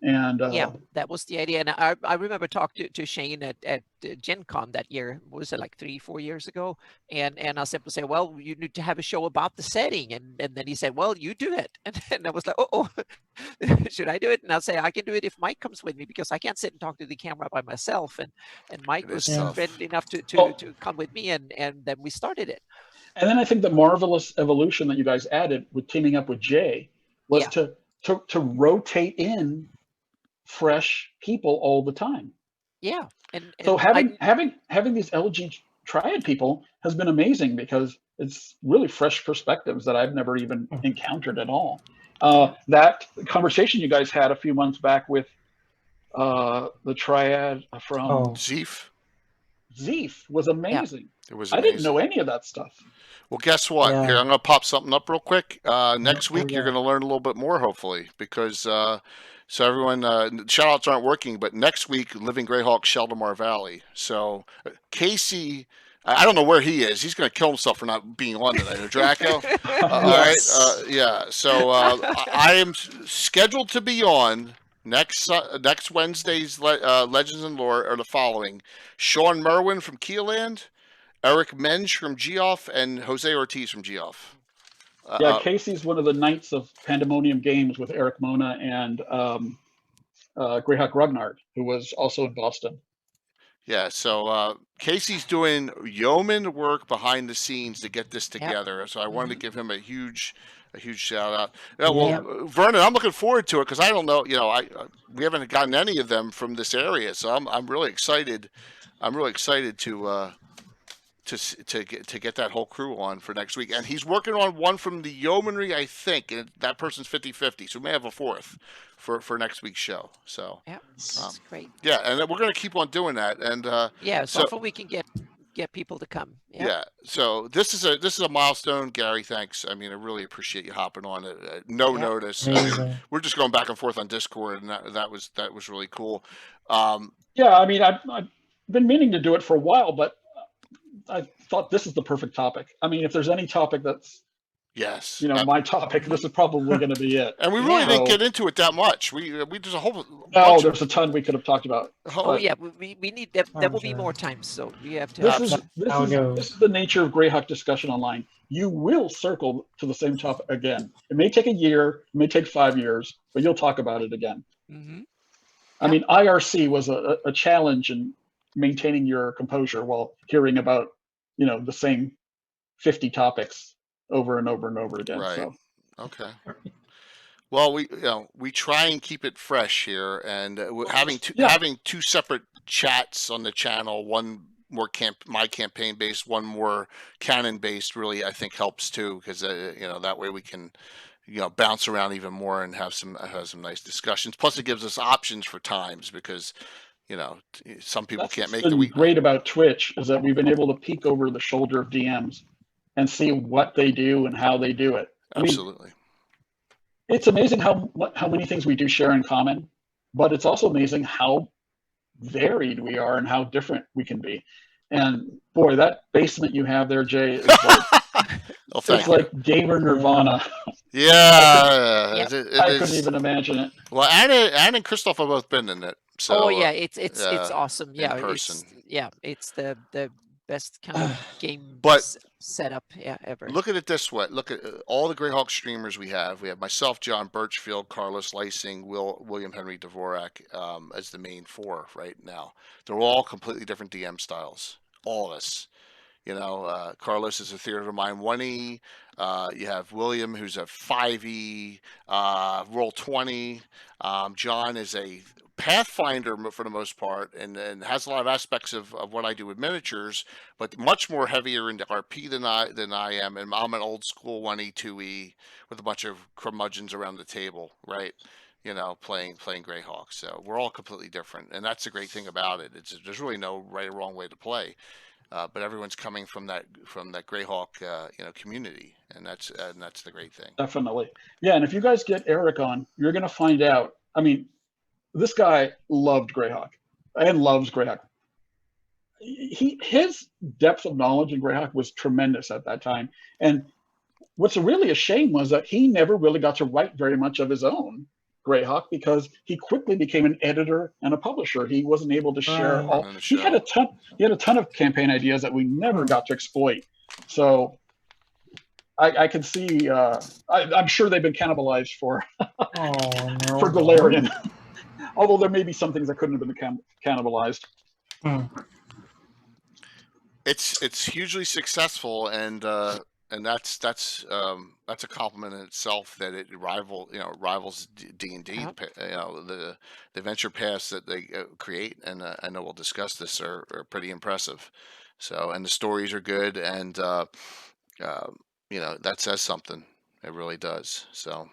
And Yeah, that was the idea. And I remember talking to Shane at Gen Con that year. What was it, like 3-4 years ago? And I simply said, well, you need to have a show about the setting. And then he said, well, you do it. And then I was like, oh, should I do it? And I'll say, I can do it if Mike comes with me, because I can't sit and talk to the camera by myself. And Mike It is was tough. friendly enough to Oh. come with me. And then we started it. And then I think the marvelous evolution that you guys added with teaming up with Jay was Yeah. to rotate in fresh people all the time. Yeah. And So having these LG Triad people has been amazing, because it's really fresh perspectives that I've never even encountered at all. That conversation you guys had a few months back with the Triad from Zeef. Zeef was amazing. It was I amazing. didn't know any of that stuff. Well, guess what? Yeah. Here, I'm going to pop something up real quick. Next week, yeah. you're going to learn a little bit more, hopefully, because so everyone, shout outs aren't working, but next week, Living Greyhawk, Sheldomar Valley. So Casey, I don't know where he is. He's going to kill himself for not being on tonight. Or Draco. All right. Yeah. So I am scheduled to be on next Wednesday's Legends and Lore are the following: Sean Merwin from Keeland, Eric Mensch from Geoff, and Jose Ortiz from Geoff. Yeah, Casey's one of the Knights of Pandemonium Games with Eric Mona and Greyhawk Rugnard, who was also in Boston. Yeah, so Casey's doing yeoman work behind the scenes to get this together. So I wanted to give him a huge shout out. Yeah, well, Vernon, I'm looking forward to it, because I don't know, we haven't gotten any of them from this area, so I'm really excited. I'm really excited to get that whole crew on for next week. And he's working on one from the yeomanry, I think, and that person's 50-50, so we may have a fourth for next week's show. So yeah, that's great. Yeah, and we're going to keep on doing that. And so hopefully we can get people to come. Yeah. So this is a milestone, Gary. Thanks. I mean, I really appreciate you hopping on at no notice. I mean, we're just going back and forth on Discord, and that was really cool. Yeah, I mean, I've been meaning to do it for a while, but I thought this is the perfect topic. I mean, if there's any topic that's my topic, this is probably going to be it. And we really didn't get into it that much. We there's a whole there's a ton we could have talked about. Oh yeah, we need that. There will be more time, so we have to. This is the nature of Greyhawk discussion online. You will circle to the same topic again. It may take a year, it may take 5 years, but you'll talk about it again. Mm-hmm. I mean, IRC was a challenge in maintaining your composure while hearing about the same 50 topics over and over and over again. Right. So. Okay. Well, we try and keep it fresh here, and having two separate chats on the channel, one more my campaign based, one more canon based, really I think helps too, because that way we can bounce around even more and have some nice discussions. Plus, it gives us options for times, because some people can't make the week. What's great about Twitch is that we've been able to peek over the shoulder of DMs and see what they do and how they do it. Absolutely. it's amazing how many things we do share in common, but it's also amazing how varied we are and how different we can be. And boy, that basement you have there, Jay, is like Well, it's thank you. like gamer nirvana. Yeah, Yep. it I couldn't is. even imagine it. Well, Anna and Christoph have both been in it, Oh so yeah, it's awesome. in Yeah, person. it's the best kind of game But setup, yeah, ever. look at it this way. Look at all the Greyhawk streamers we have. We have myself, John Birchfield, Carlos Lysing, William Henry Dvorak as the main four right now. They're all completely different DM styles. All of us. You know, Carlos is a Theater of the Mind 1E. You have William, who's a 5E, Roll 20. John is a Pathfinder for the most part, and has a lot of aspects of what I do with miniatures, but much more heavier into RP than I am. And I'm an old school 1E, 2E with a bunch of curmudgeons around the table, right? You know, playing Greyhawk. So we're all completely different, and that's the great thing about it. There's really no right or wrong way to play. But everyone's coming from that Greyhawk community, and that's the great thing. Definitely. Yeah, and if you guys get Eric on, you're gonna find out. I mean, this guy loved Greyhawk and loves Greyhawk. His depth of knowledge in Greyhawk was tremendous at that time. And what's really a shame was that he never really got to write very much of his own Greyhawk because he quickly became an editor and a publisher. He wasn't able to share Right. all. He had a ton of campaign ideas that we never got to exploit. So I can see. I'm sure they've been cannibalized for Oh no. for Galarian. Although there may be some things that couldn't have been cannibalized. Hmm. It's hugely successful, and that's a compliment in itself that it rivals D&D. Yep. The adventure paths that they create, and I know we'll discuss this, are pretty impressive. So, and the stories are good, and that says something. It really does. So.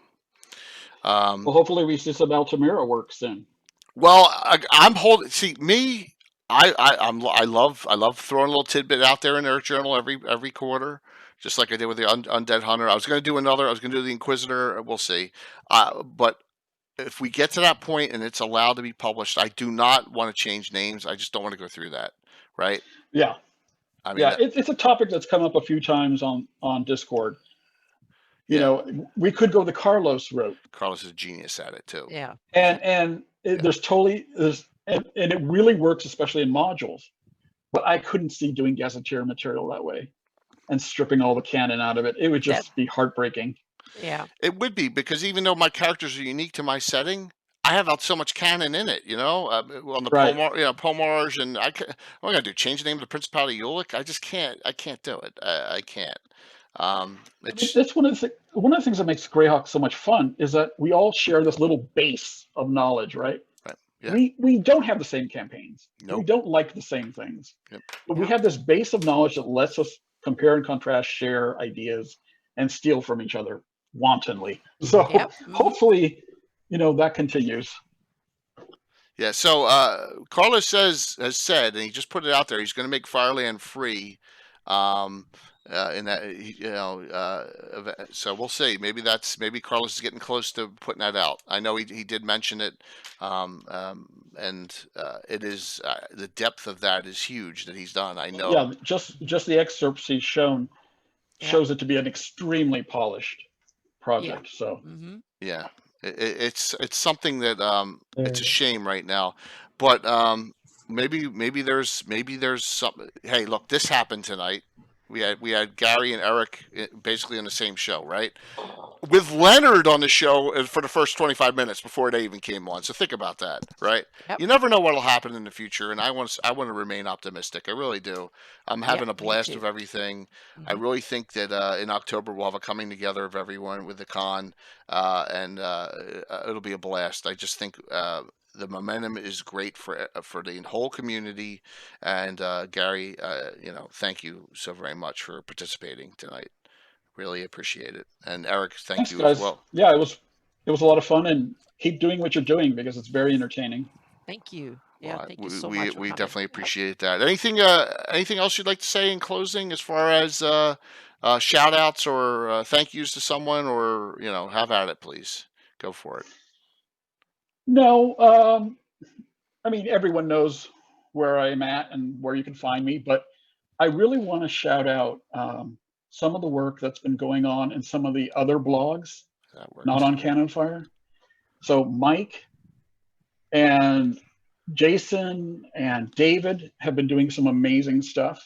Well, hopefully we see some Altamira work soon. Well, I'm holding. See me. I love throwing a little tidbit out there in their journal every quarter, just like I did with the Undead Hunter. I was going to do another. I was going to do the Inquisitor. We'll see. But if we get to that point and it's allowed to be published, I do not want to change names. I just don't want to go through that. Right? Yeah. I mean, yeah, it's a topic that's come up a few times on Discord. You know, we could go the Carlos route. Carlos is a genius at it too. Yeah. And there's and it really works, especially in modules. But I couldn't see doing gazetteer material that way and stripping all the canon out of it. It would just be heartbreaking. Yeah. It would be, because even though my characters are unique to my setting, I have so much canon in it, on the Right. Pomars, and what am I gonna do? Change the name of the Principality of Ulick? I just can't. I can't do it. I can't. That's one of the things that makes Greyhawk so much fun is that we all share this little base of knowledge, right? Yeah. We don't have the same campaigns. Nope. We don't like the same things. Yep. But we have this base of knowledge that lets us compare and contrast, share ideas, and steal from each other wantonly. So hopefully, that continues. Yeah. So Carlos has said, and he just put it out there, he's going to make Fireland free. In that, so we'll see. Maybe Carlos is getting close to putting that out. I know he did mention it, and it is the depth of that is huge that he's done. I know. Yeah, just the excerpts he's shown shows it to be an extremely polished project. Yeah. So yeah, it's something that it's a shame right now, but maybe there's something. Hey, look, this happened tonight. We had Gary and Eric basically on the same show, right? With Leonard on the show for the first 25 minutes before they even came on. So think about that, right? Yep. You never know what will happen in the future, and I want to remain optimistic. I really do. I'm having a blast with everything. Mm-hmm. I really think that in October we'll have a coming together of everyone with the con, and it'll be a blast. I just think the momentum is great for the whole community, and Gary, thank you so very much for participating tonight. Really appreciate it, and Eric, thanks, you guys. as well. Yeah, it was a lot of fun, and keep doing what you're doing because it's very entertaining. Thank you. Yeah, Well, thank you so much. we definitely appreciate that. Anything else you'd like to say in closing, as far as shout outs or thank yous to someone, or have at it, please. Go for it. No, I mean, everyone knows where I'm at and where you can find me, but I really want to shout out some of the work that's been going on in some of the other blogs, That works. not on Cannon Fire. So Mike and Jason and David have been doing some amazing stuff.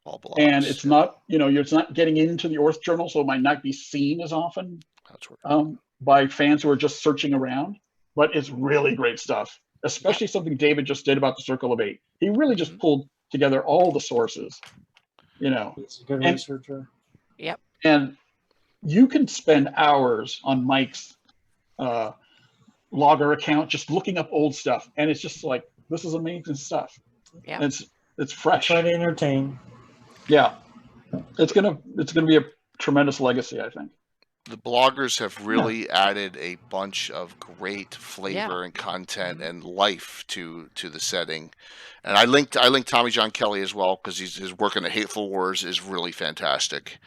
All blogs. And it's not, it's not getting into the Orth Journal, so it might not be seen as often That's right. by fans who are just searching around, but it's really great stuff, especially something David just did about the Circle of Eight. He really just pulled together all the sources, He's a good researcher. Yep. And you can spend hours on Mike's logger account just looking up old stuff, and it's just like, this is amazing stuff. Yeah. And it's fresh. Try to entertain. Yeah. It's gonna be a tremendous legacy, I think. The bloggers have really added a bunch of great flavor and content and life to the setting, and I linked Tommy John Kelly as well because his work in the Hateful Wars is really fantastic.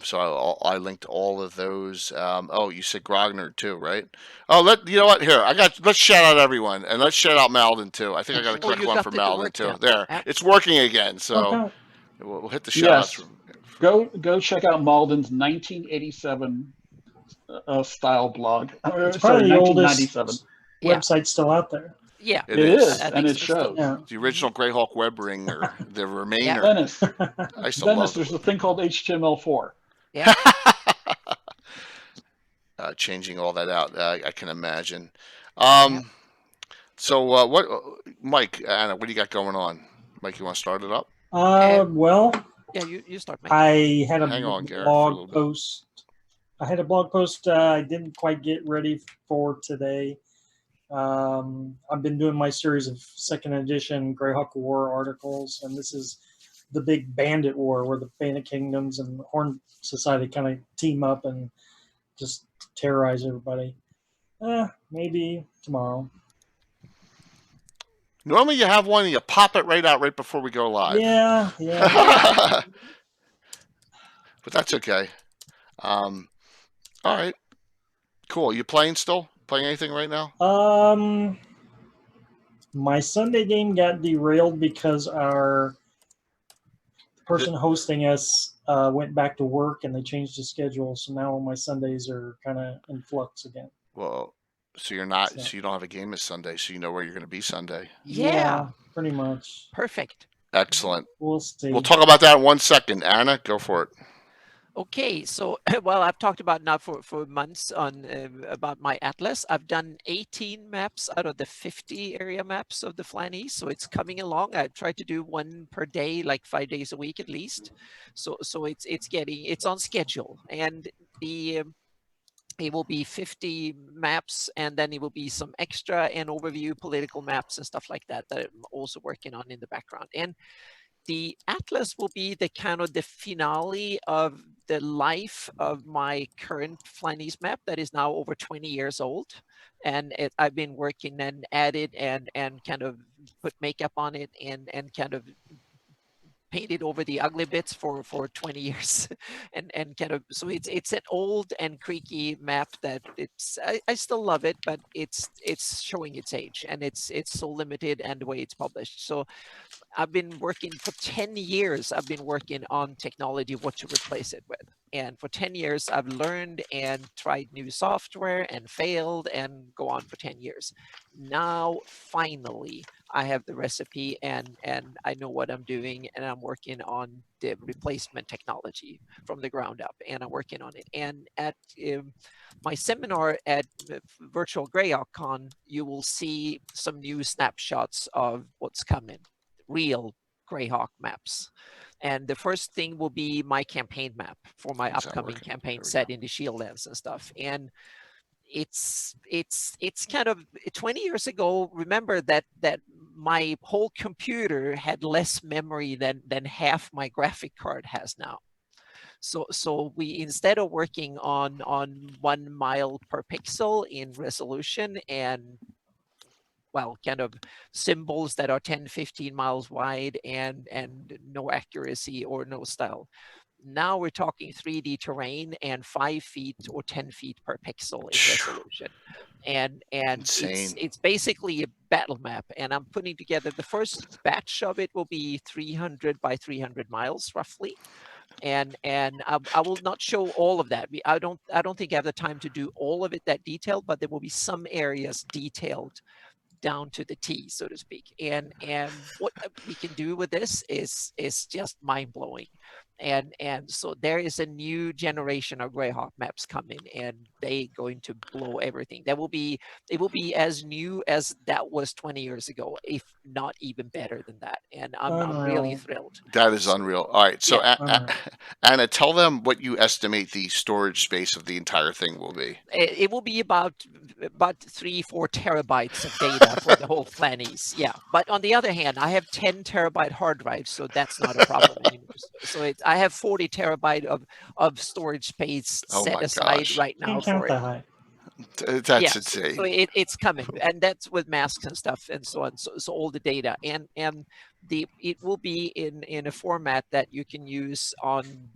So I linked all of those. Oh, you said Grogner too, right? Oh, you know what? Here, let's shout out everyone, and let's shout out Malden too. I think I got a correct one for Malden too. There, it's working again. So we'll hit the shout outs. Go check out Malden's 1987 style blog. It's probably the oldest 1997 website still out there. Yeah, it is, and it shows. The original Greyhawk web ring, or the remainder. Dennis, I still love there's a thing called HTML4. Yeah. Changing all that out, I can imagine. So what, Mike, Anna, what do you got going on? Mike, you want to start it up? Well, yeah, you start, Mike. I had a Garrett, blog post. I had a blog post I didn't quite get ready for today. I've been doing my series of second edition Greyhawk War articles, and this is the big Bandit War where the Bandit Kingdoms and Horn Society kind of team up and just terrorize everybody. Maybe tomorrow. Normally you have one and you pop it right out right before we go live. Yeah. But that's okay. All right. Cool. You playing still? Playing anything right now? My Sunday game got derailed because our person hosting us went back to work and they changed the schedule. So now my Sundays are kind of in flux again. Well, so you're not. So you don't have a game this Sunday. So you know where you're going to be Sunday. Yeah, pretty much. Perfect. Excellent. We'll see. We'll talk about that in 1 second. Anna, go for it. Okay, so well, I've talked about now for months on about my atlas. I've done 18 maps out of the 50 area maps of the Flannies, so it's coming along. I try to do one per day, like 5 days a week at least. So it's on schedule, and it will be 50 maps, and then it will be some extra and overview political maps and stuff like that that I'm also working on in the background. And the atlas will be the kind of the finale of the life of my current Flannies map that is now over 20 years old. And I've been working and added and kind of put makeup on it and kind of painted over the ugly bits for 20 years and kind of, so it's an old and creaky map that I still love it, but it's showing its age, and it's so limited and the way it's published. So I've been working for 10 years. I've been working on technology, what to replace it with. And for 10 years, I've learned and tried new software and failed and go on for 10 years. Now, finally, I have the recipe and I know what I'm doing, and I'm working on the replacement technology from the ground up, and I'm working on it. And at my seminar at Virtual Greyhawk Con, you will see some new snapshots of what's coming. Real Greyhawk maps. And the first thing will be my campaign map for my upcoming campaign set in the Shieldlands and stuff. And it's kind of 20 years ago, remember that my whole computer had less memory than half my graphic card has now. So we, instead of working on 1 mile per pixel in resolution and well, kind of symbols that are 10, 15 miles wide and no accuracy or no style. Now we're talking 3D terrain and 5 feet or 10 feet per pixel in resolution. And Insane. it's basically a battle map. And I'm putting together the first batch of it will be 300 by 300 miles roughly. And I will not show all of that. I don't think I have the time to do all of it that detailed, but there will be some areas detailed down to the T, so to speak. And what we can do with this is just mind blowing. And so there is a new generation of Greyhawk maps coming, and they going to blow everything. It will be as new as that was 20 years ago, if not even better than that. And I'm really Unreal. thrilled. That is unreal. All right, so Yeah. Unreal. Anna, tell them what you estimate the storage space of the entire thing will be. It will be about 3-4 terabytes of data for the whole Planes. Yeah, but on the other hand, I have 10 terabyte hard drives, so that's not a problem anymore. So I have 40 terabyte of storage space Oh set my aside gosh. right now Can't for count it. that high. That's Yes, so insane. it's coming, and that's with masks and stuff and so on. So all the data and it will be in a format that you can use on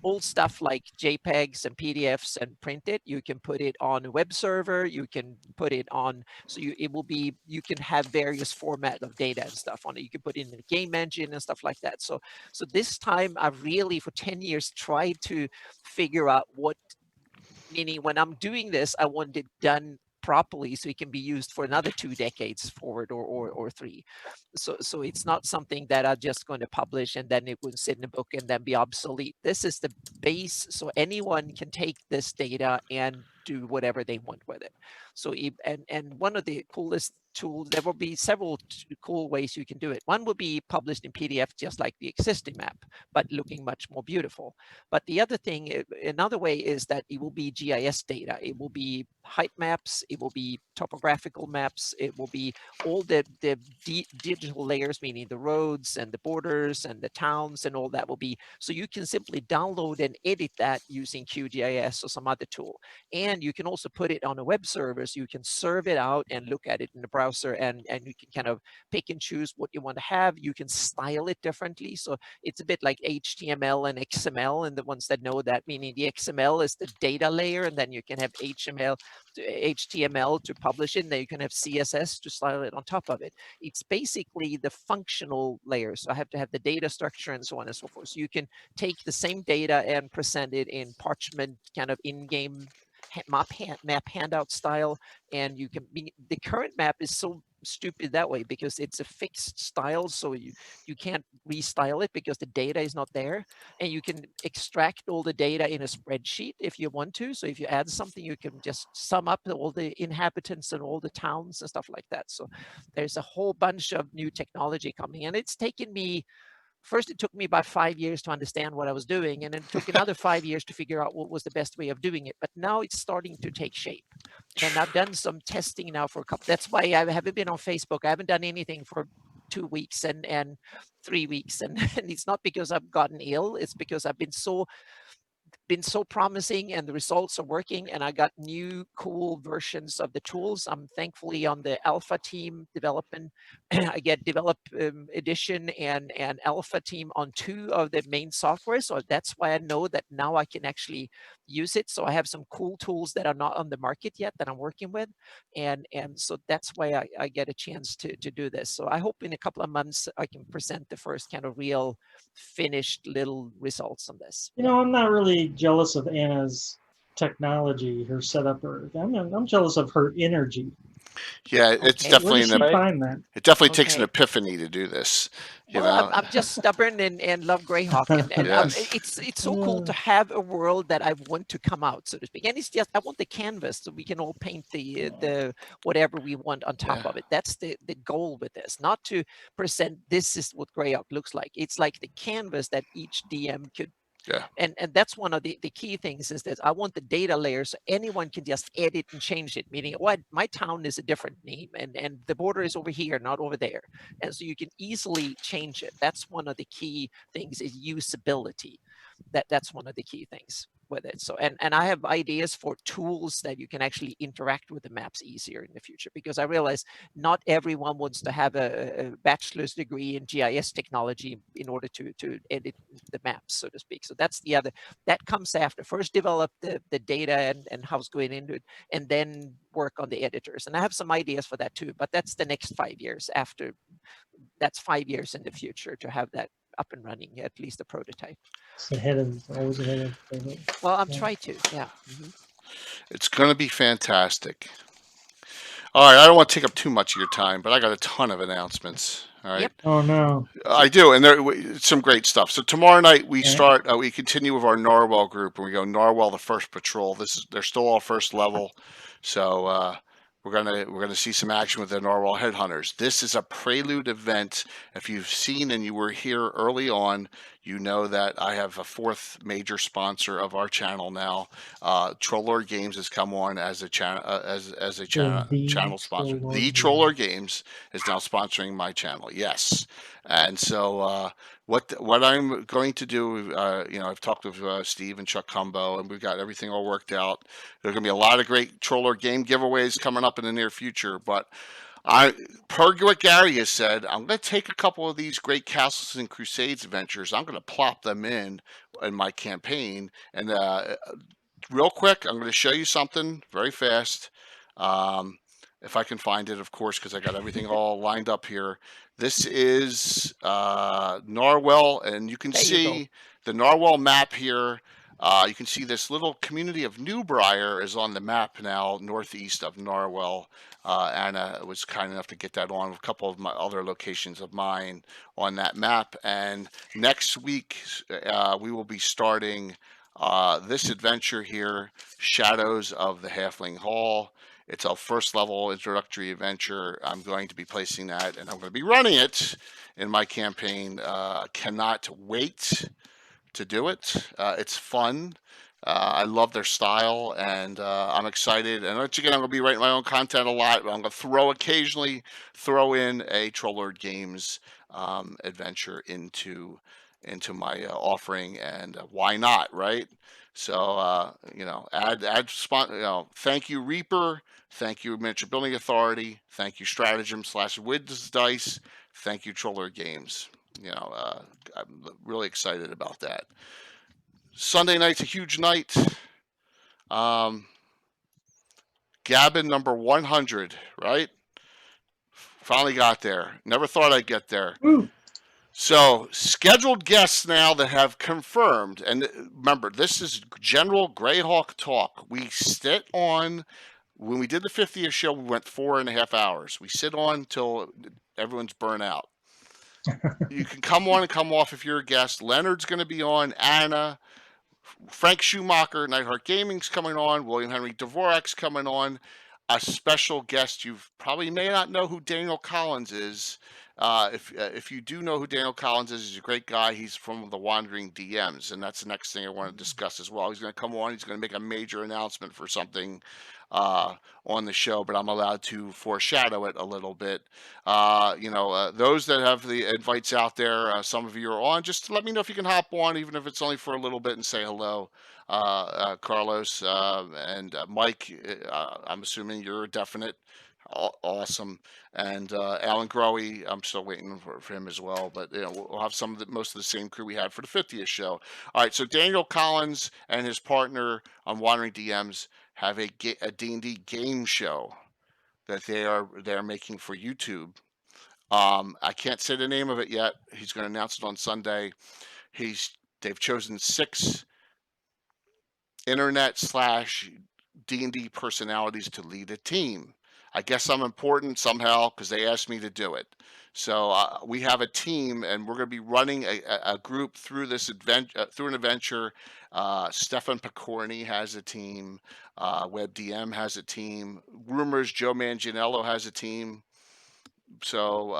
old stuff like JPEGs and PDFs and print it. You can put it on a web server. You can put it on, so you can have various format of data and stuff on it. You can put it in a game engine and stuff like that. So this time I've really for 10 years tried to figure out what, meaning when I'm doing this, I want it done properly so it can be used for another 2 decades forward or 3. So it's not something that I'm just going to publish and then it will sit in a book and then be obsolete. This is the base, so anyone can take this data and do whatever they want with it. So and one of the coolest tools, there will be several cool ways you can do it. One will be published in PDF just like the existing map, but looking much more beautiful. But the other thing, another way is that it will be GIS data. It will be height maps. It will be topographical maps. It will be all the digital layers, meaning the roads and the borders and the towns and all that will be. So you can simply download and edit that using QGIS or some other tool. And you can also put it on a web server, so you can serve it out and look at it in the browser, and you can kind of pick and choose what you want to have. You can style it differently. So it's a bit like HTML and XML, and the ones that know that, meaning the XML is the data layer, and then you can have HTML to publish it, and then you can have CSS to style it on top of it. It's basically the functional layer. So I have to have the data structure and so on and so forth. So you can take the same data and present it in parchment, kind of in-game map handout style, and you can the current map is so stupid that way because it's a fixed style, so you can't restyle it because the data is not there, and you can extract all the data in a spreadsheet if you want to. So if you add something, you can just sum up all the inhabitants and all the towns and stuff like that. So there's a whole bunch of new technology coming, and it's taken me, first it took me about 5 years to understand what I was doing, and it took another 5 years to figure out what was the best way of doing it. But now it's starting to take shape, and I've done some testing now for a couple. That's why I haven't been on Facebook. I haven't done anything for 2 weeks and 3 weeks, and it's not because I've gotten ill. It's because I've been so promising and the results are working, and I got new cool versions of the tools. I'm thankfully on the alpha team development. I get develop edition and alpha team on 2 of the main software. So that's why I know that now I can actually use it. So I have some cool tools that are not on the market yet that I'm working with. And so that's why I get a chance to do this. So I hope in a couple of months I can present the first kind of real finished little results on this. You know, I'm not really jealous of Anna's technology, her setup, or everything. I'm jealous of her energy. Yeah, it's Okay. Where definitely does she find that? it definitely takes an Okay. epiphany to do this. You Well, know. I'm just stubborn and love Greyhawk, and Yes. it's so cool to have a world that I want to come out, so to speak. And it's just I want the canvas so we can all paint the whatever we want on top Yeah. of it. That's the goal with this, not to present this is what Greyhawk looks like. It's like the canvas that each DM could. Yeah. And that's one of the key things is that I want the data layer so anyone can just edit and change it, meaning what my town is a different name and the border is over here, not over there. And so you can easily change it. That's one of the key things is usability. That's one of the key things with it. So, and I have ideas for tools that you can actually interact with the maps easier in the future, because I realize not everyone wants to have a bachelor's degree in GIS technology in order to edit the maps, so to speak. So that's the other, that comes after. First develop the data and how's going into it, and then work on the editors. And I have some ideas for that too, but that's the next 5 years after. That's 5 years in the future to have that up and running, at least a prototype. It's always ahead of the curve. Well, I'm Yeah. trying to, yeah. It's going to be fantastic. All right, I don't want to take up too much of your time, but I got a ton of announcements. All right. Yep. Oh no. I do, and there some great stuff. So tomorrow night we Okay. start. We continue with our Narwhal group, and we go Narwhal the First Patrol. They're still all first level, so we're gonna see some action with the Narwhal Headhunters. This is a prelude event. If you've seen and you were here early on, you know that I have a fourth major sponsor of our channel now. Troller Games has come on as a channel channel sponsor. The Troller Games is now sponsoring my channel. Yes, and so what I'm going to do, I've talked with Steve and Chuck Cumbo, and we've got everything all worked out. There's going to be a lot of great Troller game giveaways coming up in the near future, but per what Gary has said, I'm going to take a couple of these great Castles and Crusades adventures. I'm going to plop them in my campaign, and real quick, I'm going to show you something very fast. If I can find it, of course, because I got everything all lined up here. This is Narwhal, and you can see the Narwhal map here. You can see this little community of Newbriar is on the map now, northeast of Narwhal. Anna was kind enough to get that on a couple of my other locations of mine on that map. And next week, we will be starting this adventure here, Shadows of the Halfling Hall. It's a first level introductory adventure. I'm going to be placing that, and I'm going to be running it in my campaign. Cannot wait to do it. It's fun. I love their style, and I'm excited. And once again, I'm going to be writing my own content a lot. I'm going to occasionally throw in a Troller Games adventure into my offering, and why not, right? So thank you Reaper, thank you Miniature Building Authority, thank you Stratagem/Wiz Dice, thank you Troller Games. I'm really excited about that. Sunday night's a huge night. Gabbin number 100, right? Finally got there. Never thought I'd get there. Woo. So, scheduled guests now that have confirmed, and remember, this is general Greyhawk talk. We sit on, when we did the 50th show, we went 4.5 hours. We sit on till everyone's burnt out. You can come on and come off if you're a guest. Leonard's going to be on, Anna, Frank Schumacher, Nightheart Gaming's coming on, William Henry Dvorak's coming on. A special guest, you probably may not know who Daniel Collins is. If you do know who Daniel Collins is, he's a great guy. He's from the Wandering DMs, and that's the next thing I want to discuss as well. He's going to come on. He's going to make a major announcement for something on the show, but I'm allowed to foreshadow it a little bit. Those that have the invites out there, some of you are on. Just let me know if you can hop on, even if it's only for a little bit, and say hello. Carlos and Mike, I'm assuming you're a definite. Awesome. And Alan Growy, I'm still waiting for him as well, but we'll have most of the same crew we had for the 50th show. All right, so Daniel Collins and his partner on Wandering DMs have a D&D game show that they're making for YouTube. I can't say the name of it yet. He's going to announce it on Sunday. They've chosen 6 internet/D&D personalities to lead a team. I guess I'm important somehow because they asked me to do it. So we have a team, and we're going to be running a group through this through an adventure. Stefan Picorni has a team. WebDM has a team. Rumors Joe Manganiello has a team. So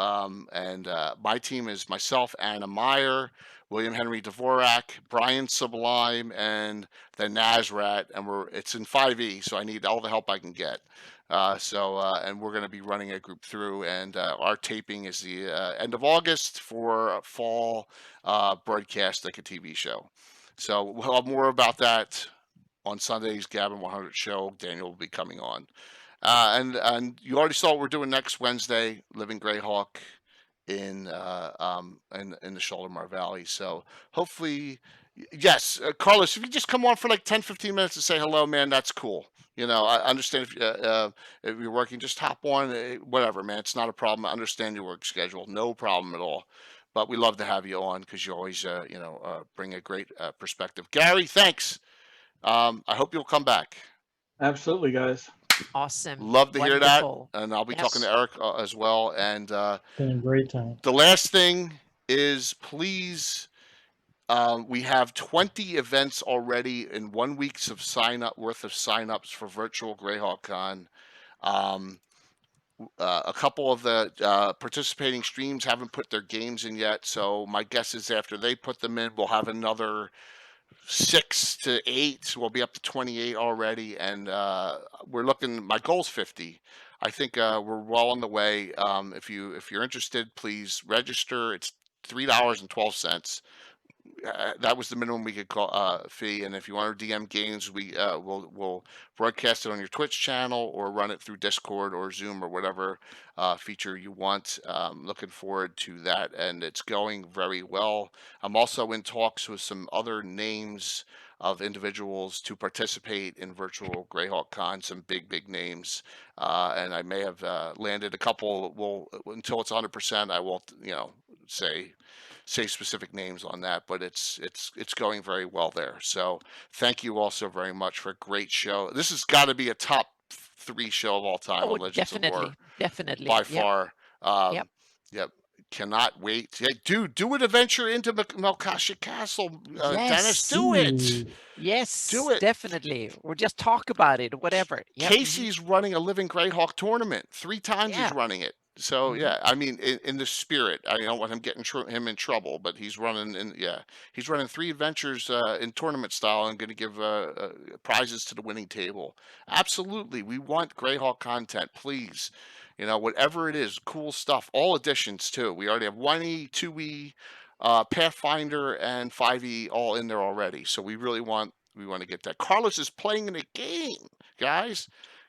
my team is myself, Anna Meyer, William Henry Dvorak, Brian Sublime, and the Nazrat, and it's in 5e, so I need all the help I can get. And we're going to be running a group through, and our taping is the end of August for a fall broadcast like a TV show. So we'll have more about that on Sunday's Gavin 100 show. Daniel will be coming on. And you already saw what we're doing next Wednesday, Living Greyhawk in the Sheldomar Valley. So hopefully, yes, Carlos, if you just come on for like 10, 15 minutes and say hello, man, that's cool. You know, I understand if you're working, just hop on, whatever, man. It's not a problem. I understand your work schedule. No problem at all. But we love to have you on because you always, bring a great perspective. Gary, thanks. I hope you'll come back. Absolutely, guys. Awesome. Love to hear that. Wonderful. And I'll be Yes. talking to Eric as well. And Been a great time. the last thing is, please, we have 20 events already in 1 week's of worth of signups for virtual Greyhawk Con. A couple of the participating streams haven't put their games in yet, so my guess is after they put them in, we'll have another 6 to 8. We'll be up to 28 already, and we're looking. My goal's 50. I think we're well on the way. If you're interested, please register. It's $3.12. That was the minimum we could call fee, and if you want to DM games, we'll broadcast it on your Twitch channel or run it through Discord or Zoom or whatever feature you want. Looking forward to that, and it's going very well. I'm also in talks with some other names of individuals to participate in virtual Greyhawk Con, some big names, and I may have landed a couple. Until it's 100%, I won't say specific names on that, but it's going very well there. So thank you all so very much for a great show. This has got to be a top 3 show of all time. Oh, of Legends of War, definitely. by Yep. far. Yep. Yep. Cannot wait. Yeah, do an adventure into Melkasha Castle, Dennis. Do it. Yes, Do it. definitely. Or just talk about it, whatever. Yep. Casey's running a Living Greyhawk tournament 3 times. Yeah. He's running it. So Mhm. yeah, I mean, in the spirit, I don't want him getting him in trouble, but he's running he's running 3 adventures in tournament style and going to give prizes to the winning table. Absolutely, we want Greyhawk content, please. Whatever it is, cool stuff. All editions too. We already have 1E, 2E, Pathfinder, and 5E all in there already. So we want to get that. Carlos is playing in a game, guys.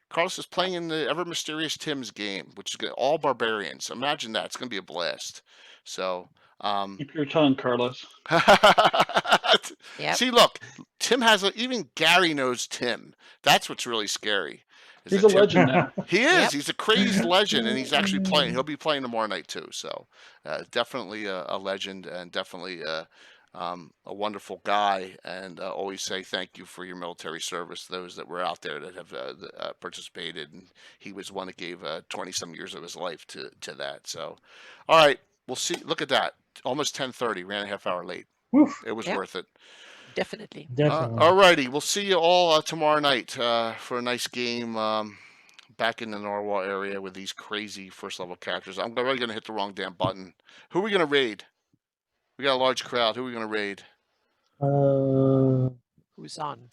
Carlos is playing in the Ever Mysterious Tim's game, which is all barbarians. Imagine that. It's going to be a blast. So, Keep your tongue, Carlos. Yep. see, look, Tim even Gary knows Tim. That's what's really scary. is He's that a Tim- legend now. He is. Yep. He's a crazed legend, and he's actually playing. He'll be playing tomorrow night too. So, definitely a legend, and definitely a wonderful guy, and always say thank you for your military service. Those that were out there that have participated, and he was one that gave 20-some years of his life to that. So, all right, we'll see. Look at that, almost 10:30. Ran a half hour late. Woof, It was Yeah. worth it. Definitely. definitely. All righty, we'll see you all tomorrow night for a nice game back in the Norwalk area with these crazy first level characters. I'm already going to hit the wrong damn button. Who are we going to raid? We got a large crowd. Who are we going to raid? Who's on?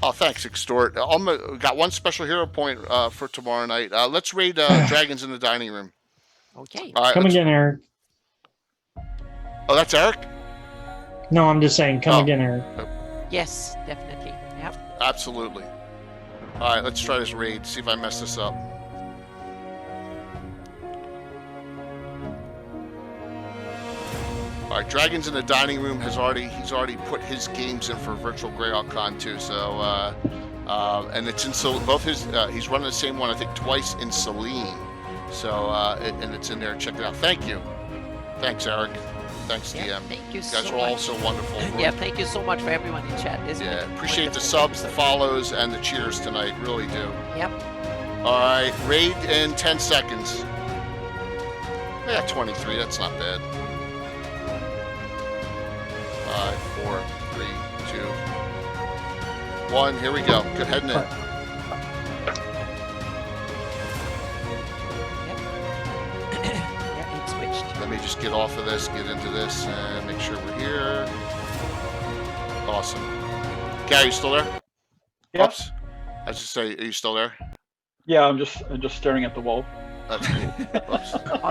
Oh, thanks, Extort. We got one special hero point for tomorrow night. Let's raid Dragons in the Dining Room. Okay. All right. Come again, Eric. Oh, that's Eric? No, I'm just saying, come Oh. again, Eric. Yes, definitely. Yep. Absolutely. All right, let's try this raid. See if I mess this up. All right, Dragons in the Dining Room he's already put his games in for Virtual Greyhawk Con too. So, and it's in both his. He's running the same one I think twice in Celine. So, and it's in there. Check it out. Thank you. Thanks, Eric. Thanks, Yeah, DM. thank you You so guys much. are all so wonderful. Yeah, thank you so much for everyone in chat. It's Yeah, been appreciate the wonderful. subs, the follows, and the cheers tonight. Really do. Yep. All right, raid in 10 seconds. Yeah, 23. That's not bad. 5, 4, 3, 2, 1. Here we go. Good heading in. Yeah, it switched. Let me just get off of this, get into this, and make sure we're here. Awesome. Gary, you still there? Yeah. Oops. I should say, are you still there? Yeah, I'm just staring at the wall. That's cool. Oops. Awesome.